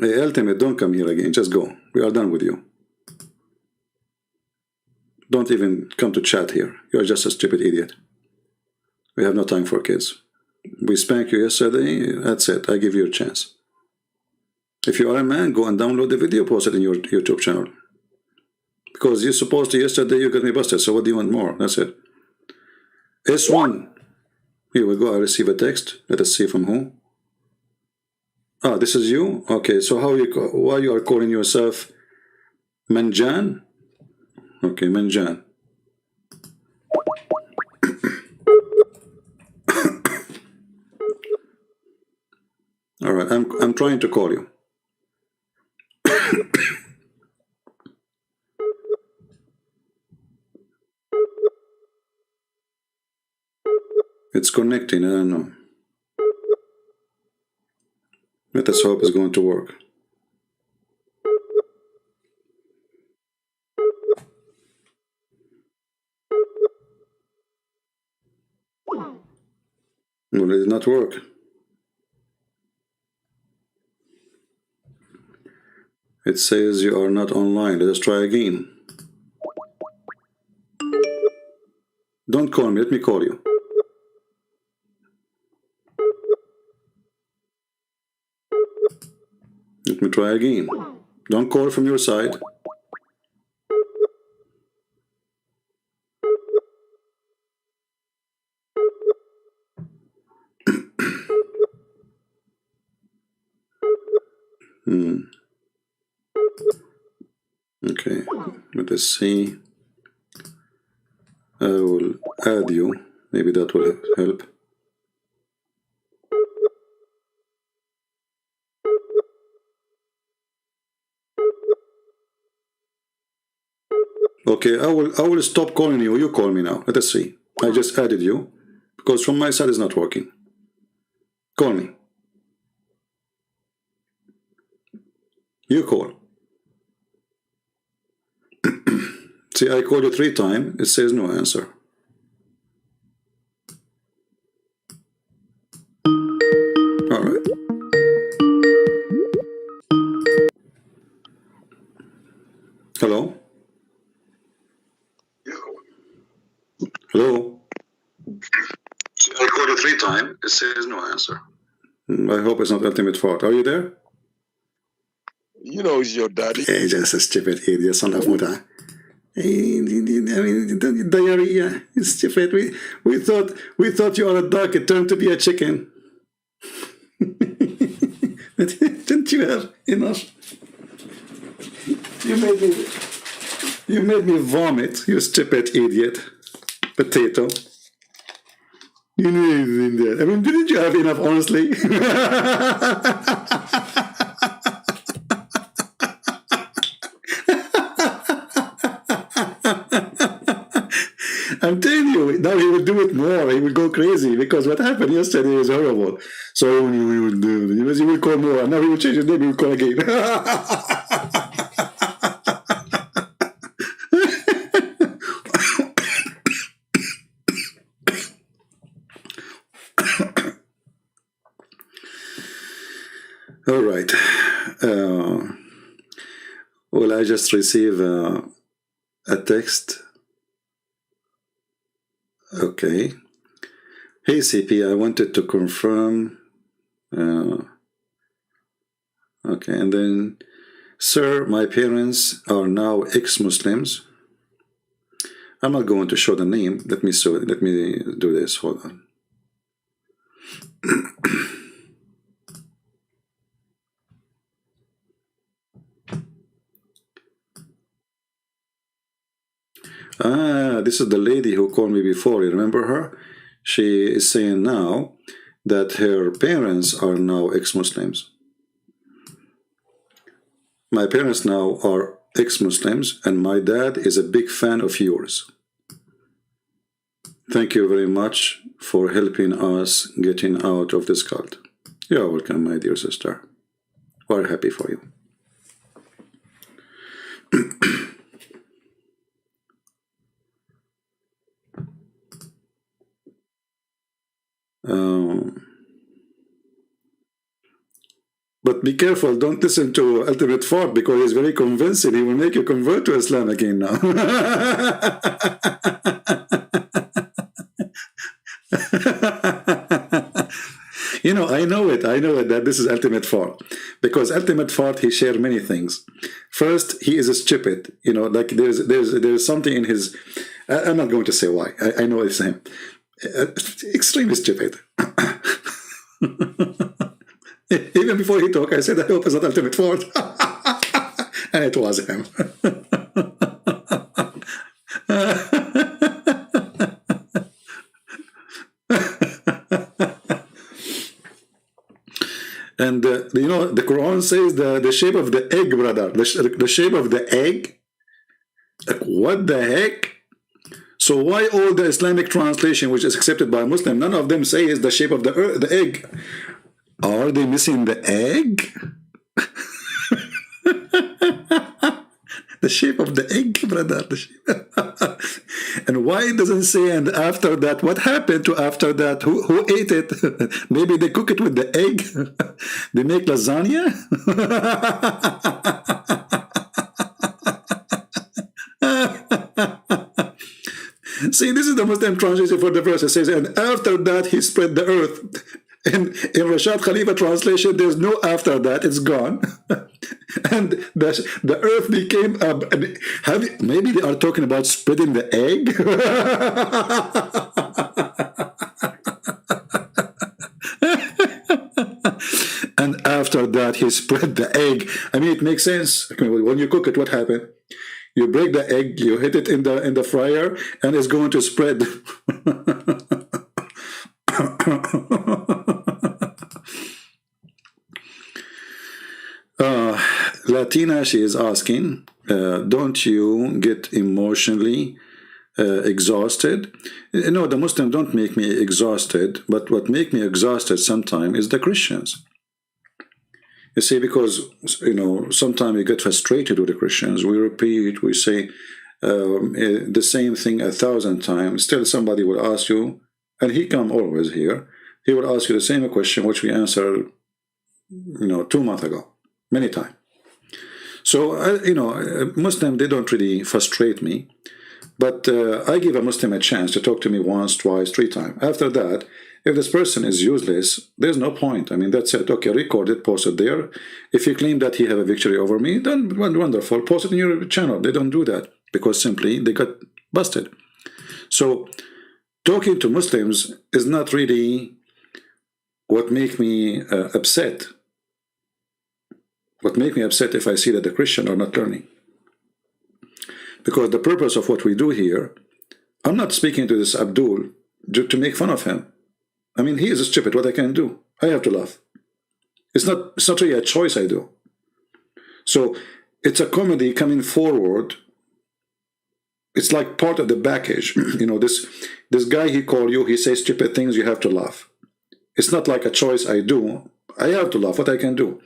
Hey, Ultimate, don't come here again. Just go. We are done with you. Don't even come to chat here. You're just a stupid idiot. We have no time for kids. We spanked you yesterday. That's it. I give you a chance. If you are a man, go and download the video, post it in your YouTube channel. Because you're supposed to, yesterday you got me busted. So what do you want more? That's it. S1. Here we go. I receive a text. Let us see from who. Ah, this is you? Okay, so why you are calling yourself Manjan? Okay, Manjan. All right, I'm trying to call you. It's connecting, I don't know. Let us hope it's going to work. Well, it did not work. It says you are not online. Let us try again. Don't call me, let me call you. Let me try again. Don't call from your side. Okay, let us see. I will add you. Maybe that will help. Okay, I will stop calling you. You call me now. Let us see. I just added you because from my side it's not working. Call me. You call. See, I called you 3 times. It says no answer. All right. Hello? Hello? I called you 3 times. It says no answer. I hope it's not ultimate fault. Are you there? You know he's your daddy. Hey, just a stupid idiot, son of Muta. I mean, diarrhea. It's stupid. We thought you are a duck. It turned to be a chicken. Didn't you have enough? You made me vomit. You stupid idiot. Potato. You knew anything there. I mean, didn't you have enough, honestly? I'm telling you, now he will do it more. He will go crazy because what happened yesterday was horrible. So he will call more. And now he will change his name. He will call again. All right. Well, I just received a text. Okay. Hey, CP, I wanted to confirm. Okay, and then, sir, my parents are now ex-Muslims. I'm not going to show the name. Let me do this. Hold on. This is the lady who called me before. You remember her? She is saying now that her parents are now ex-Muslims. My parents now are ex-Muslims, and my dad is a big fan of yours. Thank you very much for helping us getting out of this cult. You're welcome, my dear sister. We're happy for you. But be careful, don't listen to Ultimate Fort because he's very convincing. He will make you convert to Islam again now. You know, I know it that this is Ultimate Fort because Ultimate Fort, he shared many things. First, he is a stupid. You know, like there's something in his. I'm not going to say why. I know it's him. Extremely stupid. Even before he talked, I said, I hope it's not Ultimate Fort. And it was him. And you know, the Quran says the shape of the egg, brother. The shape of the egg. Like, what the heck? So why all the Islamic translation, which is accepted by Muslim, none of them say is the shape of the egg? Are they missing the egg? The shape of the egg, brother. And why it doesn't say, and after that, what happened to after that? Who ate it? Maybe they cook it with the egg. They make lasagna. See, this is the Muslim translation for the verse. It says, and after that he spread the earth. In Rashad Khalifa translation, there's no after that, it's gone. And the earth became maybe they are talking about spreading the egg. And after that he spread the egg. I mean, it makes sense. When you cook it, what happened? You break the egg, you hit it in the fryer, and it's going to spread. Latina, she is asking, don't you get emotionally exhausted? No, the Muslims don't make me exhausted, but what make me exhausted sometimes is the Christians. You see, because, you know, sometimes we get frustrated with the Christians. We repeat, we say the same thing 1,000 times. Still somebody will ask you, and he come always here, he will ask you the same question which we answered, you know, 2 months ago, many times. So, you know, Muslim, they don't really frustrate me. But I give a Muslim a chance to talk to me once, twice, 3 times. After that, if this person is useless, there's no point. I mean, that's it. Okay, record it, post it there. If you claim that he have a victory over me, then wonderful. Post it in your channel. They don't do that because simply they got busted. So talking to Muslims is not really what make me upset. What make me upset if I see that the Christians are not learning. Because the purpose of what we do here, I'm not speaking to this Abdul to make fun of him. I mean, he is stupid. What I can do? I have to laugh. It's not really a choice I do. So it's a comedy coming forward. It's like part of the package. You know, this guy, he call you, he says stupid things, you have to laugh. It's not like a choice I do. I have to laugh. What I can do.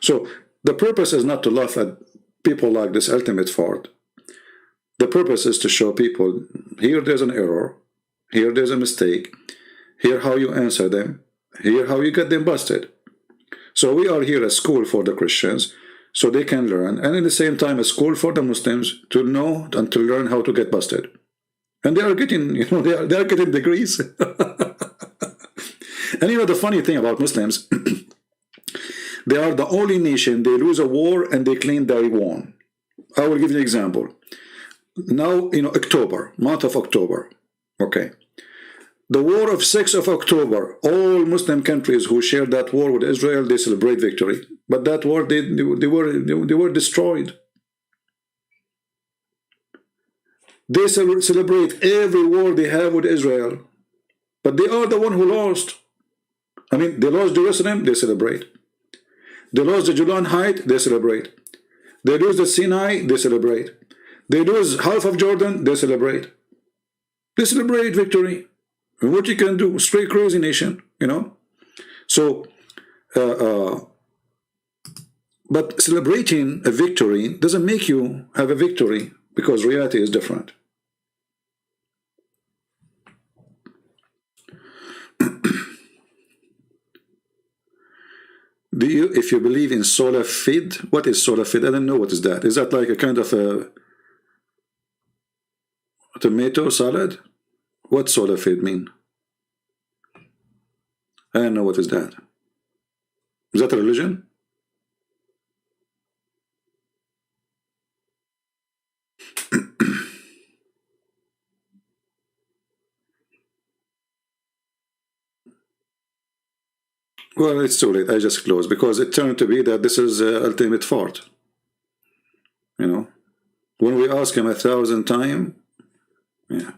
So the purpose is not to laugh at people like this ultimate fart. The purpose is to show people, here there's an error, here there's a mistake, here how you answer them, here how you get them busted. So we are here a school for the Christians, so they can learn, and at the same time a school for the Muslims to know and to learn how to get busted. And they are getting, you know, they are getting degrees. And you know the funny thing about Muslims, they are the only nation, they lose a war and they claim they won. I will give you an example. Now, you know, October, month of October, okay. The war of 6th of October, all Muslim countries who shared that war with Israel, they celebrate victory. But that war, they were destroyed. They celebrate every war they have with Israel. But they are the one who lost. I mean, they lost Jerusalem, they celebrate. They lost the Golan Heights, they celebrate. They lose the Sinai, they celebrate. They lose half of Jordan, they celebrate. They celebrate victory. And what you can do, straight crazy nation, you know. So, but celebrating a victory doesn't make you have a victory, because reality is different. If you believe in solar feed, what is solar feed? I don't know what is that. Is that like a kind of a tomato salad? What solar feed mean? I don't know what is that. Is that a religion? Well, it's too late. I just closed because it turned to be that this is ultimate fart. You know, when we ask him 1,000 times, yeah.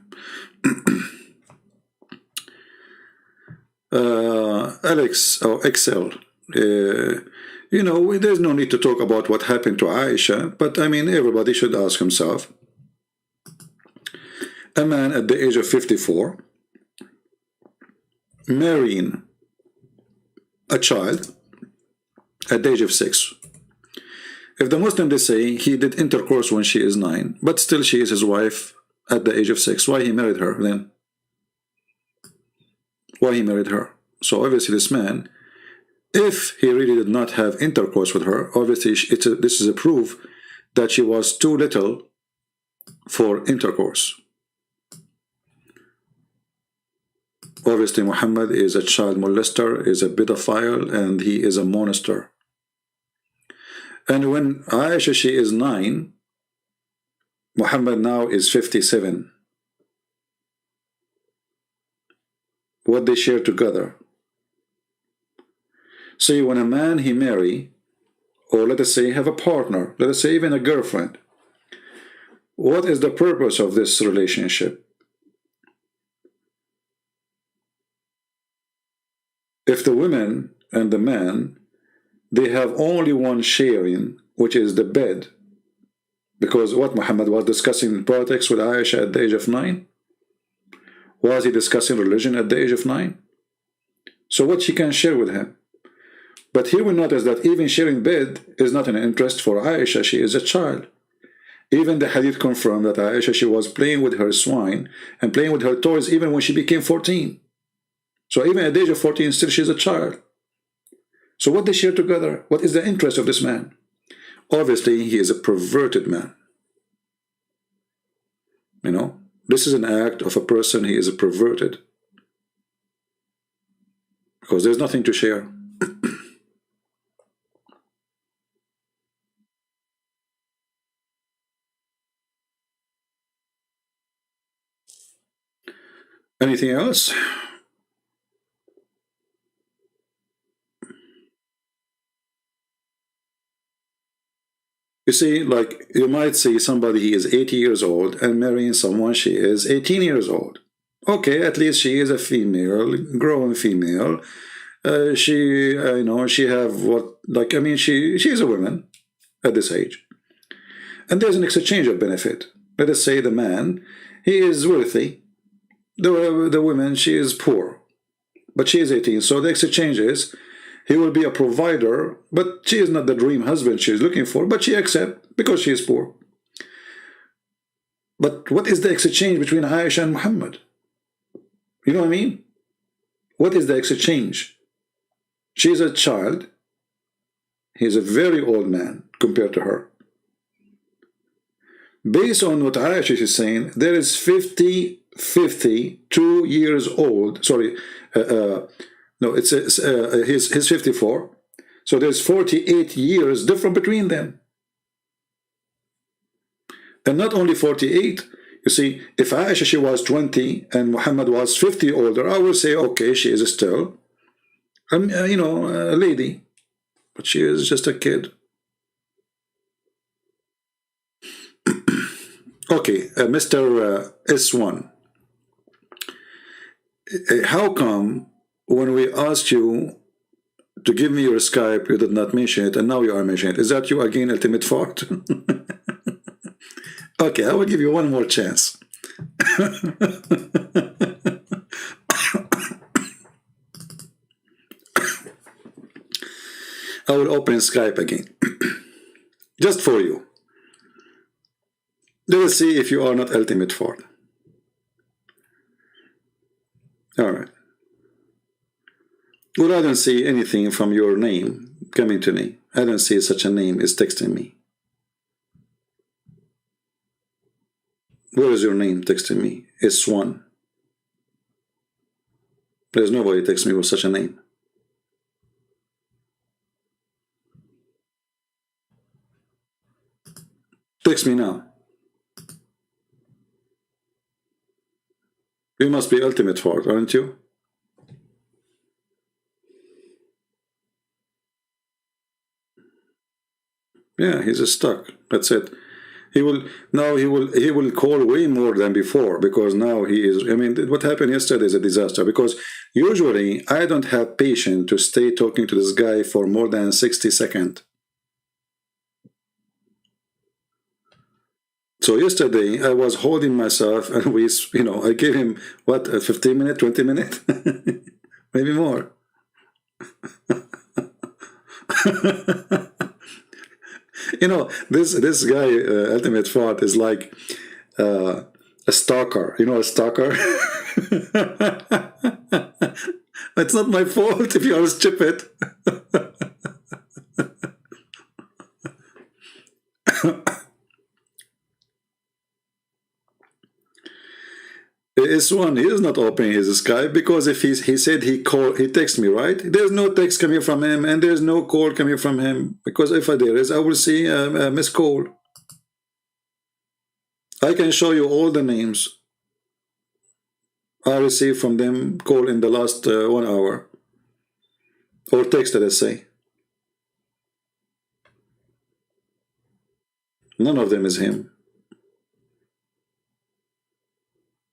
Alex or Excel, You know, there's no need to talk about what happened to Aisha, but I mean, everybody should ask himself. A man at the age of 54 marrying a child at the age of 6. If the Muslim, they say he did intercourse when she is 9, but still she is his wife at the age of 6. Why he married her then? Why he married her? So obviously this man, if he really did not have intercourse with her, obviously this is a proof that she was too little for intercourse. Obviously Muhammad is a child molester, is a pedophile, and he is a monster. And when Aisha, she is 9, Muhammad now is 57. What they share together. See, when a man he marry, or let us say have a partner, let us say even a girlfriend, what is the purpose of this relationship? If the women and the man, they have only one sharing, which is the bed, because what Muhammad was discussing politics with Aisha at the age of 9? Was he discussing religion at the age of 9? So what she can share with him? But here we notice that even sharing bed is not an interest for Aisha. She is a child. Even the hadith confirmed that Aisha, she was playing with her swine and playing with her toys even when she became 14. So even at the age of 14, still she's a child. So what they share together? What is the interest of this man? Obviously, he is a perverted man. You know, this is an act of a person, he is a perverted. Because there's nothing to share. Anything else? You see, like, you might see somebody, he is 80 years old and marrying someone, she is 18 years old. Okay, at least she is a female, growing female. She, you know, she have what, like, I mean, she is a woman at this age. And there's an exchange of benefit. Let us say the man, he is wealthy. The woman, she is poor. But she is 18. So the exchange is, he will be a provider, but she is not the dream husband she is looking for, but she accepts because she is poor. But what is the exchange between Aisha and Muhammad? You know what I mean? What is the exchange? She is a child. He is a very old man compared to her. Based on what Aisha is saying, there is 52 years old. Sorry, no, he's 54. So there's 48 years different between them. And not only 48, you see, if Aisha, she was 20 and Muhammad was 50 older, I would say, okay, she is still, you know, a lady. But she is just a kid. Okay, Mr. S1. How come when we asked you to give me your Skype, you did not mention it, and now you are mentioning it? Is that you again, ultimate fart? Okay, I will give you one more chance. I will open Skype again. Just for you. Let us see if you are not ultimate fart. All right. Well, I don't see anything from your name coming to me. I don't see such a name is texting me. Where is your name texting me? It's one. There's nobody texts me with such a name. Text me now. You must be ultimate fart, aren't you? Yeah, he's stuck. That's it. He will now. He will call way more than before because now he is. I mean, what happened yesterday is a disaster because usually I don't have patience to stay talking to this guy for more than 60 seconds. So yesterday I was holding myself and we, I gave him what, 15 minutes, 20 minutes, maybe more. This guy, Ultimate Fart, is like a stalker. You know, a stalker. It's not my fault if you are stupid. This one, he is not opening his Skype because if he said he texted me, right? There's no text coming from him and there's no call coming from him because if there is, I will see a missed call. I can show you all the names I received from them call in the last 1 hour or text, let's say. None of them is him.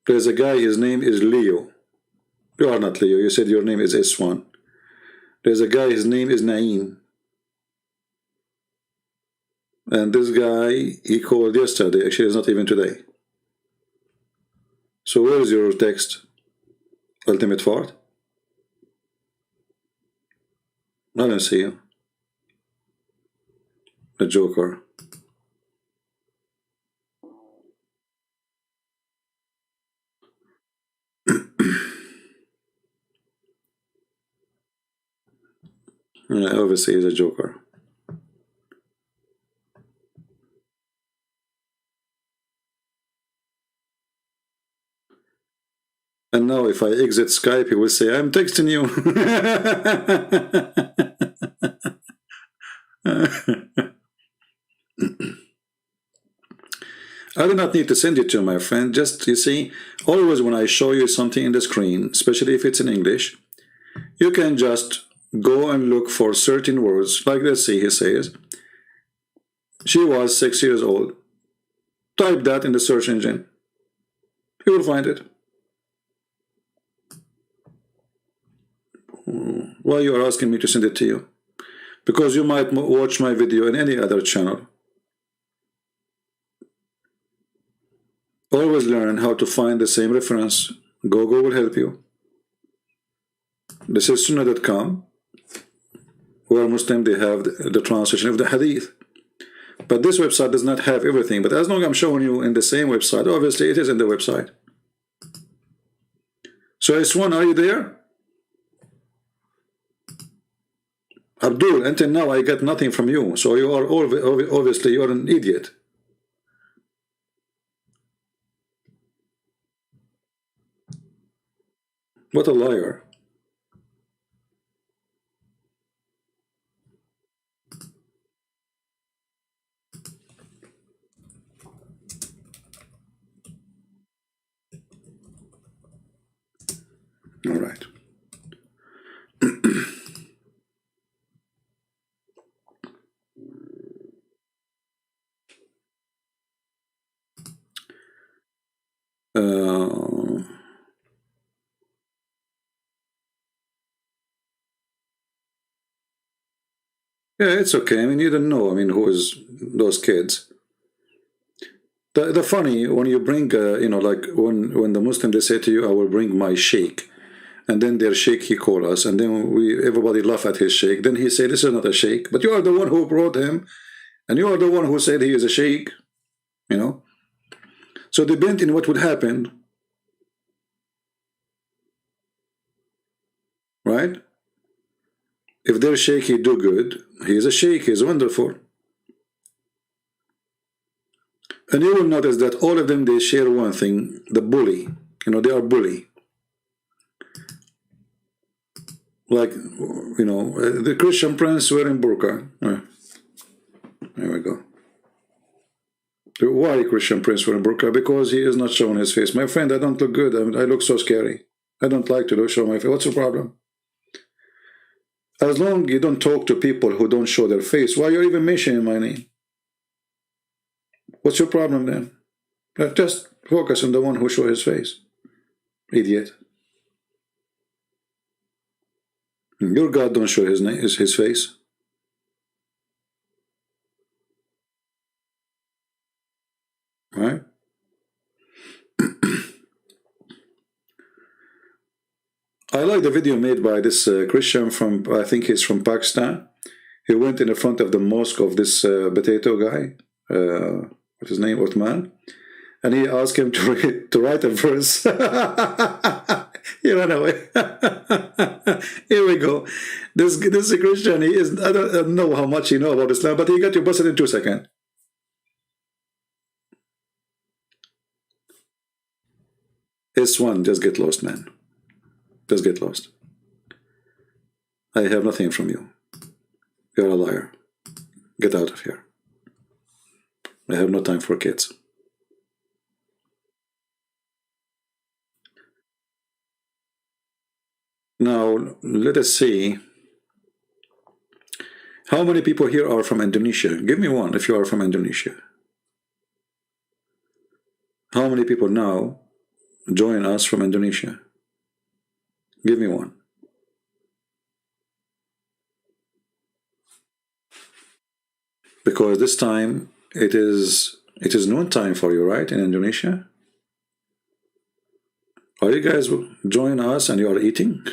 There's a guy, his name is Leo. You are not Leo, you said your name is S1. There's a guy, his name is Naim. And this guy, he called yesterday, actually it's not even today. So where is your text, Ultimate Fart? I don't see you. The Joker. Yeah, obviously he's a joker. And now if I exit Skype, he will say, I'm texting you. I do not need to send it to you, my friend. Just, you see, always when I show you something in the screen, especially if it's in English, you can just go and look for certain words. Like, let's see, he says, she was 6 years old. Type that in the search engine. You will find it. Why you are asking me to send it to you? Because you might watch my video in any other channel. Always learn how to find the same reference. Google will help you. This is sunnah.com, where Muslim they have the translation of the hadith. But this website does not have everything. But as long as I'm showing you in the same website, obviously it is in the website. So S1, are you there? Abdul, until now I got nothing from you. So you are obviously you are an idiot. What a liar. All right. Yeah, it's okay. I mean, you don't know. I mean, who is those kids? The funny when you bring, like when the Muslim they say to you, "I will bring my sheikh," and then their sheikh he call us, and then everybody laugh at his sheikh. Then he say, "This is not a sheikh," but you are the one who brought him, and you are the one who said he is a sheikh. So depending what would happen, right? If their sheikh he do good, he is a sheikh. He is wonderful. And you will notice that all of them, they share one thing, the bully. They are bully. Like, the Christian prince wearing burqa. There we go. Why Christian prince wearing burqa? Because he is not showing his face. My friend, I don't look good. I look so scary. I don't like to show my face. What's the problem? As long as you don't talk to people who don't show their face, why are you even mentioning my name? What's your problem then? Just focus on the one who shows his face. Idiot. Your God don't show his face. Right? I like the video made by this Christian from, I think he's from Pakistan. He went in the front of the mosque of this potato guy, what's his name, Uthman, and he asked him to write a verse. He ran away. Here we go. This is a Christian. He is, I don't know how much he knows about Islam, but he got you busted in 2 seconds. It's one, just get lost, man. Just get lost. I have nothing from you. You're a liar. Get out of here. I have no time for kids. Now, let us see. How many people here are from Indonesia? Give me one if you are from Indonesia. How many people now join us from Indonesia? Give me one. Because this time it is noon time for you, right, in Indonesia? Are you guys joining us and you are eating?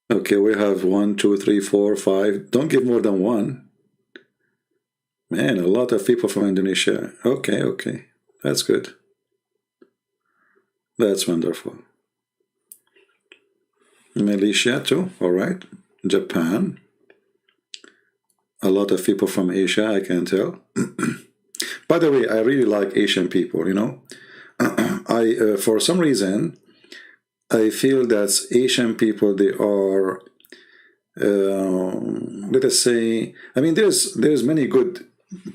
Okay, we have 1, 2, 3, 4, 5. Don't give more than one. Man, a lot of people from Indonesia. Okay. That's good. That's wonderful. Malaysia too, all right. Japan. A lot of people from Asia, I can tell. By the way, I really like Asian people, you know. For some reason, I feel that Asian people, they are, let us say, I mean, there's many good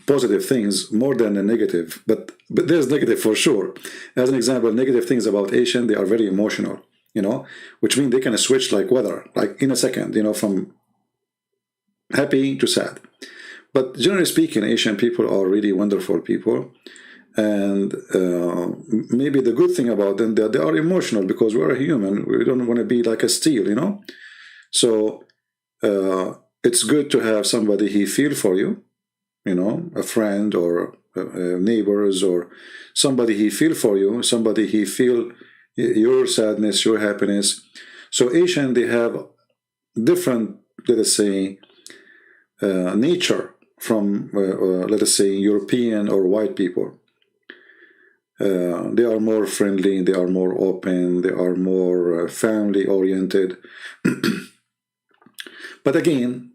positive things more than the negative, but there's negative for sure. As an example, negative things about Asian, they are very emotional, you know, which means they can switch like weather, like in a second, you know, from happy to sad. But generally speaking, Asian people are really wonderful people. And maybe the good thing about them, that they are emotional, because we're a human. We don't want to be like a steel, you know. So it's good to have somebody he feel for you, you know, a friend or neighbors, or somebody he feel for you, somebody he feel your sadness, your happiness. So Asian, they have different, let us say, nature from, let us say, European or white people. They are more friendly, they are more open, they are more family-oriented. But again,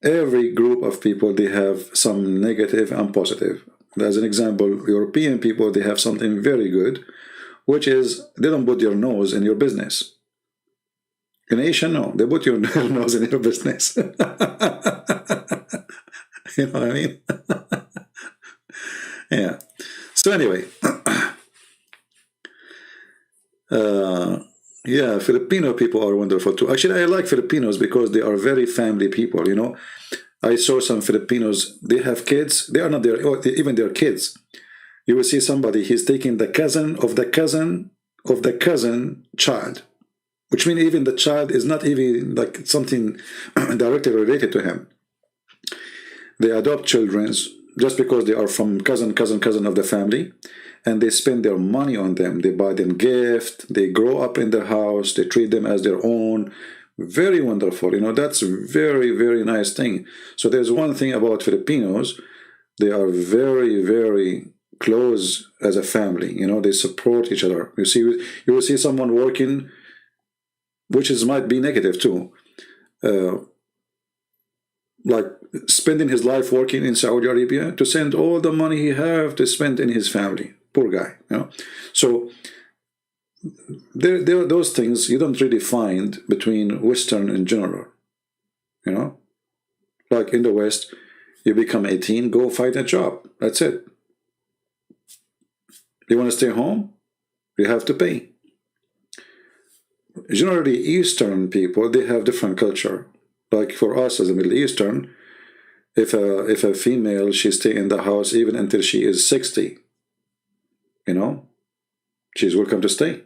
every group of people, they have some negative and positive. As an example, European people, they have something very good, which is they don't put their nose in your business. In Asian, no, they put your nose in your business. You know what I mean? Yeah. So anyway, yeah, Filipino people are wonderful too. Actually, I like Filipinos because they are very family people, you know. I saw some Filipinos, they have kids, they are not their, even their kids. You will see somebody, he's taking the cousin of the cousin of the cousin child, which means even the child is not even like something directly related to him. They adopt children just because they are from cousin of the family, and they spend their money on them. They buy them gifts, they grow up in their house, they treat them as their own. Very wonderful, you know, that's a very, very nice thing. So there's one thing about Filipinos, they are very, very close as a family, you know, they support each other. You will see someone working, which might be negative too, like spending his life working in Saudi Arabia to send all the money he have to spend in his family. Poor guy, you know. So there are those things you don't really find between Western in general, you know. Like in the West, you become 18, go find a job. That's it. You want to stay home? You have to pay. generally Eastern people, they have different culture. Like for us as a Middle Eastern, if a female, she stay in the house even until she is 60, you know, she's welcome to stay.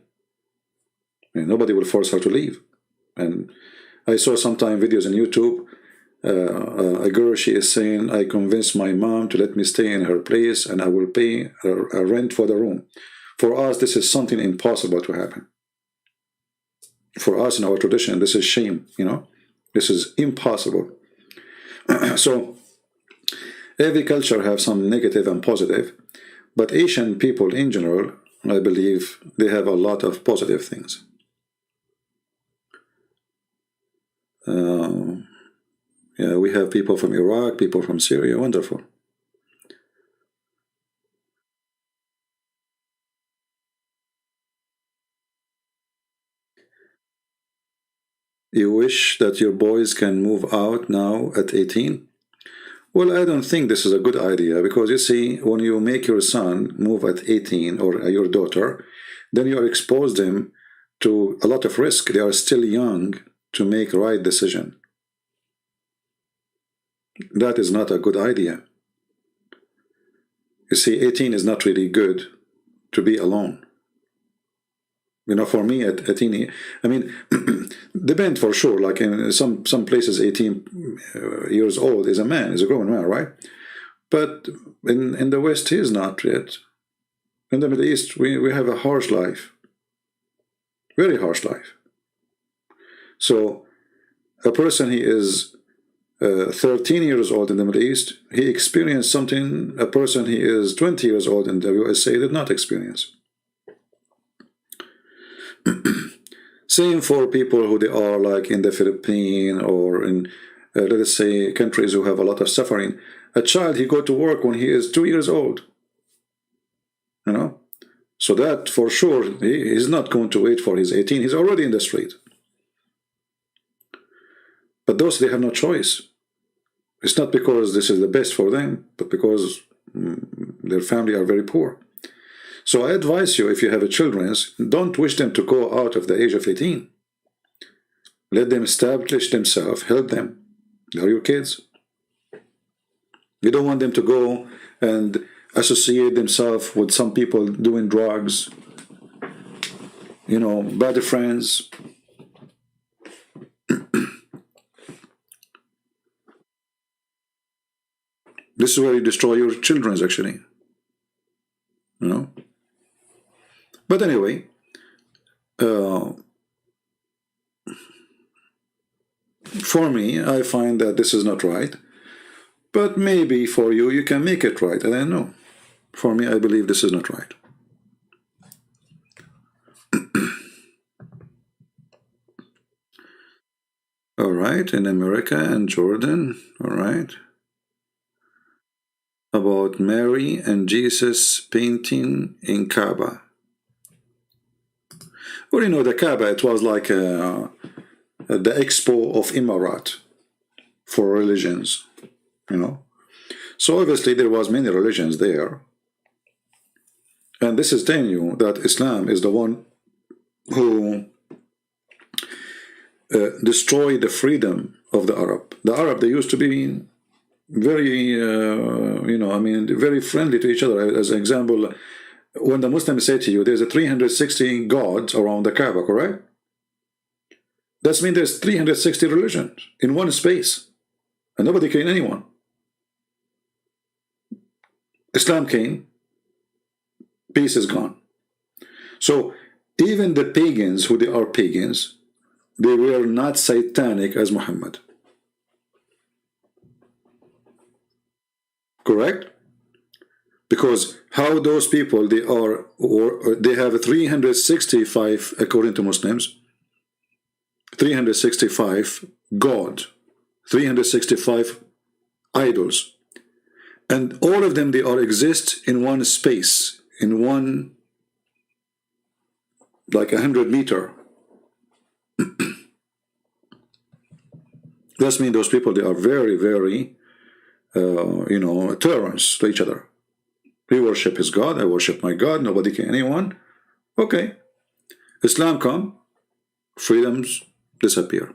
And nobody will force her to leave. And I saw sometime videos on YouTube, a girl, she is saying, I convinced my mom to let me stay in her place and I will pay a rent for the room. For us, this is something impossible to happen. For us in our tradition, this is shame, you know. This is impossible. So every culture has some negative and positive, but Asian people in general, I believe they have a lot of positive things. Yeah, we have people from Iraq, people from Syria, wonderful. You wish that your boys can move out now at 18? Well, I don't think this is a good idea, because you see, when you make your son move at 18 or your daughter, then you expose them to a lot of risk. They are still young to make right decision. That is not a good idea. You see, 18 is not really good to be alone. You know, for me at 18, I mean, depend for sure. Like in some places, 18 years old is a man, is a grown man, right? But in the West, he is not yet. In the Middle East, we have a harsh life, very harsh life. So a person, he is 13 years old in the Middle East, he experienced something a person he is 20 years old in the USA did not experience. Same for people who they are like in the Philippines or in, let us say, countries who have a lot of suffering. A child, he go to work when he is 2 years old. You know? So that, for sure, he is not going to wait for his 18. He's already in the street. But those, they have no choice. It's not because this is the best for them, but because their family are very poor. So I advise you, if you have a children, don't wish them to go out of the age of 18. Let them establish themselves, help them. They're your kids. You don't want them to go and associate themselves with some people doing drugs, you know, bad friends. This is where you destroy your children, actually. You know? But anyway, for me, I find that this is not right. But maybe for you, you can make it right. I don't know. For me, I believe this is not right. All right, in America and Jordan, all right. About Mary and Jesus painting in Kaaba. Well, you know, the Kaaba, it was like the expo of Emirat for religions, you know. So obviously there was many religions there. And this is telling you that Islam is the one who destroyed the freedom of the Arab. The Arab, they used to be very, you know, I mean, very friendly to each other. As an example, when the Muslims say to you, there's a 360 gods around the Kaaba, correct? That means there's 360 religions in one space, and nobody killing anyone. Islam came, peace is gone. So even the pagans, who they are pagans, they were not satanic as Muhammad. Correct? Because how those people, they are, or they have 365, according to Muslims, 365 God, 365 idols, and all of them, they are exist in one space, in one, like 100 meter. That means those people, they are very, very, you know, tolerance to each other. He worship his God, I worship my God, nobody can anyone. Okay. Islam come, freedoms disappear.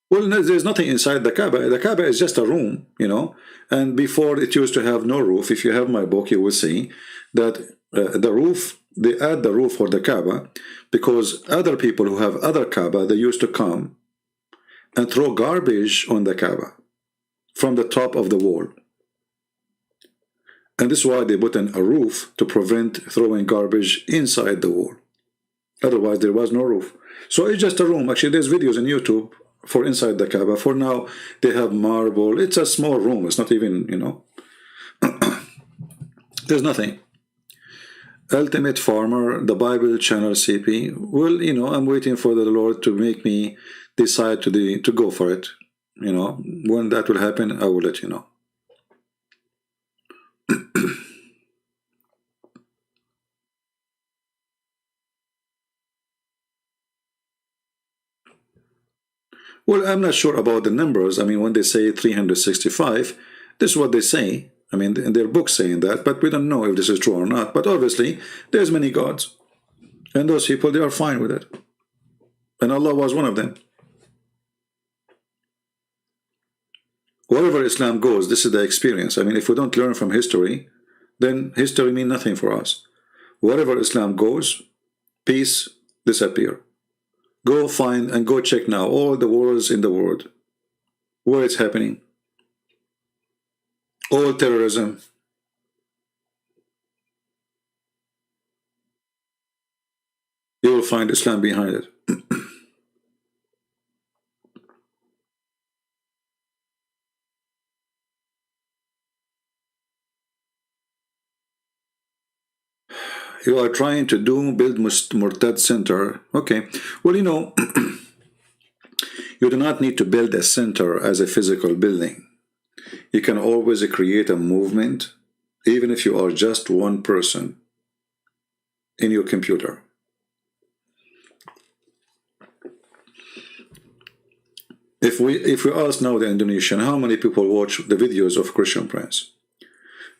Well, no, there's nothing inside the Kaaba. The Kaaba is just a room, you know. And before it used to have no roof. If you have my book, you will see that the roof, they add the roof for the Kaaba because other people who have other Kaaba, they used to come and throw garbage on the Kaaba from the top of the wall. And this is why they put in a roof to prevent throwing garbage inside the wall. Otherwise, there was no roof. So it's just a room. Actually, there's videos on YouTube for inside the Kaaba. For now, they have marble. It's a small room. It's not even, you know, there's nothing. Ultimate Farmer, the Bible channel CP. Well, you know, I'm waiting for the Lord to make me decide to go for it. You know, when that will happen, I will let you know. Well, I'm not sure about the numbers. I mean, when they say 365, this is what they say. I mean, in their book saying that, but we don't know if this is true or not. But obviously, there's many gods. And those people, they are fine with it. And Allah was one of them. Wherever Islam goes, this is the experience. I mean, if we don't learn from history, then history means nothing for us. Wherever Islam goes, peace disappear. Go find and go check now all the wars in the world, where it's happening. All terrorism. You will find Islam behind it. You are trying to build Murtad Center. Okay. Well, you know, you do not need to build a center as a physical building. You can always create a movement, even if you are just one person in your computer. If we ask now the Indonesian, how many people watch the videos of Christian Prince?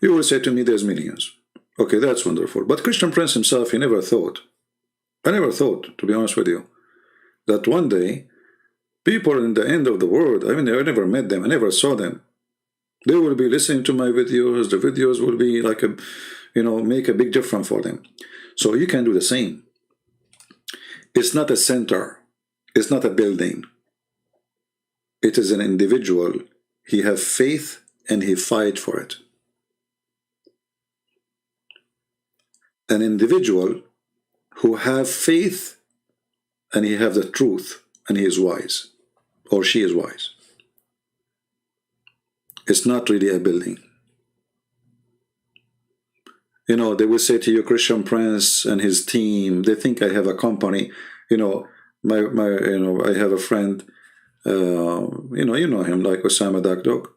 You will say to me, there's millions. Okay, that's wonderful. But Christian Prince himself, he never thought, I never thought, to be honest with you, that one day, people in the end of the world, I mean, I never met them, I never saw them. They will be listening to my videos, the videos will be like a, you know, make a big difference for them. So you can do the same. It's not a center. It's not a building. It is an individual. He have faith and he fight for it. An individual who have faith and he have the truth and he is wise or she is wise. It's not really a building. You know, they will say to you, Christian Prince and his team, they think I have a company. You know, I have a friend, you know him, like Osama Dakdok.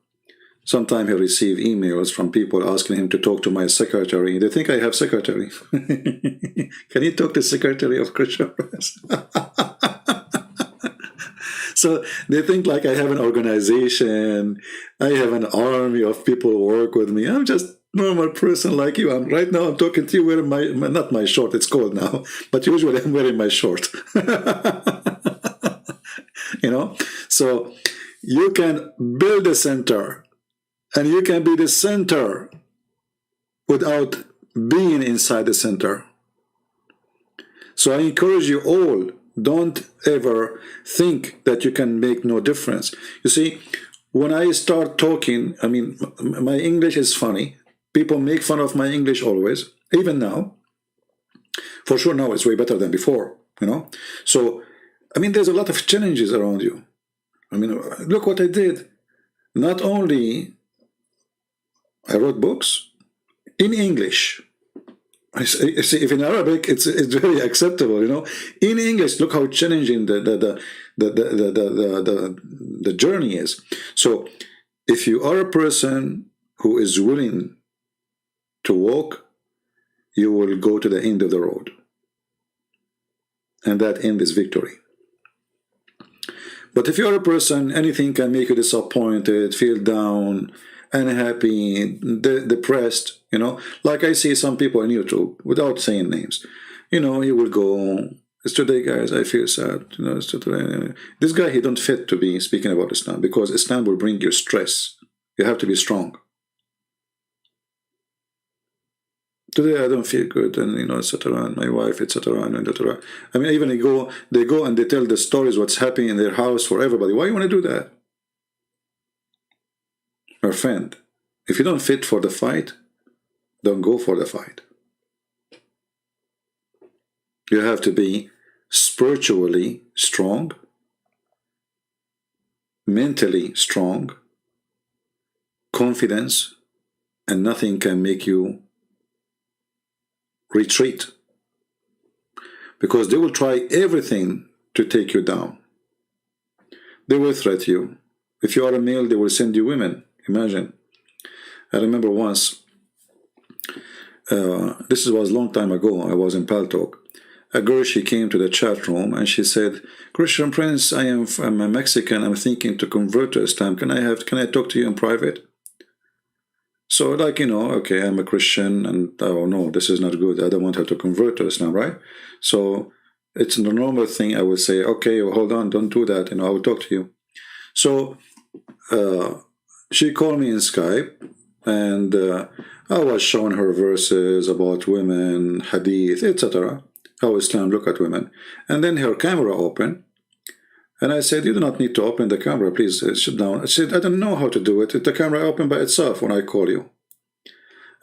Sometimes he receives emails from people asking him to talk to my secretary. They think I have secretary. Can you talk to secretary of Christian Prince? So they think like I have an organization. I have an army of people who work with me. I'm just normal person like you. Right now I'm talking to you wearing my not my short, it's cold now, but usually I'm wearing my short. You know? So you can build a center and you can be the center without being inside the center. So I encourage you all, don't ever think that you can make no difference. You see, when I start talking, I mean, my English is funny. People make fun of my English always, even now. For sure now it's way better than before, you know. So, I mean, there's a lot of challenges around you. I mean, look what I did. Not only I wrote books in English. I see, if in Arabic it's very acceptable, you know. In English, look how challenging the journey is. So, if you are a person who is willing to walk, you will go to the end of the road, and that end is victory. But if you are a person, anything can make you disappointed, feel down, unhappy, depressed, you know. Like I see some people on YouTube, without saying names, you know, he will go, it's today, guys, I feel sad. You know, it's today. This guy, he don't fit to be speaking about Islam, because Islam will bring you stress. You have to be strong. Today I don't feel good, and you know, etc. And my wife, etc. And etc. I mean, even they go and they tell the stories what's happening in their house for everybody. Why you want to do that? My friend, if you don't fit for the fight, don't go for the fight. You have to be spiritually strong, mentally strong, confidence, and nothing can make you retreat, because they will try everything to take you down. They will threat you. If you are a male, they will send you women. Imagine. I remember once, this was a long time ago, I was in Paltalk. A girl, she came to the chat room and she said, Christian Prince, I'm a Mexican, I'm thinking to convert to Islam. Can I talk to you in private? So, like, you know, okay, I'm a Christian, and oh no, this is not good. I don't want her to convert to Islam, right? So it's the normal thing. I would say, okay, well, hold on, don't do that. You know, I will talk to you. So she called me in Skype, and I was showing her verses about women, hadith, etc., how Islam look at women. And then her camera opened, and I said, you do not need to open the camera, please sit down. I said, I don't know how to do it. The camera opened by itself when I call you.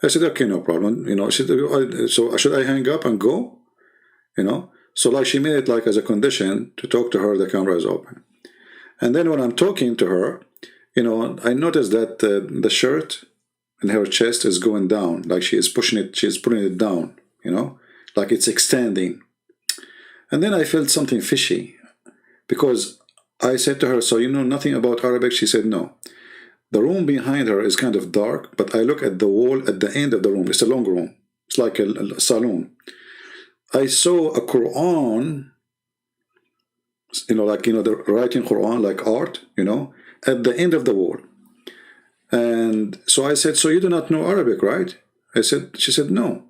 I said, okay, no problem. You know, she said, so should I hang up and go? You know, so like she made it like as a condition to talk to her, the camera is open. And then when I'm talking to her, you know, I noticed that the shirt in her chest is going down, like she is pushing it, she's putting it down, you know, like it's extending. And then I felt something fishy, because I said to her, so you know nothing about Arabic? She said, no. The room behind her is kind of dark, but I look at the wall at the end of the room. It's a long room. It's like a saloon. I saw a Quran, you know, like, you know, the writing Quran, like art, you know, at the end of the wall. And so I said, so you do not know Arabic, right? She said, no.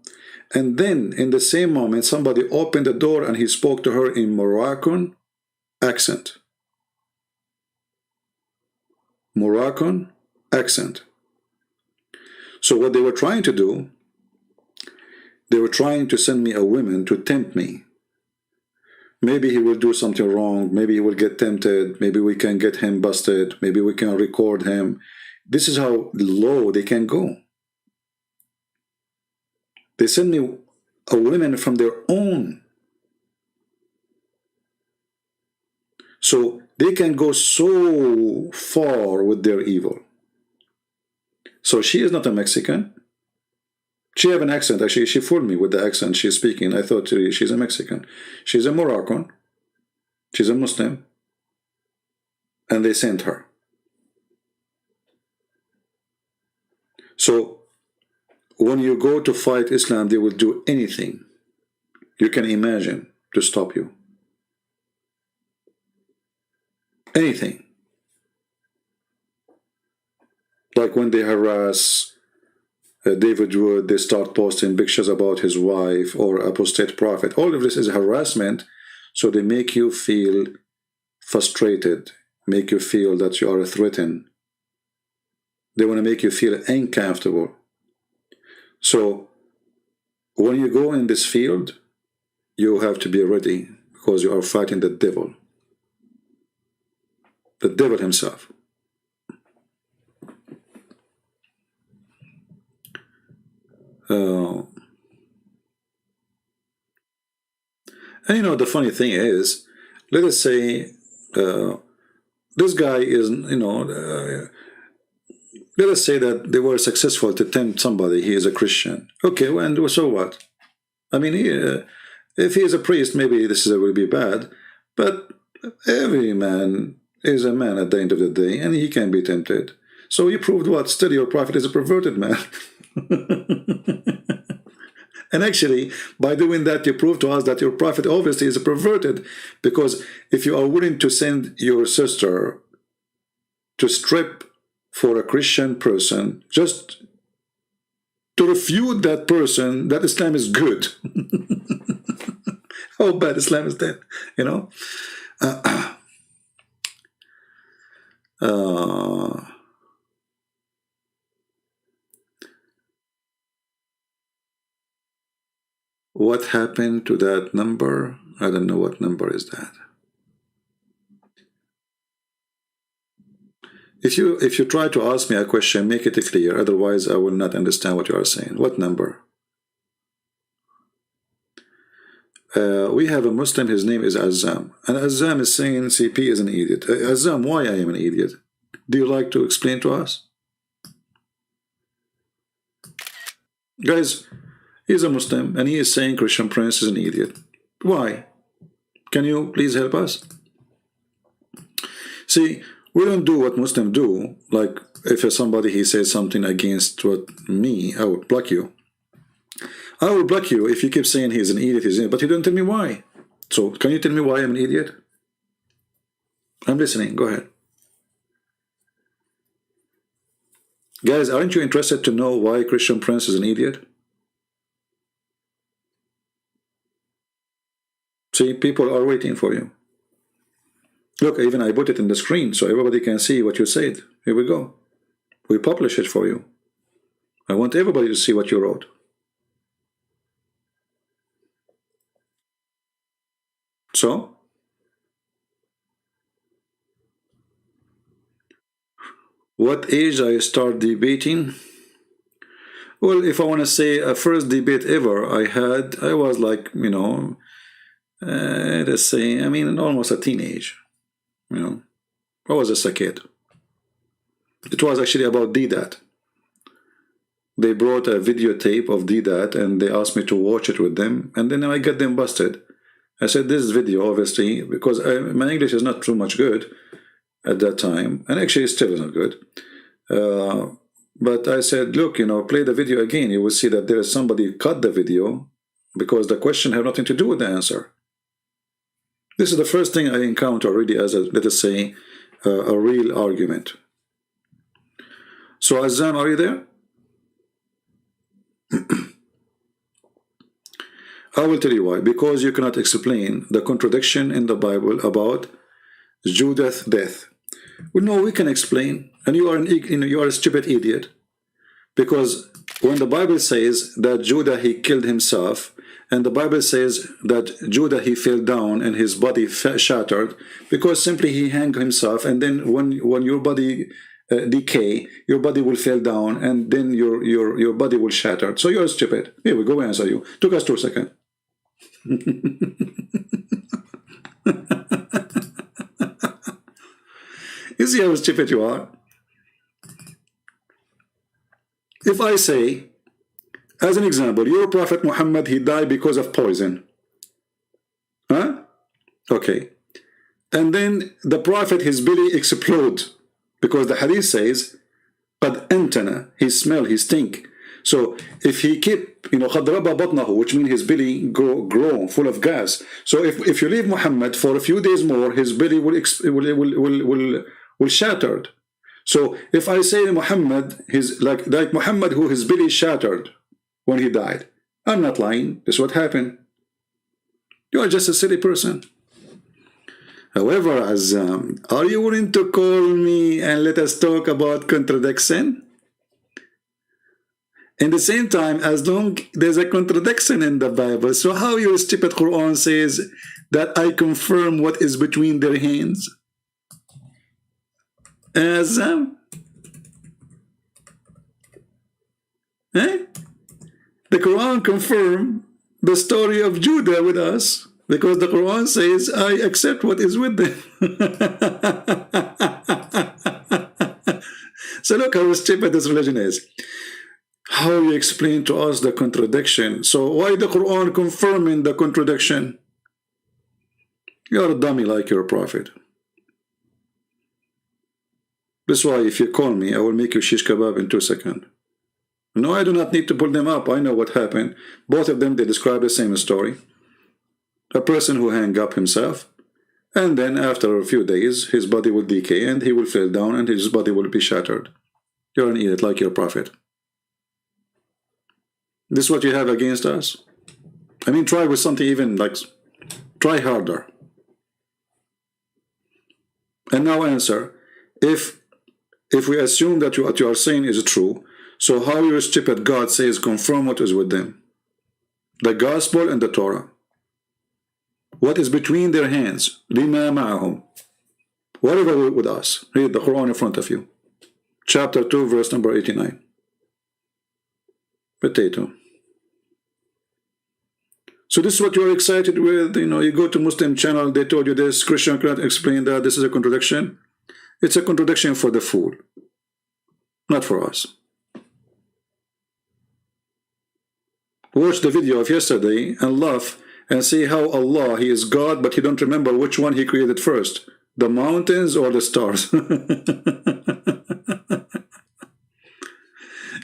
And then in the same moment, somebody opened the door and he spoke to her in Moroccan accent. Moroccan accent. So what they were trying to do, they were trying to send me a woman to tempt me. Maybe he will do something wrong. Maybe he will get tempted. Maybe we can get him busted. Maybe we can record him. This is how low they can go. They send me a woman from their own. So they can go so far with their evil. So she is not a Mexican. She have an accent. Actually, she fooled me with the accent she's speaking. I thought she's a Mexican. She's a Moroccan. She's a Muslim. And they sent her. So when you go to fight Islam, they will do anything you can imagine to stop you. Anything. Like when they harass David Wood, they start posting pictures about his wife or apostate prophet. All of this is harassment, so they make you feel frustrated, make you feel that you are threatened. They want to make you feel uncomfortable. So when you go in this field, you have to be ready, because you are fighting the devil. The devil himself. And you know, the funny thing is, let us say this guy is, you know, let us say that they were successful to tempt somebody. He is a Christian. Okay, well, and so what? I mean, if he is a priest, maybe this will be bad. But every man is a man at the end of the day, and he can be tempted. So you proved what? Still, your prophet is a perverted man. And actually, by doing that, you prove to us that your prophet obviously is a perverted, because if you are willing to send your sister to strip for a Christian person, just to refute that person, that Islam is good. how bad Islam is dead, you know. What happened to that number? I don't know what number is that. If you try to ask me a question, make it clear. Otherwise, I will not understand what you are saying. What number? We have a Muslim. His name is Azam, and Azam is saying CP is an idiot. Azam, why I am an idiot? Do you like to explain to us, guys? He's a Muslim, and he is saying Christian Prince is an idiot. Why? Can you please help us? See, we don't do what Muslims do. Like, if somebody he says something against what me, I would block you. I will block you if you keep saying he's an idiot, but you don't tell me why. So, can you tell me why I'm an idiot? I'm listening. Go ahead. Guys, aren't you interested to know why Christian Prince is an idiot? See, people are waiting for you. Look, even I put it in the screen so everybody can see what you said. Here we go. We publish it for you. I want everybody to see what you wrote. So, what age I start debating? Well, if I want to say a first debate ever I had, I was like, you know, let's say, I mean, almost a teenage. You know, I was just a kid. It was actually about DDAT. They brought a videotape of DDAT and they asked me to watch it with them, and then I got them busted. I said, this video, obviously, because my English is not too much good at that time, and actually it still is not good. But I said, look, you know, play the video again. You will see that there is somebody cut the video because the question had nothing to do with the answer. This is the first thing I encounter really as a, let us say, a real argument. So Azam, are you there? I will tell you why. Because you cannot explain the contradiction in the Bible about Judah's death. Well, no, we can explain, and you are a stupid idiot. Because when the Bible says that Judah he killed himself, and the Bible says that Judah he fell down and his body shattered, because simply he hanged himself, and then when your body decay, your body will fall down, and then your body will shatter. So you're stupid. Here we go. We answer you. Took us 2 seconds. You see how stupid you are? If I say, as an example, your Prophet Muhammad, he died because of poison. Huh? Okay. And then the Prophet, his belly explodes. Because the hadith says, قَدْ أَنْتَنَا, he smell, he stink. So if he keep, you know, قَدْ رَبَى بَطْنَهُ, which means his belly grow full of gas. So if you leave Muhammad for a few days more, his belly will shattered. So if I say Muhammad, his like Muhammad who his belly shattered when he died, I'm not lying. This is what happened. You are just a silly person. However, Azam, are you willing to call me and let us talk about contradiction? In the same time, as long there's a contradiction in the Bible, so how your stupid Quran says that I confirm what is between their hands? Azam? Eh? The Quran confirmed the story of Judah with us, because the Quran says, I accept what is with them. So look how stupid this religion is. How you explain to us the contradiction. So why the Quran confirming the contradiction? You're a dummy like your prophet. That's why if you call me, I will make you shish kebab in 2 seconds. No, I do not need to pull them up. I know what happened. Both of them, they describe the same story. A person who hung up himself, and then after a few days, his body will decay and he will fall down and his body will be shattered. You're an idiot like your prophet. This is what you have against us? I mean, try with something even like Try harder. And now answer. If we assume that what you are saying is true, so how you stupid God says confirm what is with them? The gospel and the Torah. What is between their hands? لِمَا مَعَهُمْ. Whatever with us. Read the Quran in front of you. Chapter 2, verse number 89. Potato. So this is what you're excited with. You know, you go to Muslim channel, they told you this, Christian cannot explain that, this is a contradiction. It's a contradiction for the fool, not for us. Watch the video of yesterday and laugh and see how Allah, He is God, but He don't remember which one He created first, the mountains or the stars.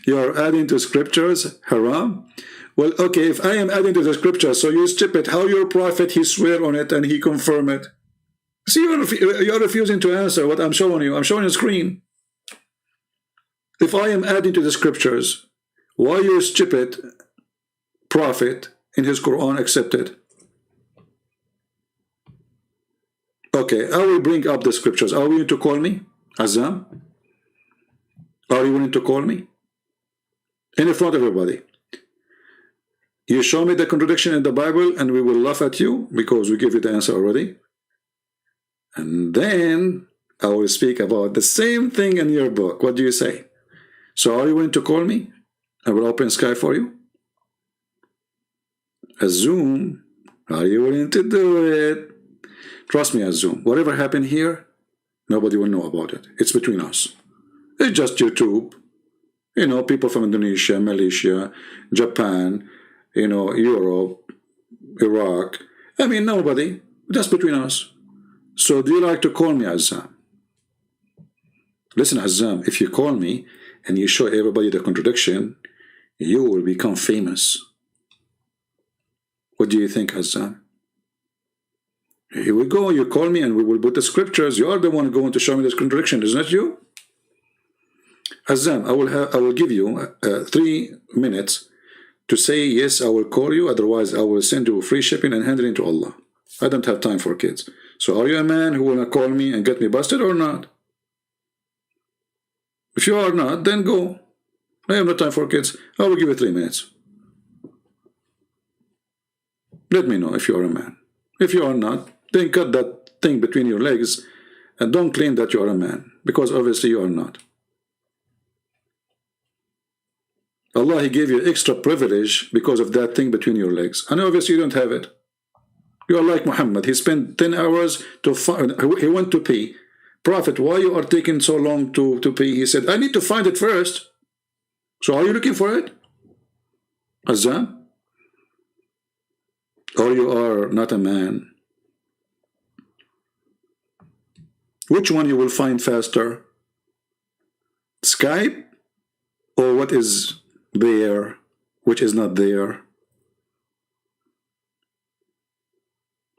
You are adding to scriptures, haram. Well, okay, if I am adding to the scriptures, so you stupid, how your prophet, he swear on it and he confirm it? See, you're refusing to answer what I'm showing you. I'm showing you a screen. If I am adding to the scriptures, why your stupid prophet in his Quran accepted? Okay, I will bring up the scriptures. Are you willing to call me? Azam? Are you willing to call me? In front of everybody. You show me the contradiction in the Bible and we will laugh at you because we give you the answer already. And then I will speak about the same thing in your book. What do you say? So are you willing to call me? I will open sky for you. Assume. Are you willing to do it? Trust me, assume. Whatever happened here, nobody will know about it. It's between us. It's just YouTube. You know, people from Indonesia, Malaysia, Japan, you know, Europe, Iraq. I mean, nobody. Just between us. So do you like to call me Azam? Listen, Azam, if you call me and you show everybody the contradiction, you will become famous. What do you think, Azam? Here we go. You call me and we will put the scriptures. You are the one going to show me this contradiction, isn't it you? Azam, I will give you 3 minutes to say, yes, I will call you. Otherwise, I will send you free shipping and hand it into Allah. I don't have time for kids. So are you a man who will call me and get me busted or not? If you are not, then go. I have no time for kids. I will give you 3 minutes. Let me know if you are a man. If you are not, then cut that thing between your legs and don't claim that you are a man, because obviously you are not. Allah, He gave you extra privilege because of that thing between your legs. And obviously you don't have it. You are like Muhammad. He spent 10 hours to find, he went to pee. Prophet, why you are taking so long to pee? He said, I need to find it first. So are you looking for it? Azam? Or you are not a man? Which one you will find faster? Skype? Or what is there, which is not there?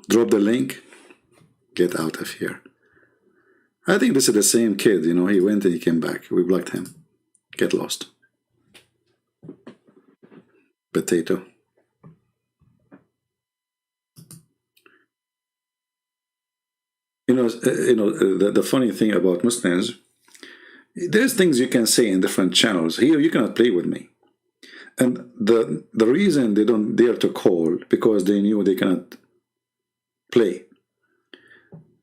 Drop the link. Get out of here. I think this is the same kid, you know, he went and he came back. We blocked him. Get lost. Potato. The funny thing about Muslims, there's things you can say in different channels. Here, you cannot play with me. And the reason they don't dare to call, because they knew they cannot play.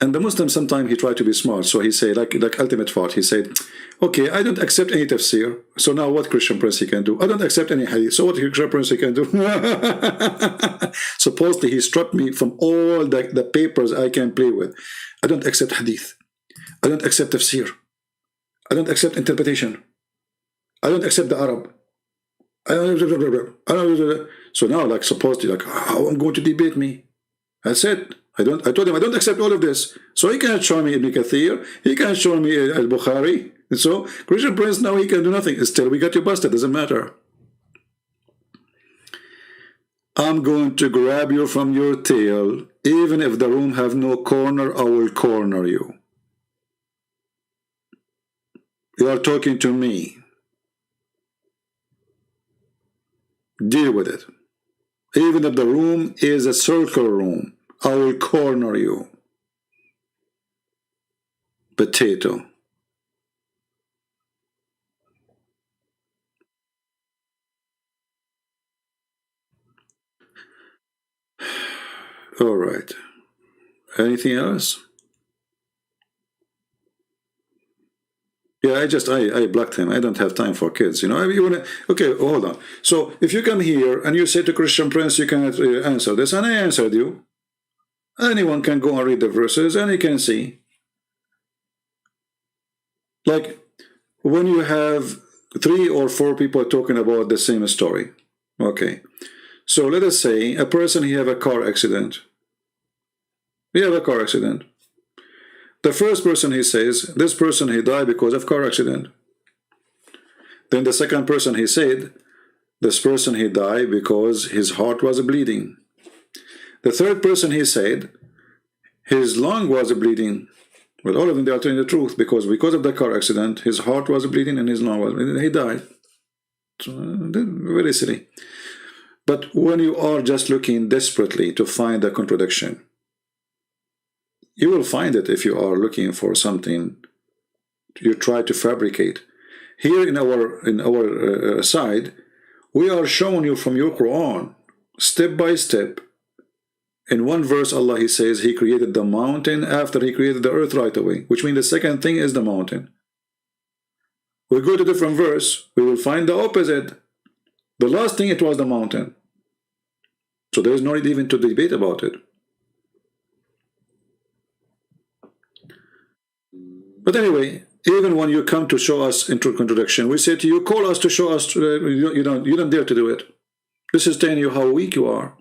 And the Muslim, sometimes he tried to be smart. So he said, like ultimate thought, he said, okay, I don't accept any tafsir. So now what Christian prince he can do? I don't accept any hadith. So what Christian prince he can do? Supposedly he struck me from all the papers I can play with. I don't accept hadith. I don't accept tafsir. I don't accept interpretation. I don't accept the Arab. So now, like, supposedly, like, how I'm going to debate me? I said, I told him I don't accept all of this. So he can't show me Ibn Kathir. He can't show me Al-Bukhari. And so Christian Prince, now he can do nothing. Still, we got you busted. Doesn't matter. I'm going to grab you from your tail. Even if the room have no corner, I will corner you. You are talking to me. Deal with it. Even if the room is a circle room, I will corner you. Potato. All right. Anything else? Yeah, I blocked him. I don't have time for kids, you know. I mean, you wanna, okay, hold on. So if you come here and you say to Christian Prince, you cannot answer this, and I answered you. Anyone can go and read the verses, and you can see. Like when you have 3 or 4 people talking about the same story. Okay. So let us say a person, he have a car accident. He have a car accident. The first person, he says, this person, he died because of car accident. Then the second person, he said, this person, he died because his heart was bleeding. The third person, he said, his lung was bleeding. Well, all of them, they are telling the truth, because of the car accident, his heart was bleeding and his lung was bleeding. He died. So, very silly. But when you are just looking desperately to find a contradiction, you will find it. If you are looking for something, you try to fabricate. Here in our side, we are showing you from your Quran, step by step. In one verse, Allah, he says, he created the mountain after he created the earth right away, which means the second thing is the mountain. We go to a different verse, we will find the opposite. The last thing, it was the mountain. So there is no need even to debate about it. But anyway, even when you come to show us into contradiction, we say to you, call us to show us, you don't dare to do it. This is telling you how weak you are.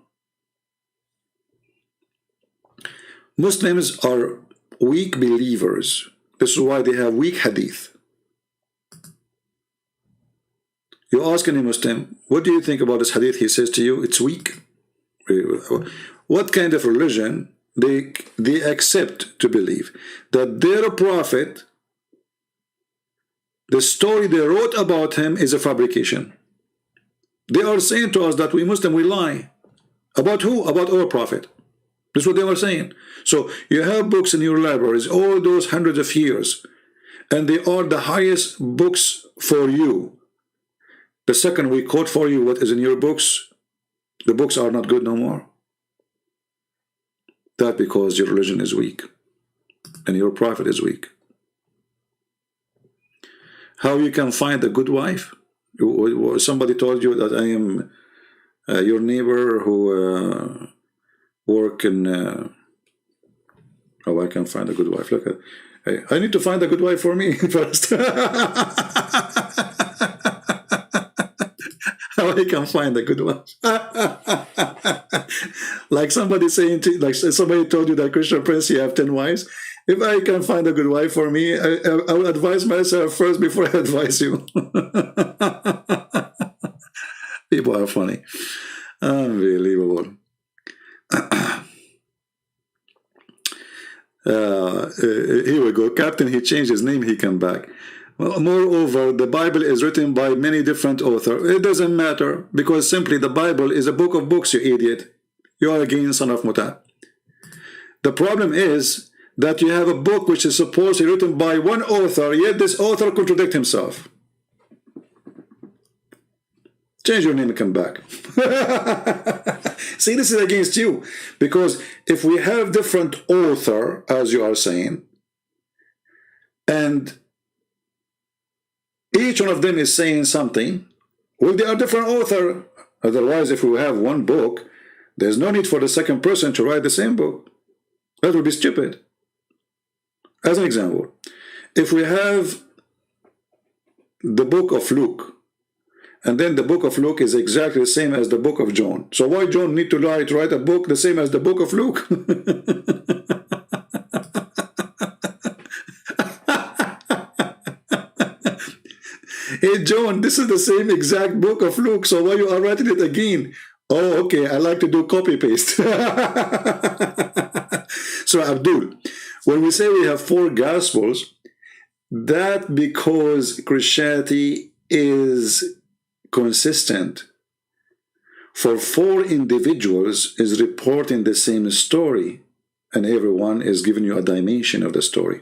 Muslims are weak believers. This is why they have weak hadith. You ask any Muslim, what do you think about this hadith? He says to you, it's weak. What kind of religion they accept to believe that their prophet, the story they wrote about him, is a fabrication? They are saying to us that we Muslim, we lie. About who? About our prophet. That's what they were saying. So you have books in your libraries, all those hundreds of years, and they are the highest books for you. The second we quote for you what is in your books, the books are not good no more. That because your religion is weak and your prophet is weak. How you can find a good wife? Somebody told you that I am your neighbor who work in how I can find a good wife. Look at, hey, I need to find a good wife for me first. How I can find a good wife. Like somebody saying to, like somebody told you that Christian Prince, you have 10 wives. If I can find a good wife for me, I will advise myself first before I advise you. People are funny. Unbelievable. Here we go. Captain, he changed his name, he came back. Well, moreover, the Bible is written by many different authors. It doesn't matter, because simply the Bible is a book of books, you idiot. You are again son of Muta. The problem is that you have a book which is supposedly written by one author, yet this author contradicts himself. Change your name and come back. See, this is against you. Because if we have different author, as you are saying, and each one of them is saying something, well, they are different author. Otherwise, if we have one book, there's no need for the second person to write the same book. That would be stupid. As an example, if we have the book of Luke, and then the book of Luke is exactly the same as the book of John. So why John need to write a book the same as the book of Luke? Hey John, this is the same exact book of Luke, so why you are writing it again? Oh, okay, I like to do copy-paste. So Abdul, when we say we have 4 Gospels, that because Christianity is consistent for 4 individuals is reporting the same story, and everyone is giving you a dimension of the story.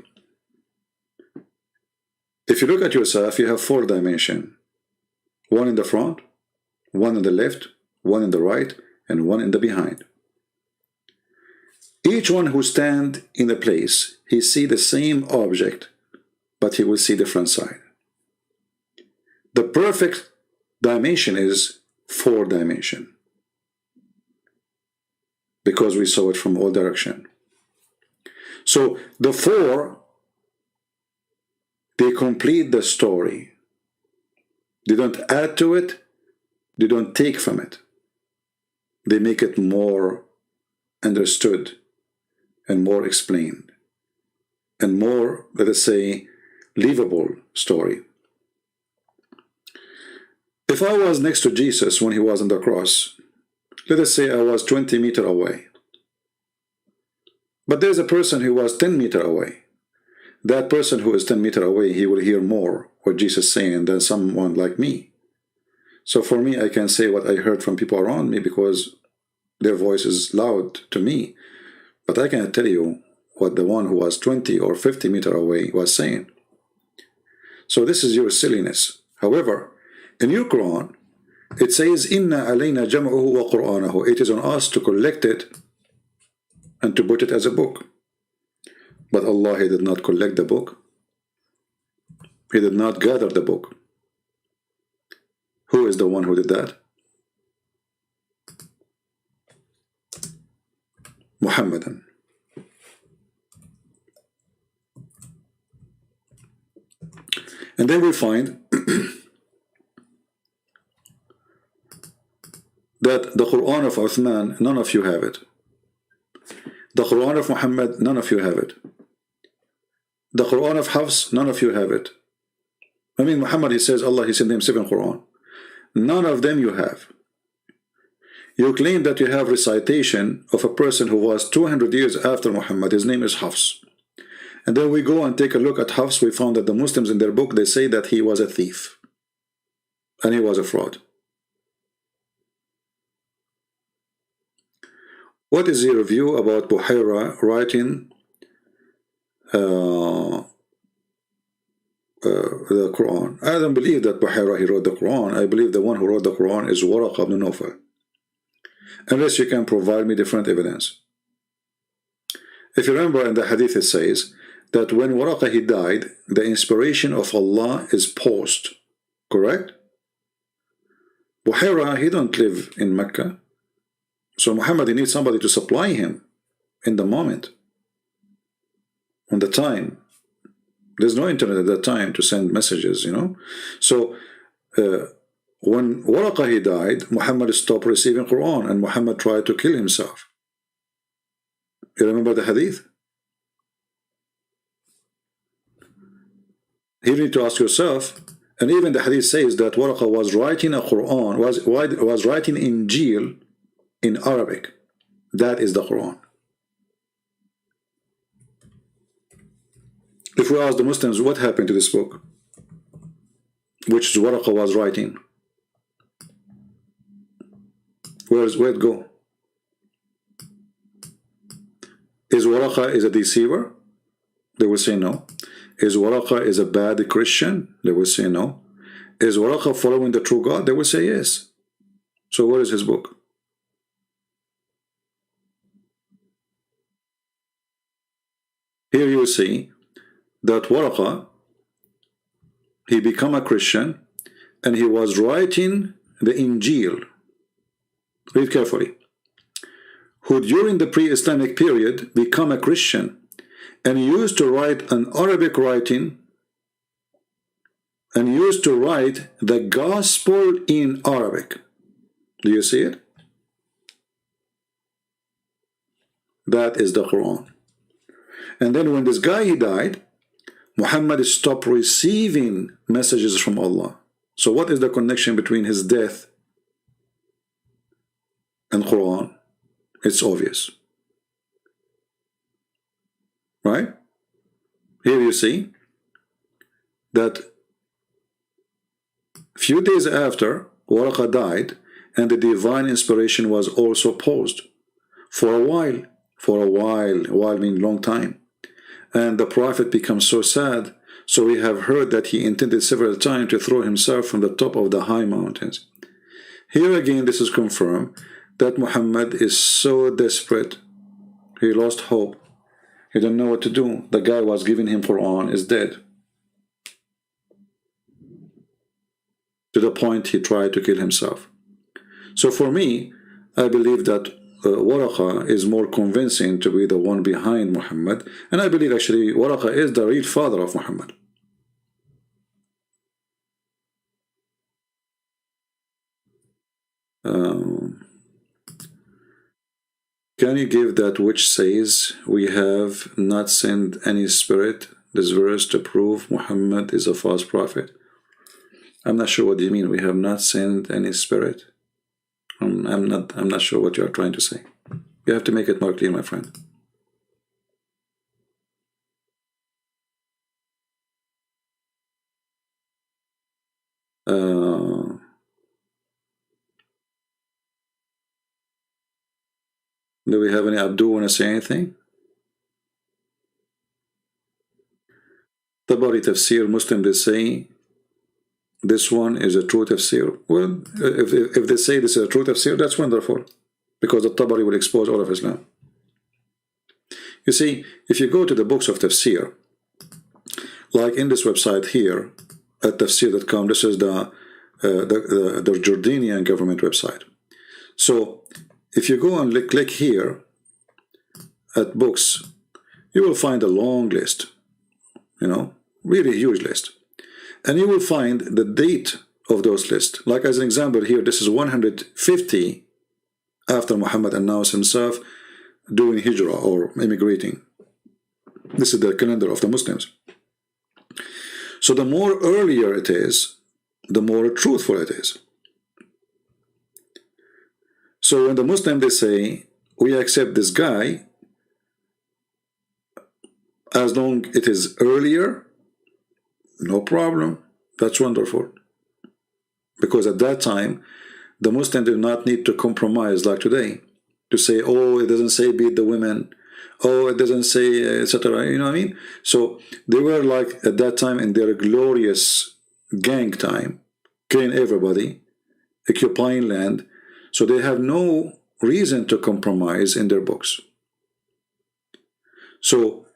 If you look at yourself, you have 4 dimensions. 1 in the front, 1 in the left, 1 in the right, and 1 in the behind. Each one who stand in a place, he see the same object, but he will see different side. The perfect dimension is 4 dimension, because we saw it from all direction. So the 4, they complete the story. They don't add to it, they don't take from it. They make it more understood and more explained and more, let us say, livable story. If I was next to Jesus when he was on the cross, let us say I was 20 meters away, but there's a person who was 10 meters away. That person who is 10 meters away, he will hear more what Jesus is saying than someone like me. So for me, I can say what I heard from people around me because their voice is loud to me. But I cannot tell you what the one who was 20 or 50 meters away was saying. So this is your silliness. However, in your Quran, it says, Inna alayna jam'uhu wa Qur'anahu. It is on us to collect it and to put it as a book. But Allah, He did not collect the book. He did not gather the book. Who is the one who did that? Muhammadan. And then we find that the Quran of Uthman, none of you have it. The Quran of Muhammad, none of you have it. The Quran of Hafs, none of you have it. I mean, Muhammad, he says, Allah, he sent him 7 Quran. None of them you have. You claim that you have recitation of a person who was 200 years after Muhammad. His name is Hafs. And then we go and take a look at Hafs. We found that the Muslims in their book, they say that he was a thief. And he was a fraud. What is your view about Buhaira writing the Quran? I don't believe that Buhaira, he wrote the Quran. I believe the one who wrote the Quran is Waraq ibn Nawfal. Unless you can provide me different evidence. If you remember in the hadith it says that when Waraqah he died, the inspiration of Allah is paused. Correct? Buhaira, he don't live in Mecca. So Muhammad, he needs somebody to supply him in the moment. On the time. There's no internet at that time to send messages, you know. So when Waraqah he died, Muhammad stopped receiving Quran and Muhammad tried to kill himself. You remember the hadith? Here you need to ask yourself, and even the hadith says that Waraqah was writing a Quran, was writing Injil in Arabic. That is the Quran. If we ask the Muslims what happened to this book, which Waraqah was writing, where'd it go? Is Waraqah is a deceiver? They will say no. Is Waraqah is a bad Christian? They will say no. Is Waraqah following the true God? They will say yes. So where is his book? Here you see that Waraqah, he became a Christian and he was writing the Injil. Read carefully. Who during the pre-Islamic period become a Christian and used to write an Arabic writing and used to write the gospel in Arabic. Do you see it? That is the Quran. And then when this guy he died, Muhammad stopped receiving messages from Allah. So what is the connection between his death and Quran? It's obvious. Right? Here you see that few days after Waraqah died, and the divine inspiration was also paused for a while. For a while means long time. And the Prophet becomes so sad. So we have heard that he intended several times to throw himself from the top of the high mountains. Here again, this is confirmed that Muhammad is so desperate. He lost hope. He didn't know what to do. The guy was giving him Quran is dead. To the point he tried to kill himself. So for me, I believe that Waraqa is more convincing to be the one behind Muhammad, and I believe actually Waraqa is the real father of Muhammad. Can you give that which says we have not sent any spirit, this verse, to prove Muhammad is a false prophet? I'm not sure what you mean. We have not sent any spirit. I'm not sure what you are trying to say. You have to make it more clear, my friend. Do we have any Abdul want to say anything? Tabari Tafsir, Muslim, they say this one is a true tafsir. Well, if they say this is a true tafsir, that's wonderful, because the Tabari will expose all of Islam. You see, if you go to the books of tafsir, like in this website here, at tafsir.com, this is the Jordanian government website. So if you go and click here at books, you will find a long list, really huge list. And you will find the date of those lists. Like as an example here, this is 150 after Muhammad announced himself doing hijrah or immigrating. This is the calendar of the Muslims. So the more earlier it is, the more truthful it is. So when the Muslim, they say, we accept this guy as long it is earlier, no problem. That's wonderful. Because at that time, the Muslim did not need to compromise like today. To say, oh, it doesn't say beat the women. Oh, it doesn't say, etc. You know what I mean? So they were like, at that time, in their glorious gang time, killing everybody, occupying land. So they have no reason to compromise in their books. So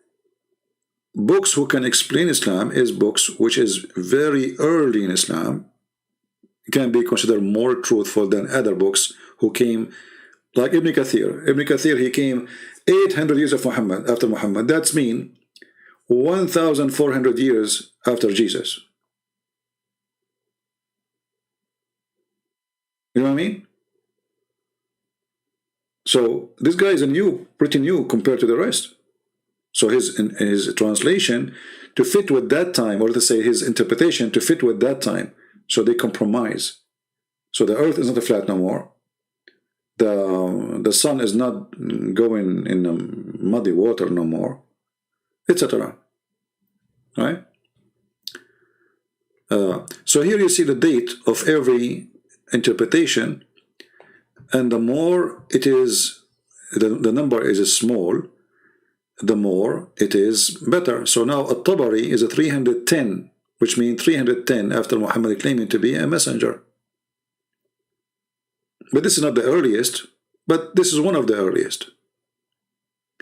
books who can explain Islam is books which is very early in Islam, can be considered more truthful than other books who came, like Ibn Kathir. Ibn Kathir, he came 800 years after Muhammad. That's mean 1,400 years after Jesus. You know what I mean? So this guy is pretty new compared to the rest. So his translation to fit with that time, or to say his interpretation to fit with that time, so they compromise. So the earth is not a flat no more. The sun is not going in muddy water no more, etc. Right? So here you see the date of every interpretation, and the more it is, the number is small, the more it is better. So now At-Tabari is a 310, which means 310 after Muhammad claiming to be a messenger. But this is not the earliest, but this is one of the earliest.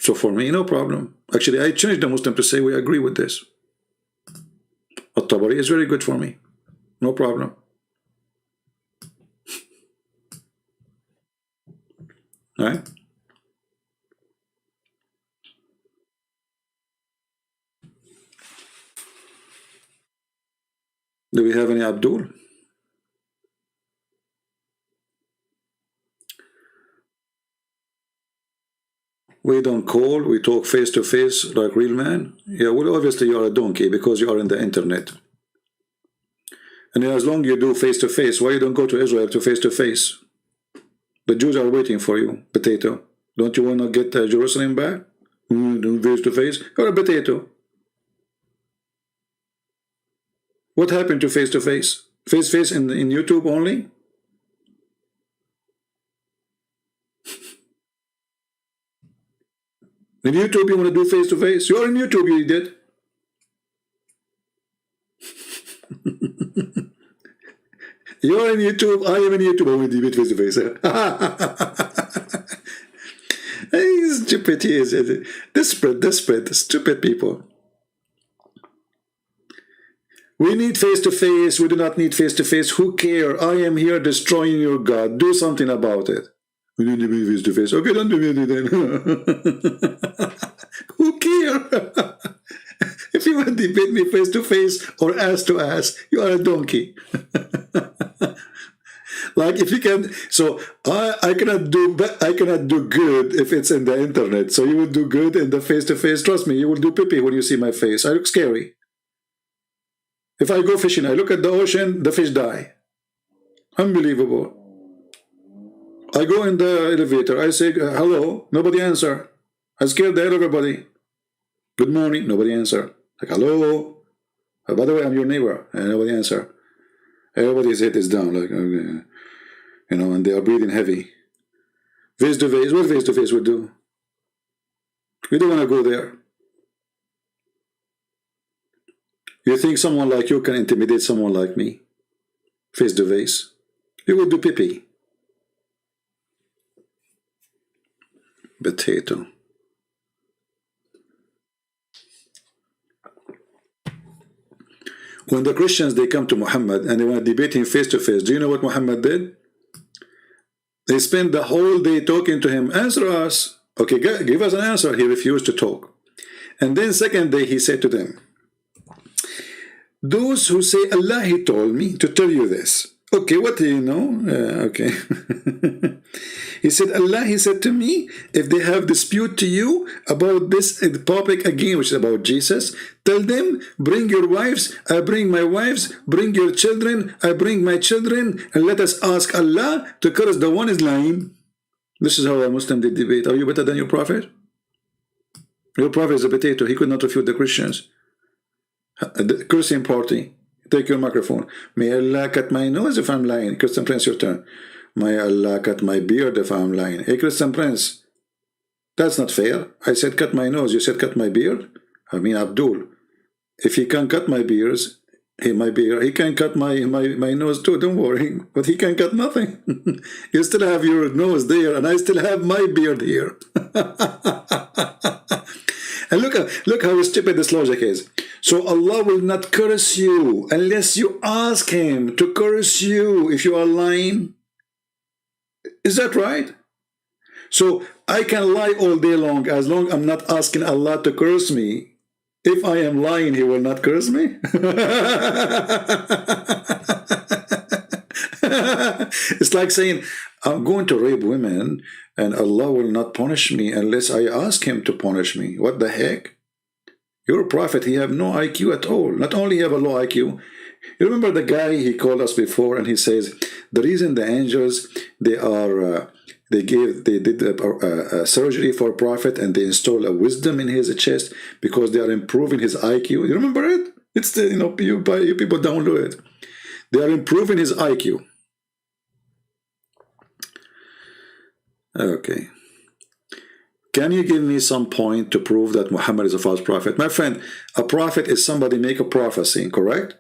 So for me, no problem. Actually, I changed the Muslim to say we agree with this. At-Tabari is very good for me. No problem. Right? Do we have any Abdul? We don't call, we talk face to face like real man. Yeah, well, obviously you are a donkey because you are in the internet. And as long as you do face to face, why you don't go to Israel to face to face? The Jews are waiting for you, potato. Don't you want to get Jerusalem back? Face to face? You're a potato. What happened to face to face? Face to face in YouTube only? In YouTube, you want to do face-to-face? You're in YouTube, you idiot. You're in YouTube, I am in YouTube, I will debate face-to-face. Stupid, he is. Desperate, stupid people. We need face-to-face, we do not need face-to-face. Who care? I am here destroying your God. Do something about it. We need to be face-to-face. Okay, don't do it then. Who care? If you want to debate me face-to-face or ass-to-ass, you are a donkey. Like if you can, so I cannot do good if it's in the internet. So you will do good in the face-to-face. Trust me, you will do pee-pee when you see my face. I look scary. If I go fishing, I look at the ocean, the fish die. Unbelievable. I go in the elevator, I say hello, nobody answer. I scared the hell of everybody. Good morning, nobody answer. Like hello. By the way, I'm your neighbor, and nobody answer. Everybody's head is down, like you know, and they are breathing heavy. Face-to-face, what face-to-face would do? We don't want to go there. You think someone like you can intimidate someone like me? Face-to-face. You will do pee-pee. Potato. When the Christians, they come to Muhammad and they want to debate him face-to-face, do you know what Muhammad did? They spent the whole day talking to him. Answer us. Okay, give us an answer. He refused to talk. And then second day he said to them, those who say Allah, he told me to tell you this. Okay, what do you know? Okay. He said, Allah, he said to me, if they have dispute to you about this topic again, which is about Jesus, tell them, bring your wives, I bring my wives, bring your children, I bring my children, and let us ask Allah to curse the one is lying. This is how a Muslim did debate. Are you better than your prophet? Your prophet is a potato. He could not refute the Christians. The Christian party, take your microphone. May Allah cut my nose if I'm lying. Christian Prince, your turn. May Allah cut my beard if I'm lying. Hey, Christian Prince, that's not fair. I said cut my nose. You said cut my beard. I mean Abdul. If he can cut my beards, he can cut my nose too. Don't worry. But he can cut nothing. You still have your nose there, and I still have my beard here. And look how stupid this logic is. So Allah will not curse you unless you ask him to curse you if you are lying. Is that right? So I can lie all day long as long as I'm not asking Allah to curse me. If I am lying, he will not curse me. It's like saying, I'm going to rape women and Allah will not punish me unless I ask him to punish me. What the heck? You're a prophet. He have no IQ at all. Not only have a low IQ. You remember the guy he called us before, and he says the reason the angels they did a surgery for a prophet and they install a wisdom in his chest because they are improving his IQ. You remember it? It's the you people download it. They are improving his IQ. Okay. Can you give me some point to prove that Muhammad is a false prophet? My friend, a prophet is somebody make a prophecy, correct?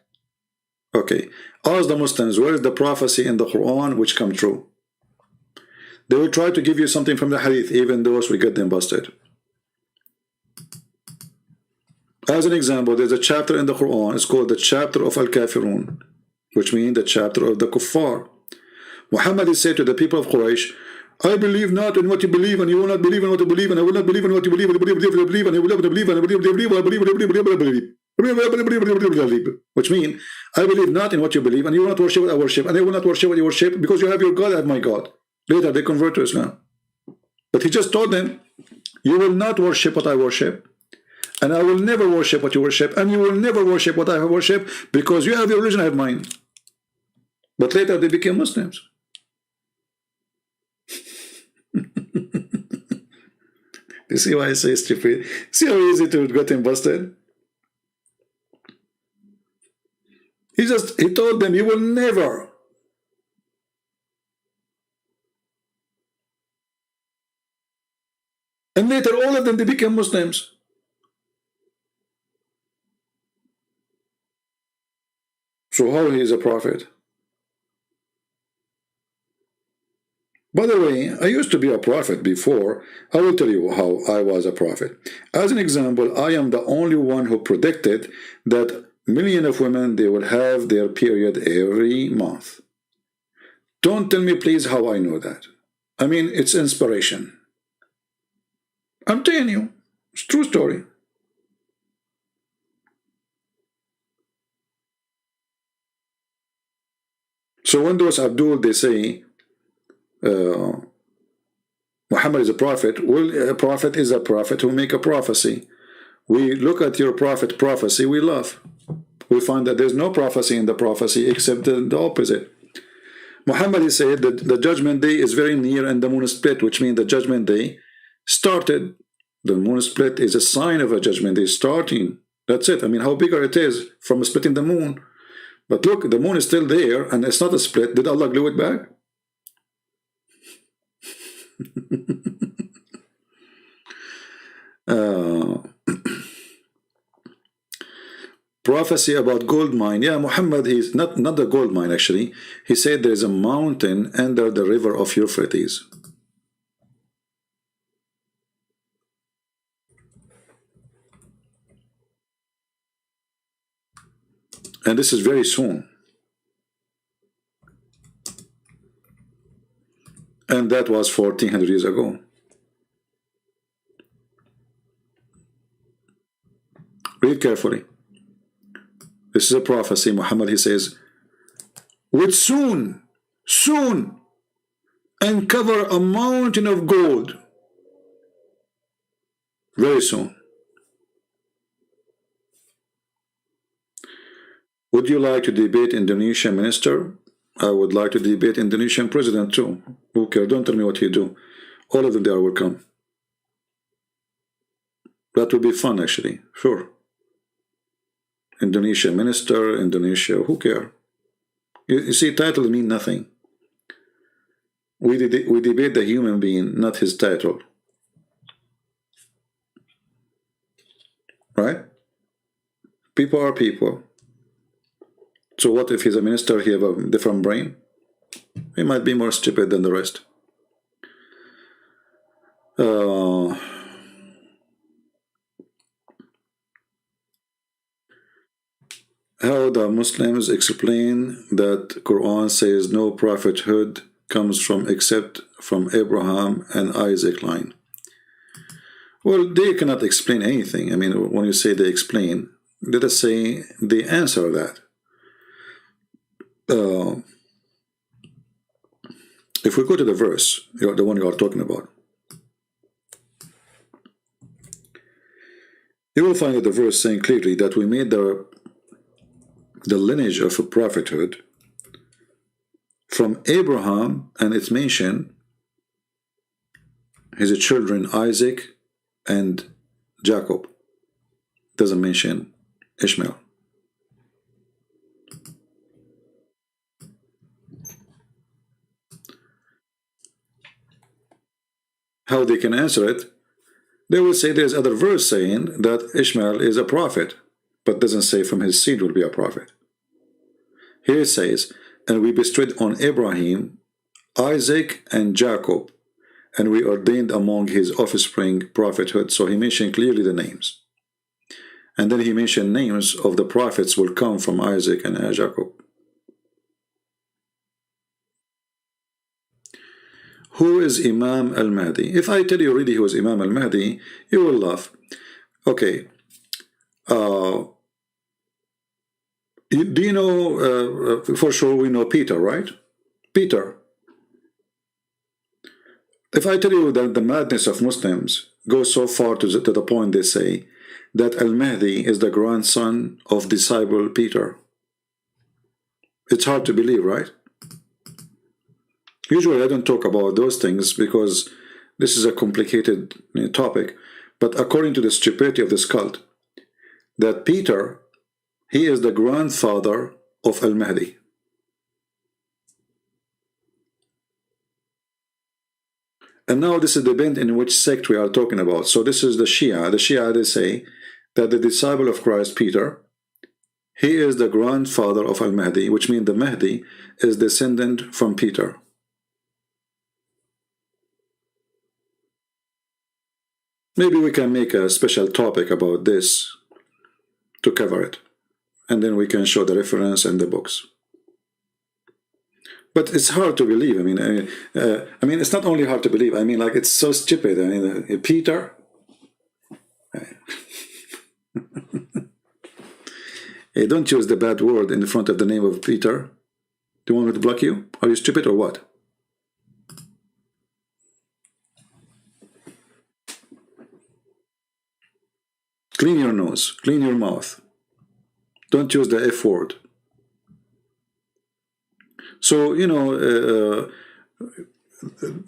Okay. Ask the Muslims, where is the prophecy in the Quran which come true? They will try to give you something from the hadith, even those we get them busted. As an example, there's a chapter in the Quran, it's called the chapter of Al-Kafirun, which means the chapter of the Kuffar. Muhammad is said to the people of Quraysh, I believe not in what you believe, and you will not believe in what you believe, and I will not believe in what you believe, and I believe, and I will not believe, and I believe, which means, I believe not in what you believe, and you will not worship what I worship, and I will not worship what you worship, because you have your God, I have my God. Later, they convert to Islam. But he just told them, you will not worship what I worship, and I will never worship what you worship, and you will never worship what I worship, because you have your religion, I have mine. But later, they became Muslims. You see why I say stupid? See how easy to get him busted? He told them, you will never. And later all of them, they became Muslims. So how he is a prophet? By the way, I used to be a prophet before. I will tell you how I was a prophet. As an example, I am the only one who predicted that millions of women, they will have their period every month. Don't tell me, please, how I know that. I mean, it's inspiration. I'm telling you, it's a true story. So when those Abdul, they say, Muhammad is a prophet. Well, a prophet is a prophet who make a prophecy. We look at your prophecy, we laugh. We find that there's no prophecy in the prophecy except the opposite. Muhammad said that the judgment day is very near and the moon split, which means the judgment day started. The moon split is a sign of a judgment day starting. That's it. I mean, how bigger it is from splitting the moon. But look, the moon is still there and it's not a split. Did Allah glue it back? Prophecy about gold mine. Yeah, Muhammad, he's not the gold mine actually. He said there is a mountain under the river of Euphrates. And this is very soon. And that was 1400 years ago. Read carefully. This is a prophecy. Muhammad, he says, would soon uncover a mountain of gold. Very soon. Would you like to debate Indonesian minister? I would like to debate Indonesian president too. Who cares? Don't tell me what you do. All of them, they are welcome. That would be fun actually. Sure. Indonesian minister, Indonesia, who cares? You see, title mean nothing. We debate the human being, not his title. Right? People are people. So what if he's a minister, he have a different brain? He might be more stupid than the rest. How the Muslims explain that Quran says no prophethood comes from except from Abraham and Isaac line? Well, they cannot explain anything. I mean, when you say they explain, let us say they answer that. If we go to the verse, the one you are talking about, you will find that the verse saying clearly that we made the lineage of a prophethood from Abraham, and it's mentioned his children Isaac and Jacob. It doesn't mention Ishmael. How they can answer it? They will say there's other verse saying that Ishmael is a prophet, but doesn't say from his seed will be a prophet. Here it says, and we bestowed on Abraham, Isaac, and Jacob, and we ordained among his offspring prophethood. So he mentioned clearly the names. And then he mentioned names of the prophets will come from Isaac and Jacob. Who is Imam al-Mahdi? If I tell you really who is Imam al-Mahdi, you will laugh. Okay. Do you know, for sure we know Peter, right? Peter. If I tell you that the madness of Muslims goes so far to the point they say that al-Mahdi is the grandson of disciple Peter. It's hard to believe, right? Usually I don't talk about those things because this is a complicated topic, but according to the stupidity of this cult, that Peter, he is the grandfather of al-Mahdi. And now this is depend in which sect we are talking about. So this is the Shia. The Shia, they say that the disciple of Christ, Peter, he is the grandfather of Al-Mahdi, which means the Mahdi is descendant from Peter. Maybe we can make a special topic about this to cover it. And then we can show the reference and the books. But it's hard to believe. I mean, it's not only hard to believe. I mean, like, it's so stupid. I mean, Peter. Hey, don't use the bad word in front of the name of Peter. Do you want me to block you? Are you stupid or what? Clean your nose. Clean your mouth. Don't use the F word. So, you know,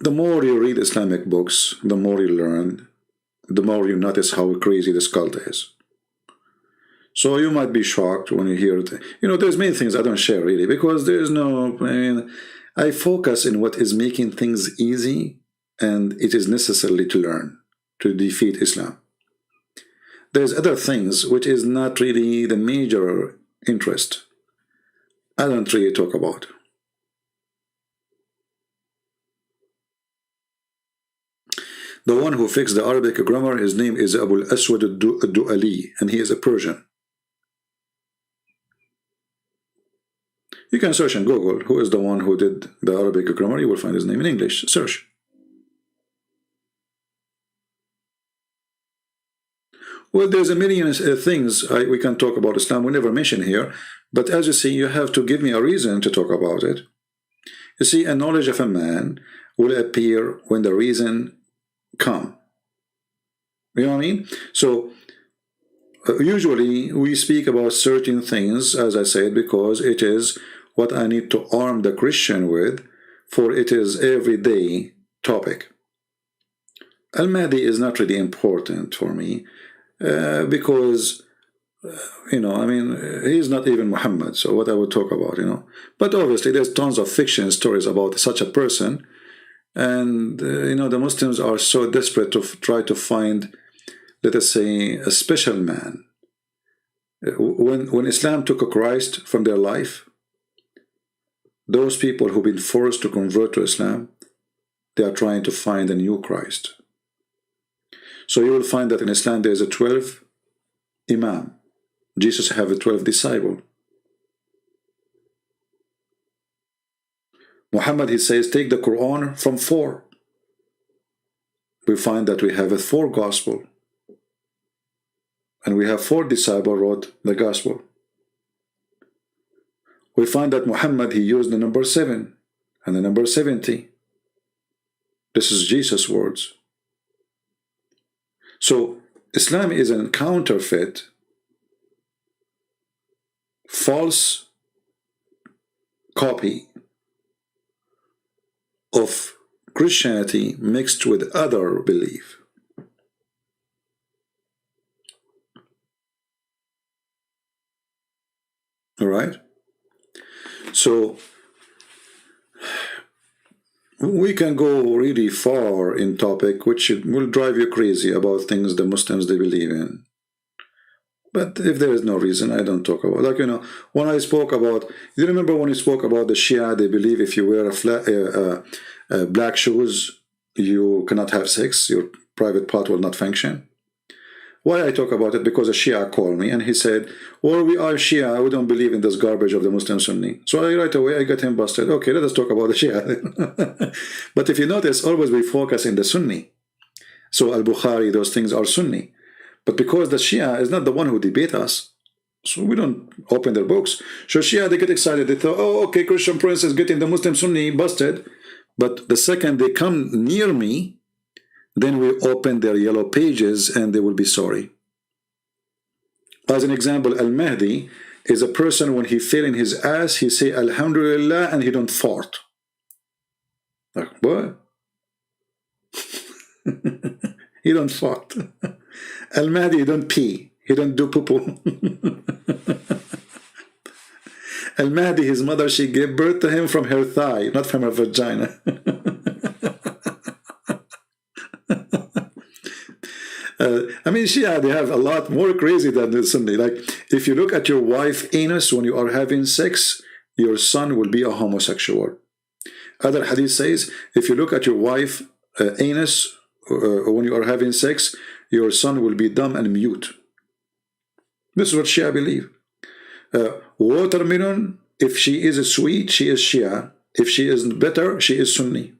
the more you read Islamic books, the more you learn, the more you notice how crazy this cult is. So you might be shocked when you hear it. You know, there's many things I don't share really, because there's no, I mean, I focus in what is making things easy, and it is necessary to learn to defeat Islam. There's other things which is not really the major interest. I don't really talk about. The one who fixed the Arabic grammar, his name is Abu al-Aswad al-Du'ali, and he is a Persian. You can search in Google, who is the one who did the Arabic grammar, you will find his name in English. Search. Well, there's a million things we can talk about Islam we never mention here, but as you see, you have to give me a reason to talk about it. You see, a knowledge of a man will appear when the reason come. You know what I mean? So usually we speak about certain things, as I said, because it is what I need to arm the Christian with, for it is everyday topic. Al-Mahdi is not really important for me, because you know, I mean, he's not even Muhammad, so what I would talk about, you know. But obviously there's tons of fiction stories about such a person. And, you know, the Muslims are so desperate to try to find, let us say, a special man. When Islam took Christ from their life, those people who've been forced to convert to Islam, they are trying to find a new Christ. So you will find that in Islam there is a 12 Imam. Jesus have a 12 disciple. Muhammad, he says, take the Quran from 4. We find that we have a 4 gospel. And we have 4 disciples wrote the gospel. We find that Muhammad, he used the number 7 and the number 70. This is Jesus' words. So Islam is a counterfeit, false copy of Christianity mixed with other belief. All right? So we can go really far in topic, which will drive you crazy about things the Muslims they believe in. But if there is no reason, I don't talk about. Like, you know, when I spoke about, you remember when we spoke about the Shia, they believe if you wear black shoes, you cannot have sex, your private part will not function. Why I talk about it? Because a Shia called me and he said, well, we are Shia, we don't believe in this garbage of the Muslim Sunni. So right away I got him busted. Okay, let us talk about the Shia. But if you notice, always we focus in the Sunni. So Al-Bukhari, those things are Sunni. But because the Shia is not the one who debate us, so we don't open their books. So Shia, they get excited. They thought, oh, okay, Christian Prince is getting the Muslim Sunni busted. But the second they come near me, then we open their yellow pages and they will be sorry. As an example, Al-Mahdi is a person when he fell in his ass, he say Alhamdulillah and he don't fart. Like, what? He don't fart. Al-Mahdi, he don't pee. He don't do poo-poo. Al-Mahdi, his mother, she gave birth to him from her thigh, not from her vagina. I mean, Shia, they have a lot more crazy than the Sunni. Like, if you look at your wife anus when you are having sex, your son will be a homosexual. Other hadith says, if you look at your wife anus when you are having sex, your son will be dumb and mute. This is what Shia believe. Watermelon, if she is sweet, she is Shia. If she is bitter, she is Sunni.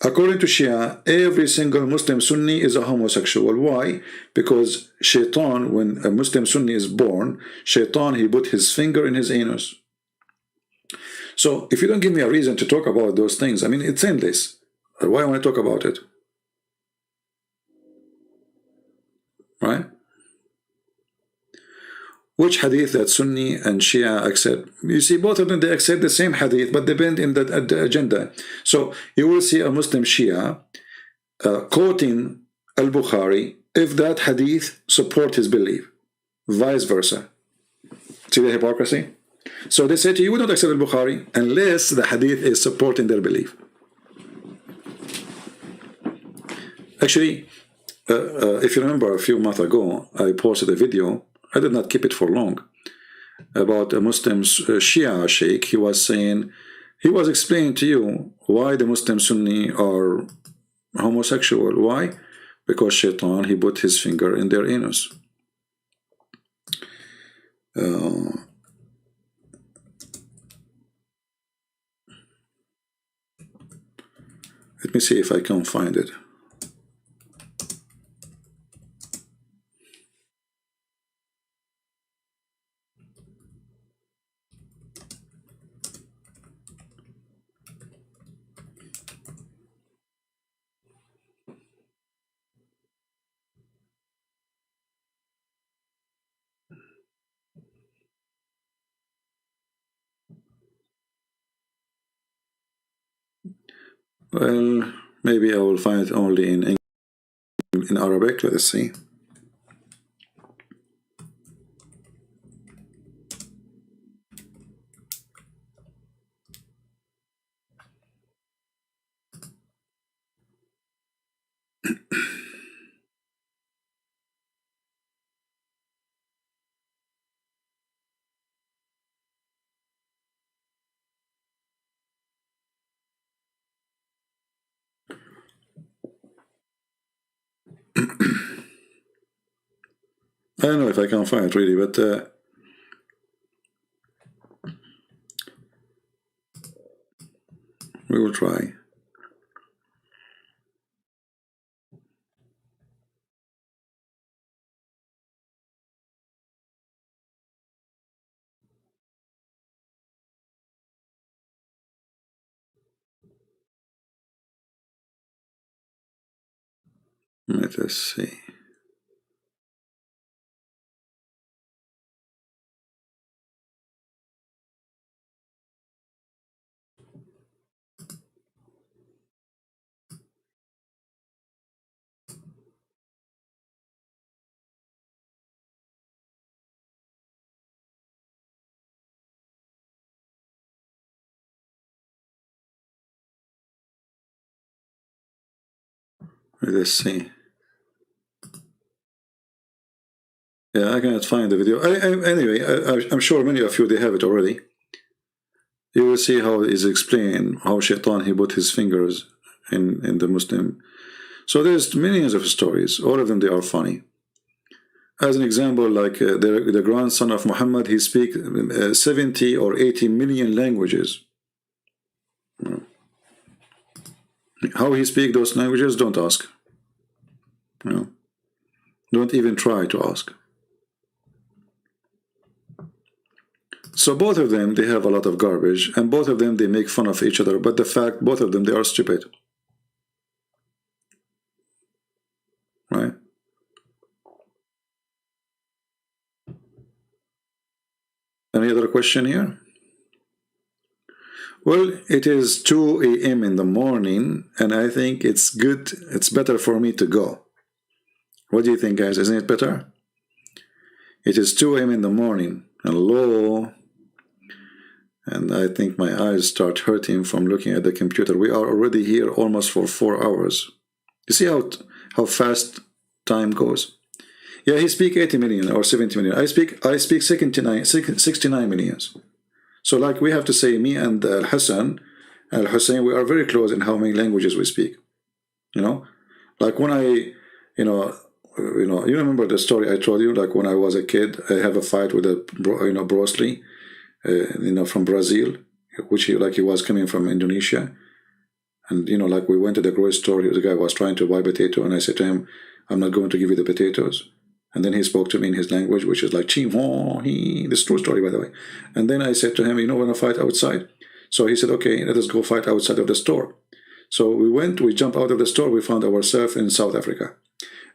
According to Shia, every single Muslim Sunni is a homosexual. Why? Because Shaitan, when a Muslim Sunni is born, Shaitan, he put his finger in his anus. So if you don't give me a reason to talk about those things, I mean, it's endless. Why I want to talk about it? Right? Which hadith that Sunni and Shia accept? You see, both of them, they accept the same hadith, but depend in the agenda. So you will see a Muslim Shia quoting Al-Bukhari if that hadith support his belief, vice versa. See the hypocrisy? So they say to you, we don't accept Al-Bukhari unless the hadith is supporting their belief. Actually, if you remember a few months ago, I posted a video, I did not keep it for long, about a Muslim Shia sheikh. He was saying, he was explaining to you why the Muslim Sunni are homosexual. Why? Because Shaitan, he put his finger in their anus. Let me see if I can find it. Well, maybe I will find it only in Arabic. Let us see. I don't know if I can find it really, but we will try. Let us see. Let us see. Yeah, I cannot find the video. Anyway, I'm sure many of you, they have it already. You will see how it is explained, how Shaitan, he put his fingers in the Muslim. So there's millions of stories. All of them, they are funny. As an example, like the grandson of Muhammad, he speaks 70 or 80 million languages. How he speaks those languages, don't ask. Don't even try to ask. So both of them, they have a lot of garbage, and both of them, they make fun of each other, but the fact, both of them, they are stupid. Right? Any other question here? Well, it is 2 a.m. in the morning, and I think it's good, it's better for me to go. What do you think, guys? Isn't it better? It is 2 a.m. in the morning. Hello? And I think my eyes start hurting from looking at the computer. We are already here almost for 4 hours. You see how fast time goes. Yeah, he speak 80 million or 70 million. I speak 69 millions. So like we have to say, me and Al-Hussein, we are very close in how many languages we speak. You know, like when you remember the story I told you, like when I was a kid, I have a fight with Bruce Lee, from Brazil, which he was coming from Indonesia. And, like we went to the grocery store, the guy was trying to buy potato, and I said to him, I'm not going to give you the potatoes. And then he spoke to me in his language, which is like, this is true story, by the way. And then I said to him, we're going to fight outside. So he said, okay, let us go fight outside of the store. So we jumped out of the store, we found ourselves in South Africa.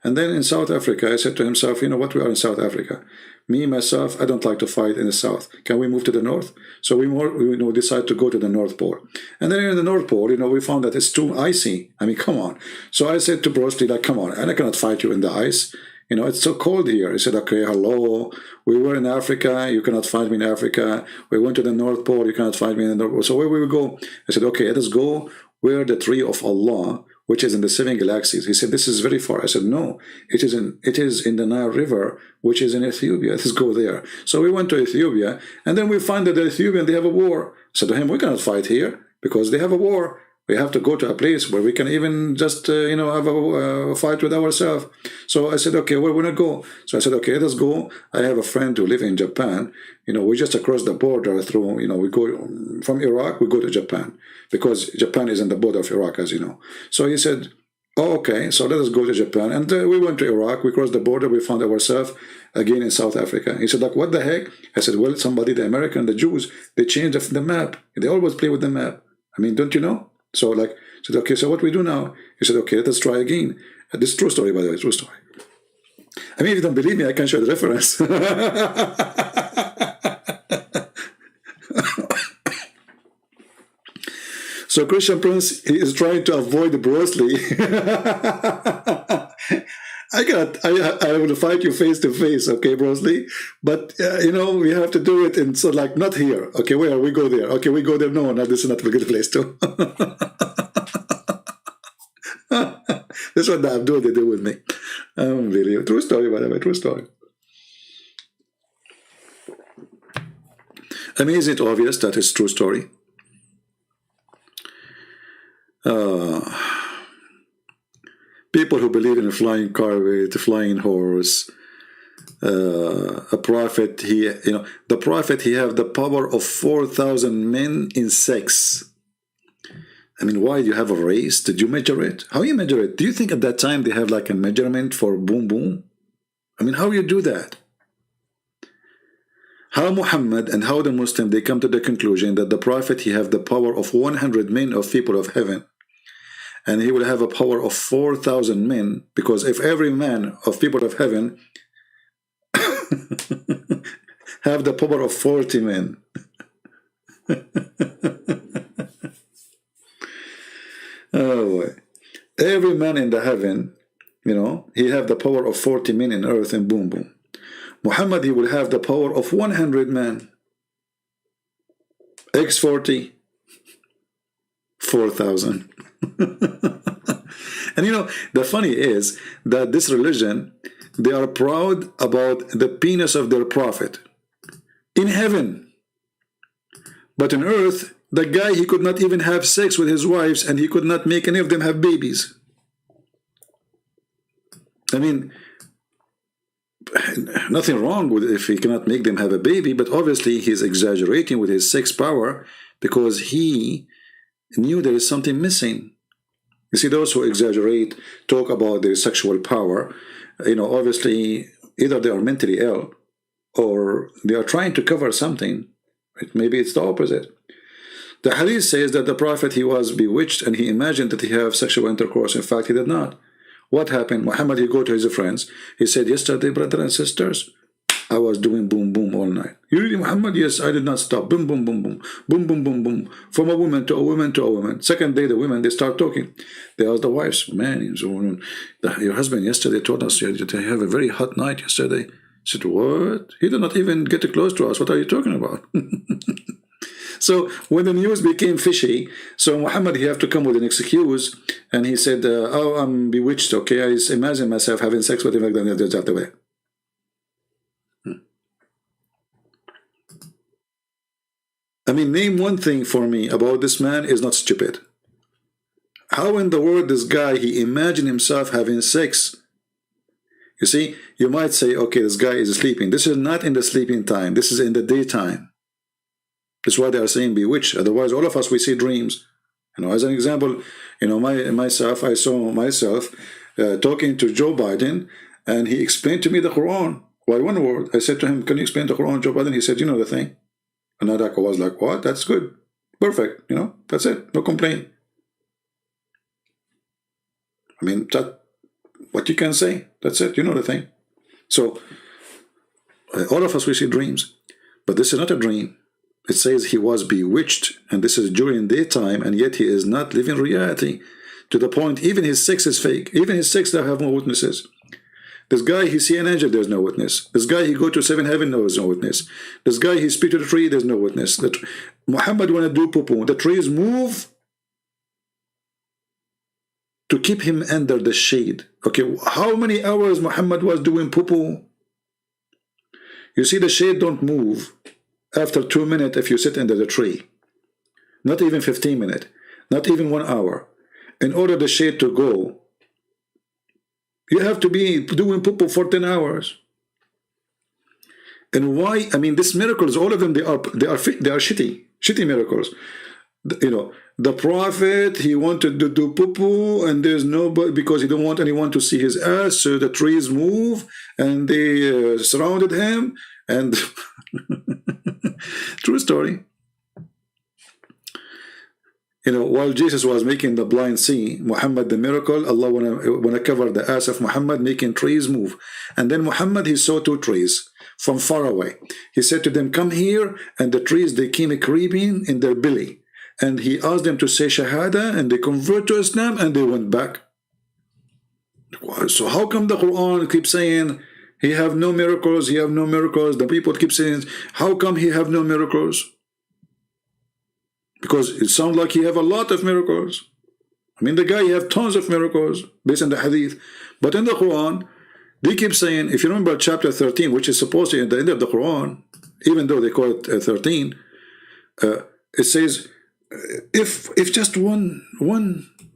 And then in South Africa, I said to himself, you know what, we are in South Africa. Me, myself, I don't like to fight in the south. Can we move to the north? So we decide to go to the North Pole. And then in the North Pole, we found that it's too icy. I mean, come on. So I said to Bruce Lee, like, come on, and I cannot fight you in the ice. It's so cold here. He said, okay, hello. We were in Africa. You cannot find me in Africa. We went to the North Pole. You cannot find me in the North Pole. So where we will go? I said, okay, let us go where the tree of Allah, which is in the 7 galaxies. He said, this is very far. I said, no, it is in the Nile River, which is in Ethiopia. Let's go there. So we went to Ethiopia, and then we find that the Ethiopian, they have a war. I said to him, we cannot fight here because they have a war. We have to go to a place where we can even just, have a fight with ourselves. So I said, okay, where we going to go? So I said, okay, let's go. I have a friend who lives in Japan. We just across the border through, we go from Iraq, we go to Japan because Japan is in the border of Iraq, as you know. So he said, oh, okay, so let us go to Japan. And we went to Iraq, we crossed the border, we found ourselves again in South Africa. He said, like, what the heck? I said, well, the American, the Jews, they changed the map. They always play with the map. I mean, don't you know? So I said, okay, so what we do now? He said, okay, let's try again. This is true story, by the way, true story. I mean, if you don't believe me, I can show the reference. So Christian Prince, he is trying to avoid Bruce Lee. I will fight you face to face, okay, Bruce Lee? But, we have to do it in, so like, not here. Okay, where? We go there. Okay, we go there. No, this is not a good place too. That's what the Abdul they do with me. Really, true story, by the way, true story. I mean, is it obvious that it's true story? People who believe in a flying car with a flying horse, a prophet, the prophet, he have the power of 4,000 men in sex. I mean, why do you have a race? Did you measure it? How you measure it? Do you think at that time they have like a measurement for boom boom? I mean, how you do that? How Muhammad and how the Muslim, they come to the conclusion that the prophet, he have the power of 100 men of people of heaven. And he will have a power of 4,000 men, because if every man of people of heaven have the power of 40 men. Oh boy. Every man in the heaven, he have the power of 40 men in earth, and boom boom. Muhammad, he will have the power of 100 men. X40, 4,000. And the funny is that this religion, they are proud about the penis of their prophet in heaven, but on earth, the guy, he could not even have sex with his wives, and he could not make any of them have babies. I mean, nothing wrong with if he cannot make them have a baby, but obviously he's exaggerating with his sex power because he knew there is something missing. You see, those who exaggerate, talk about their sexual power, obviously either they are mentally ill or they are trying to cover something. Maybe it's the opposite. The hadith says that the prophet, he was bewitched and he imagined that he have sexual intercourse. In fact, he did not. What happened? Muhammad, he go to his friends. He said, yesterday, brothers and sisters, I was doing boom boom all night. You really, Muhammad? Yes, I did not stop. Boom boom boom boom. Boom boom boom boom. From a woman to a woman to a woman. Second day, the women, they start talking. They ask the wives, man, your husband yesterday told us you have a very hot night yesterday. I said, what? He did not even get close to us. What are you talking about? So when the news became fishy, so Muhammad, he have to come with an excuse, and he said, "Oh, I'm bewitched. Okay, I imagine myself having sex with him like that." I mean, name one thing for me about this man is not stupid. How in the world this guy, he imagined himself having sex? You see, you might say, okay, this guy is sleeping. This is not in the sleeping time. This is in the daytime. That's why they are saying bewitched. Otherwise, all of us, we see dreams. You know, as an example, you know, myself, I saw myself talking to Joe Biden, and he explained to me the Quran. Why one word? I said to him, can you explain the Quran, Joe Biden? He said, you know the thing. And I was like, what? That's good. Perfect. You know, that's it. No complaint. I mean, that, what you can say, that's it. You know the thing. So, all of us, we see dreams. But this is not a dream. It says he was bewitched, and this is during daytime, and yet he is not living reality. To the point, even his sex is fake. Even his sex, they have no witnesses. This guy, he see an angel, there's no witness. This guy, he go to seven heaven, there's no witness. This guy, he speak to the tree, there's no witness. That Muhammad want to do poo-poo. The trees move to keep him under the shade. Okay, how many hours Muhammad was doing poo-poo? You see, the shade don't move after 2 minutes if you sit under the tree. Not even 15 minutes. Not even 1 hour. In order the shade to go, you have to be doing poo-poo for 10 hours. And why? I mean, these miracles, all of them, they are shitty miracles. You know, the prophet, he wanted to do poo-poo, and there's nobody, because he don't want anyone to see his ass, so the trees move, and they surrounded him, and true story. You know, while Jesus was making the blind see, Muhammad the miracle, Allah wanna cover the ass of Muhammad, making trees move. And then Muhammad, he saw 2 trees from far away. He said to them, come here, and the trees, they came creeping in their belly. And he asked them to say Shahada, and they convert to Islam, and they went back. So how come the Quran keeps saying he have no miracles, he have no miracles? The people keep saying, how come he have no miracles? Because it sounds like he have a lot of miracles. I mean, the guy, he have tons of miracles based on the hadith. But in the Quran, they keep saying, if you remember chapter 13, which is supposed to be at the end of the Quran, even though they call it 13, it says, if just one,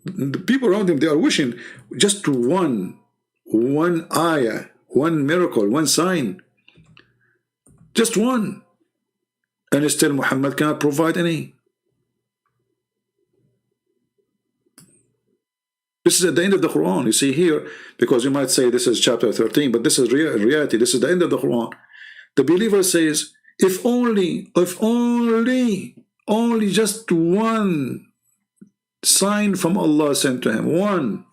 the people around him, they are wishing just one ayah, one miracle, one sign, just one, and still Muhammad cannot provide any. This is at the end of the Quran. You see here, because you might say this is chapter 13, but this is reality. This is the end of the Quran. The believer says, if only just one sign from Allah sent to him, one.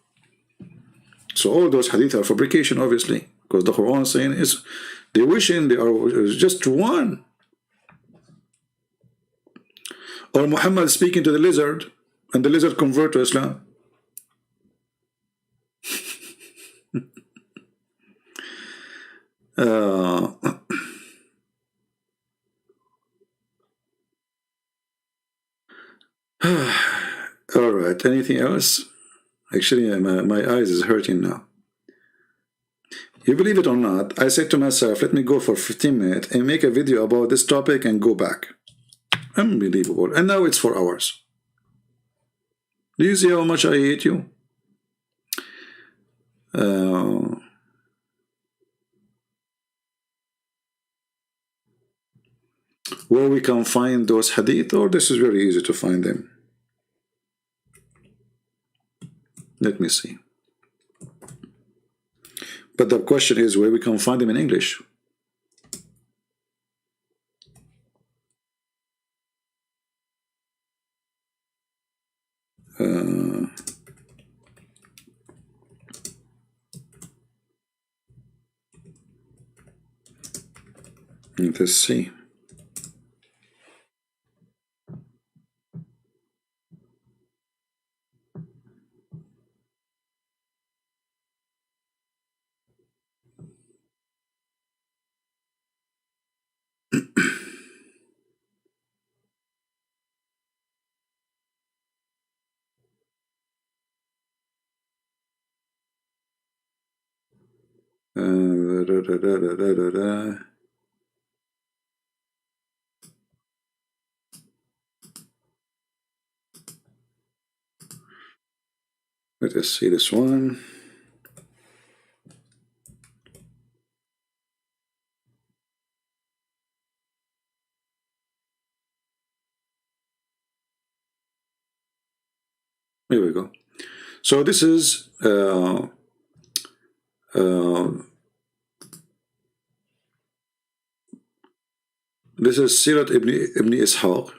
So all those hadith are fabrication, obviously, because the Quran saying is, they wishing they are just one. Or Muhammad speaking to the lizard, and the lizard convert to Islam. All right, anything else? Actually, my eyes is hurting now. You believe it or not, I said to myself, let me go for 15 minutes and make a video about this topic and go back. Unbelievable. And now it's 4 hours. Do you see how much I hate you? Where we can find those hadith, or this is very easy to find them. Let me see. But the question is where we can find them in English. Let's see. Let us see this one. Here we go. So this is Sirat Ibn Ishaq.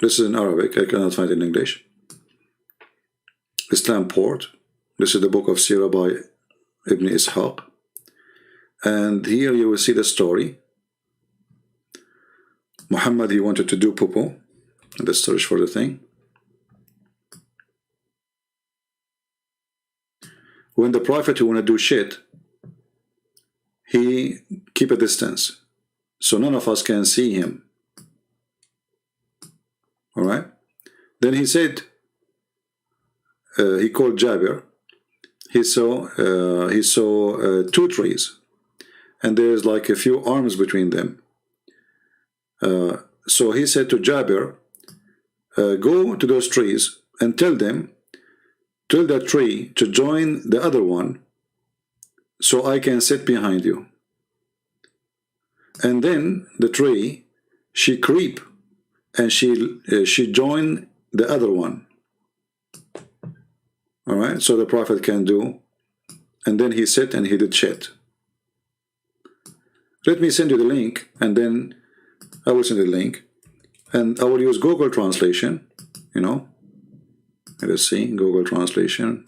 This is in Arabic. I cannot find it in English. Islam Port. This is the book of Sirah by Ibn Ishaq. And here you will see the story. Muhammad, he wanted to do poo-poo. Let's search for the thing. When the Prophet who want to do shit, he keep a distance. So none of us can see him. Alright? Then he said, he called Jabir. He saw two trees. And there's like a few arms between them. So he said to Jabir, go to those trees and tell that tree to join the other one so I can sit behind you. And then the tree, she creep and she joined the other one. Alright, so the Prophet can do. And then he sit and he did shit. Let me send you the link, and then I will send you the link. And I will use Google translation, you know. Let us see, Google translation.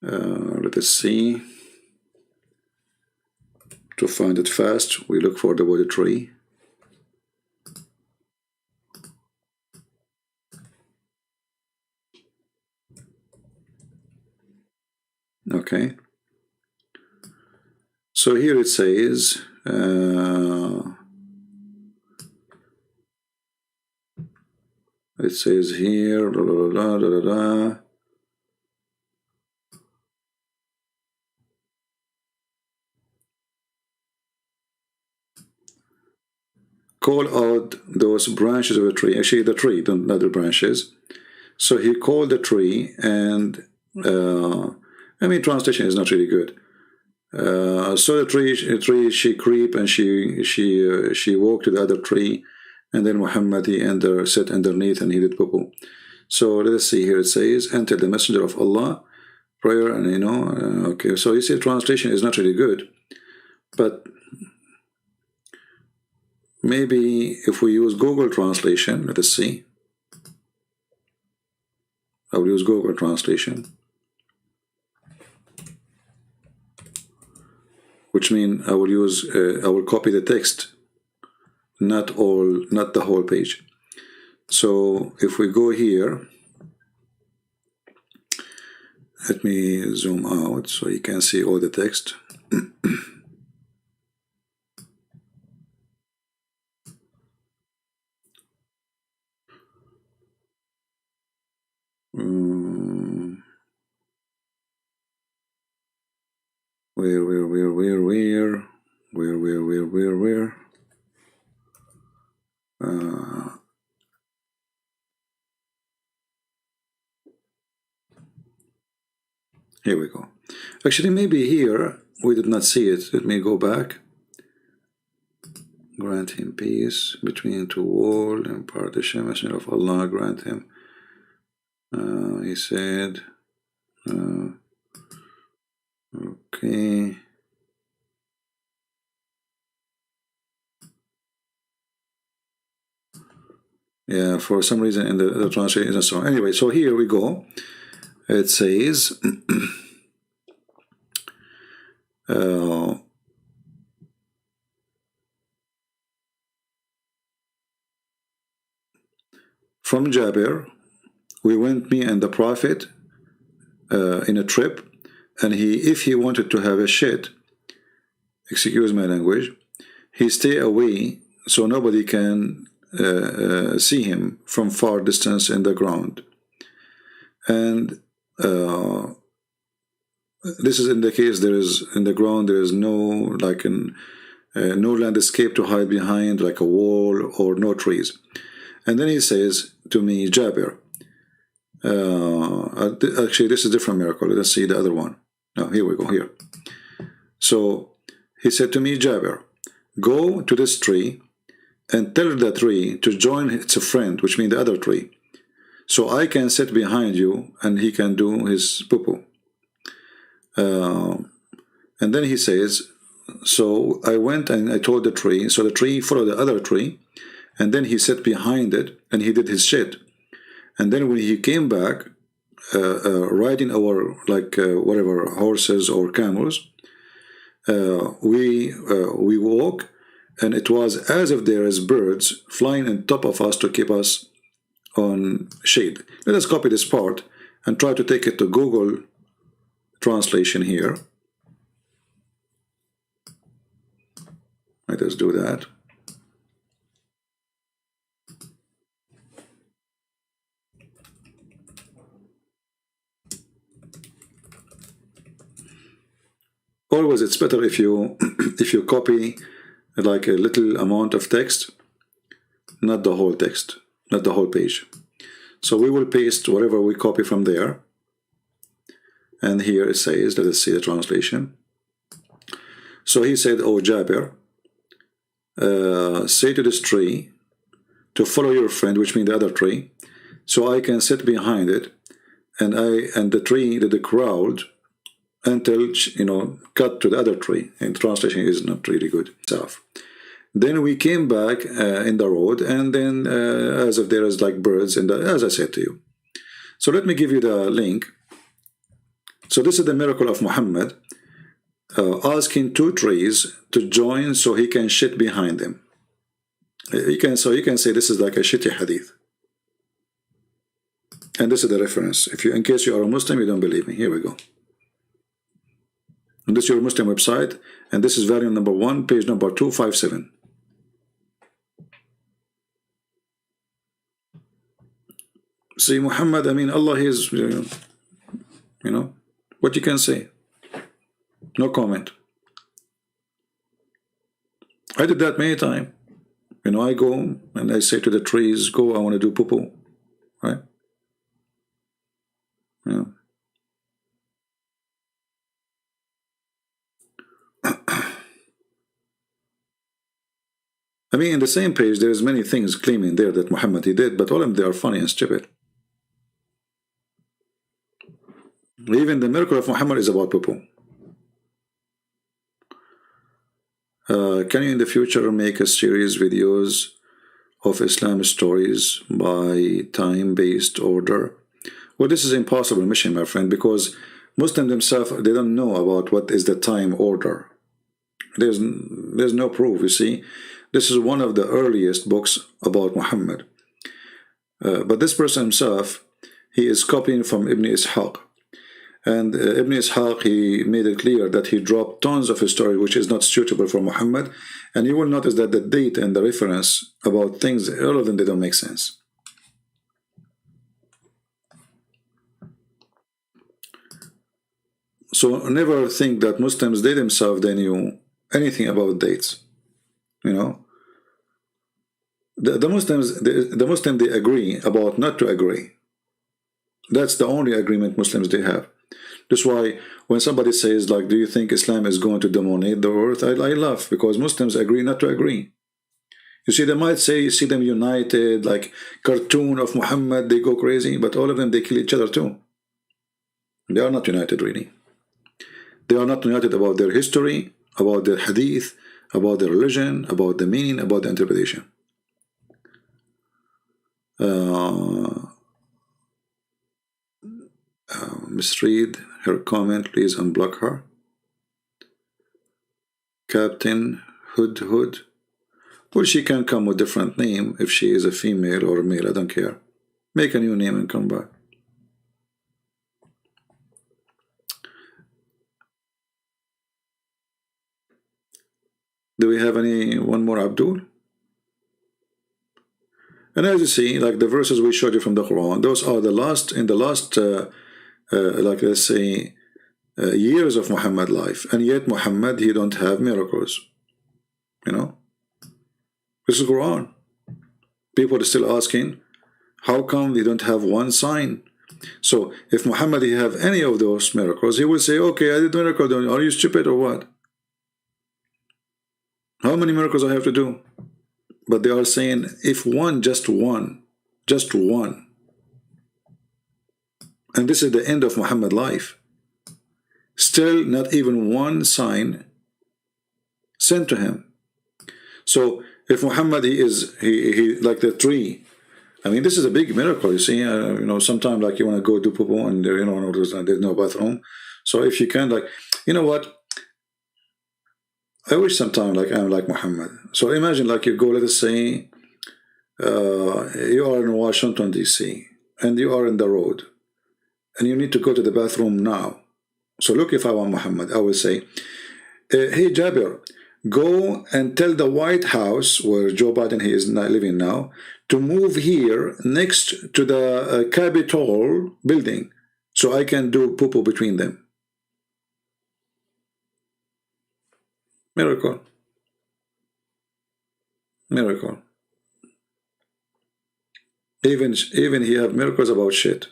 Let us see. To find it fast, we look for the word tree. Okay. So here it says, here, call out those branches of a tree. Actually, the tree, not the branches. So he called the tree, and I mean, translation is not really good. So the tree, she creep and she walked to the other tree, and then Muhammad he sat underneath and he did poo-poo. So let us see here. It says, "Enter the Messenger of Allah, prayer," and you know. Okay, so you see, translation is not really good, but maybe if we use Google translation, let us see. I will use Google translation, which means I will copy the text, not the whole page. So if we go here, let me zoom out so you can see all the text. Where? Here we go. Actually, maybe here we did not see it. Let me go back. Grant him peace between two walls and partition. Messenger of Allah grant him. He said, okay. Yeah, for some reason in the translation isn't so. Anyway, so here we go. It says, from Jabir, we went, me and the Prophet, in a trip, and if he wanted to have a shit, excuse my language, he stay away so nobody can see him from far distance in the ground. and this is in the case there is in the ground, there is no like no landscape to hide behind, like a wall or no trees. And then he says to me, Jabir, actually this is a different miracle. Let's see the other one. No, here we go, here. So he said to me, Jabir, go to this tree and tell the tree to join its friend, which means the other tree, so I can sit behind you and he can do his poo-poo. And then he says, so I went and I told the tree, so the tree followed the other tree, and then he sat behind it and he did his shit. And then when he came back, riding our whatever horses or camels, we walk, and it was as if there is birds flying on top of us to keep us on shade. Let us copy this part and try to take it to Google translation here. Let us do that. Always it's better if you copy like a little amount of text, not the whole text, not the whole page. So we will paste whatever we copy from there, and here it says, let us see the translation. So he said, oh Jabir, say to this tree to follow your friend, which means the other tree, so I can sit behind it, and the tree did the crowd until, you know, cut to the other tree. And the translation is not really good. Then we came back in the road, and then as if there is like birds, and as I said to you. So let me give you the link. So this is the miracle of Muhammad, asking two trees to join so he can shit behind them. You can say this is like a shitty hadith. And this is the reference. If you, in case you are a Muslim, you don't believe me, here we go. And this is your Muslim website, and this is volume number 1, page number 257. See, Muhammad, I mean, Allah is, you know, what you can say. No comment. I did that many times. You know, I go and I say to the trees, go, I want to do poo-poo. Right? Yeah. I mean, in the same page, there's many things claiming there that Muhammad he did, but all of them, they are funny and stupid. Even the miracle of Muhammad is about poo-poo. Can you in the future make a series videos of Islam stories by time-based order? Well, this is impossible mission, my friend, because Muslims themselves, they don't know about what is the time order. There's no proof, you see. This is one of the earliest books about Muhammad. But this person himself, he is copying from Ibn Ishaq. And Ibn Ishaq, he made it clear that he dropped tons of history which is not suitable for Muhammad. And you will notice that the date and the reference about things, all of them, they don't make sense. So never think that Muslims, they themselves, they knew anything about dates. You know, the Muslims, they agree about not to agree. That's the only agreement Muslims they have. That's why when somebody says, like, do you think Islam is going to dominate the earth? I laugh, because Muslims agree not to agree. You see, they might say, you see them united, like cartoon of Muhammad, they go crazy, but all of them, they kill each other too. They are not united, really. They are not united about their history, about their hadith, about their religion, about the meaning, about the interpretation. Misread her comment, please unblock her. Captain Hood. Well, she can come with different name if she is a female or a male, I don't care. Make a new name and come back. Do we have one more Abdul? And as you see, like the verses we showed you from the Quran, those are the last, in the last, like let's say, years of Muhammad life. And yet Muhammad, he don't have miracles. You know? This is Quran. People are still asking, how come they don't have one sign? So if Muhammad he have any of those miracles, he will say, okay, I did miracle. Are you stupid or what? How many miracles I have to do? But they are saying, if one, just one, and this is the end of Muhammad's life, still not even one sign sent to him. So if Muhammad he like the tree, I mean, this is a big miracle. You see, you know, sometimes like you want to go do poo and there, you know, there's no bathroom. So if you can, like, you know what? I wish sometimes like I'm like Muhammad. So imagine like you go, let us say, you are in Washington DC and you are in the road and you need to go to the bathroom now. So look, if I were Muhammad, I would say, hey Jabir, go and tell the White House where Joe Biden he is living now to move here next to the Capitol building so I can do poo between them. Miracle. Miracle. Even he have miracles about shit.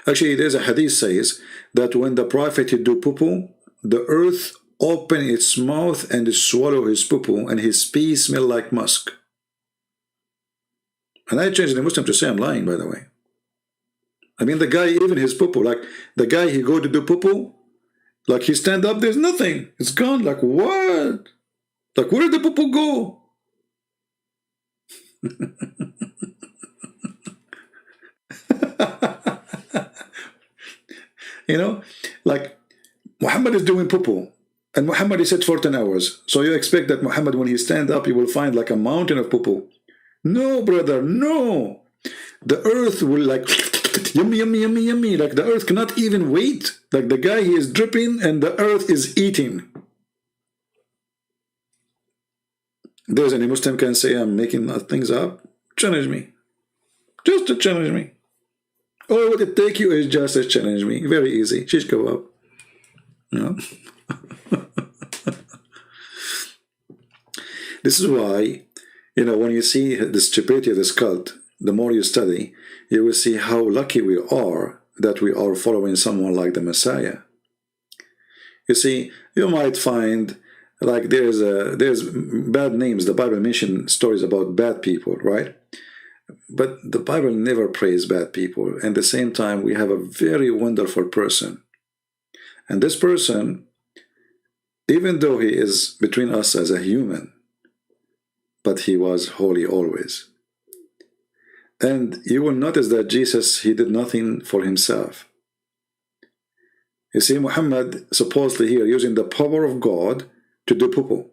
Actually, there's a hadith says that when the prophet do poo, the earth open its mouth and swallow his poo, and his pee smell like musk. And I changed the Muslim to say I'm lying, by the way. I mean, the guy, even his poo, like the guy he go to do poo, like he stand up, there's nothing. It's gone. Like what? Like where did the poo go? You know, like Muhammad is doing poo, and Muhammad is at 14 hours. So you expect that Muhammad, when he stand up, he will find like a mountain of poo. No, brother, no. The earth will like yummy, yummy, yummy, yummy. Like the earth cannot even wait. Like the guy, he is dripping, and the earth is eating. There's any Muslim can say I'm making things up? Challenge me. Just to challenge me. All what it take you is just to challenge me. Very easy. Shish kebab. You know? This is why, you know, when you see the stupidity of this cult, the more you study, you will see how lucky we are that we are following someone like the Messiah. You see, you might find like there's bad names. The Bible mentions stories about bad people, right? But the Bible never praised bad people. And at the same time, we have a very wonderful person. And this person, even though he is between us as a human, but he was holy always. And you will notice that Jesus, he did nothing for himself. You see, Muhammad supposedly here using the power of God to do poo.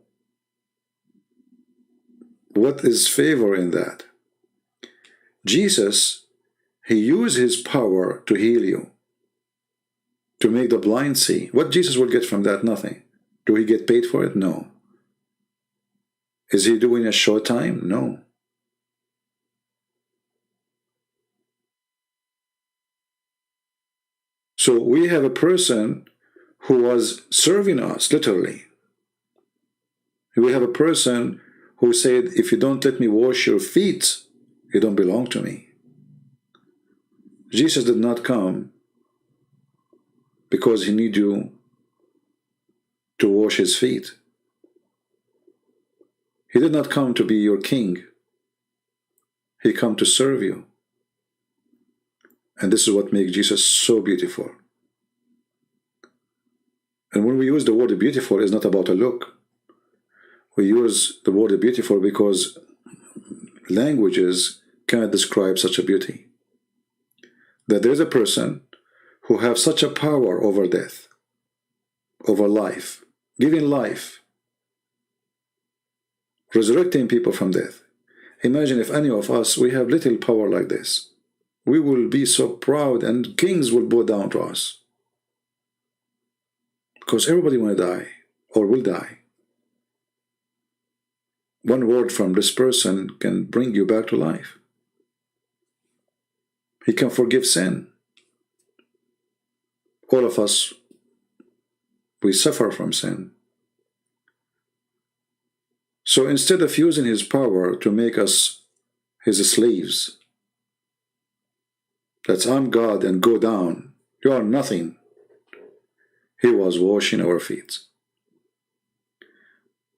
What is favor in that? Jesus, he used his power to heal you, to make the blind see. What Jesus will get from that? Nothing. Do he get paid for it? No. Is he doing a short time? No. So we have a person who was serving us, literally. We have a person who said, if you don't let me wash your feet, you don't belong to me. Jesus did not come because he needs you to wash his feet. He did not come to be your king. He came to serve you. And this is what makes Jesus so beautiful. And when we use the word beautiful, it's not about a look. We use the word beautiful because languages cannot describe such a beauty. That there's a person who have such a power over death, over life, giving life, resurrecting people from death. Imagine if any of us, we have little power like this. We will be so proud and kings will bow down to us. Because everybody will die or will die. one word from this person can bring you back to life. He can forgive sin. All of us, we suffer from sin. So instead of using his power to make us his slaves, that's I'm God and go down, you are nothing, he was washing our feet.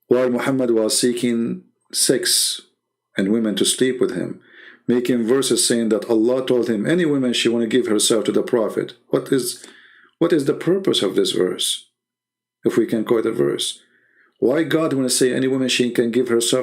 While Muhammad was seeking sex and women to sleep with him, making verses saying that Allah told him any woman she want to give herself to the Prophet. What is the purpose of this verse? If we can quote a verse, why God want to say any woman she can give herself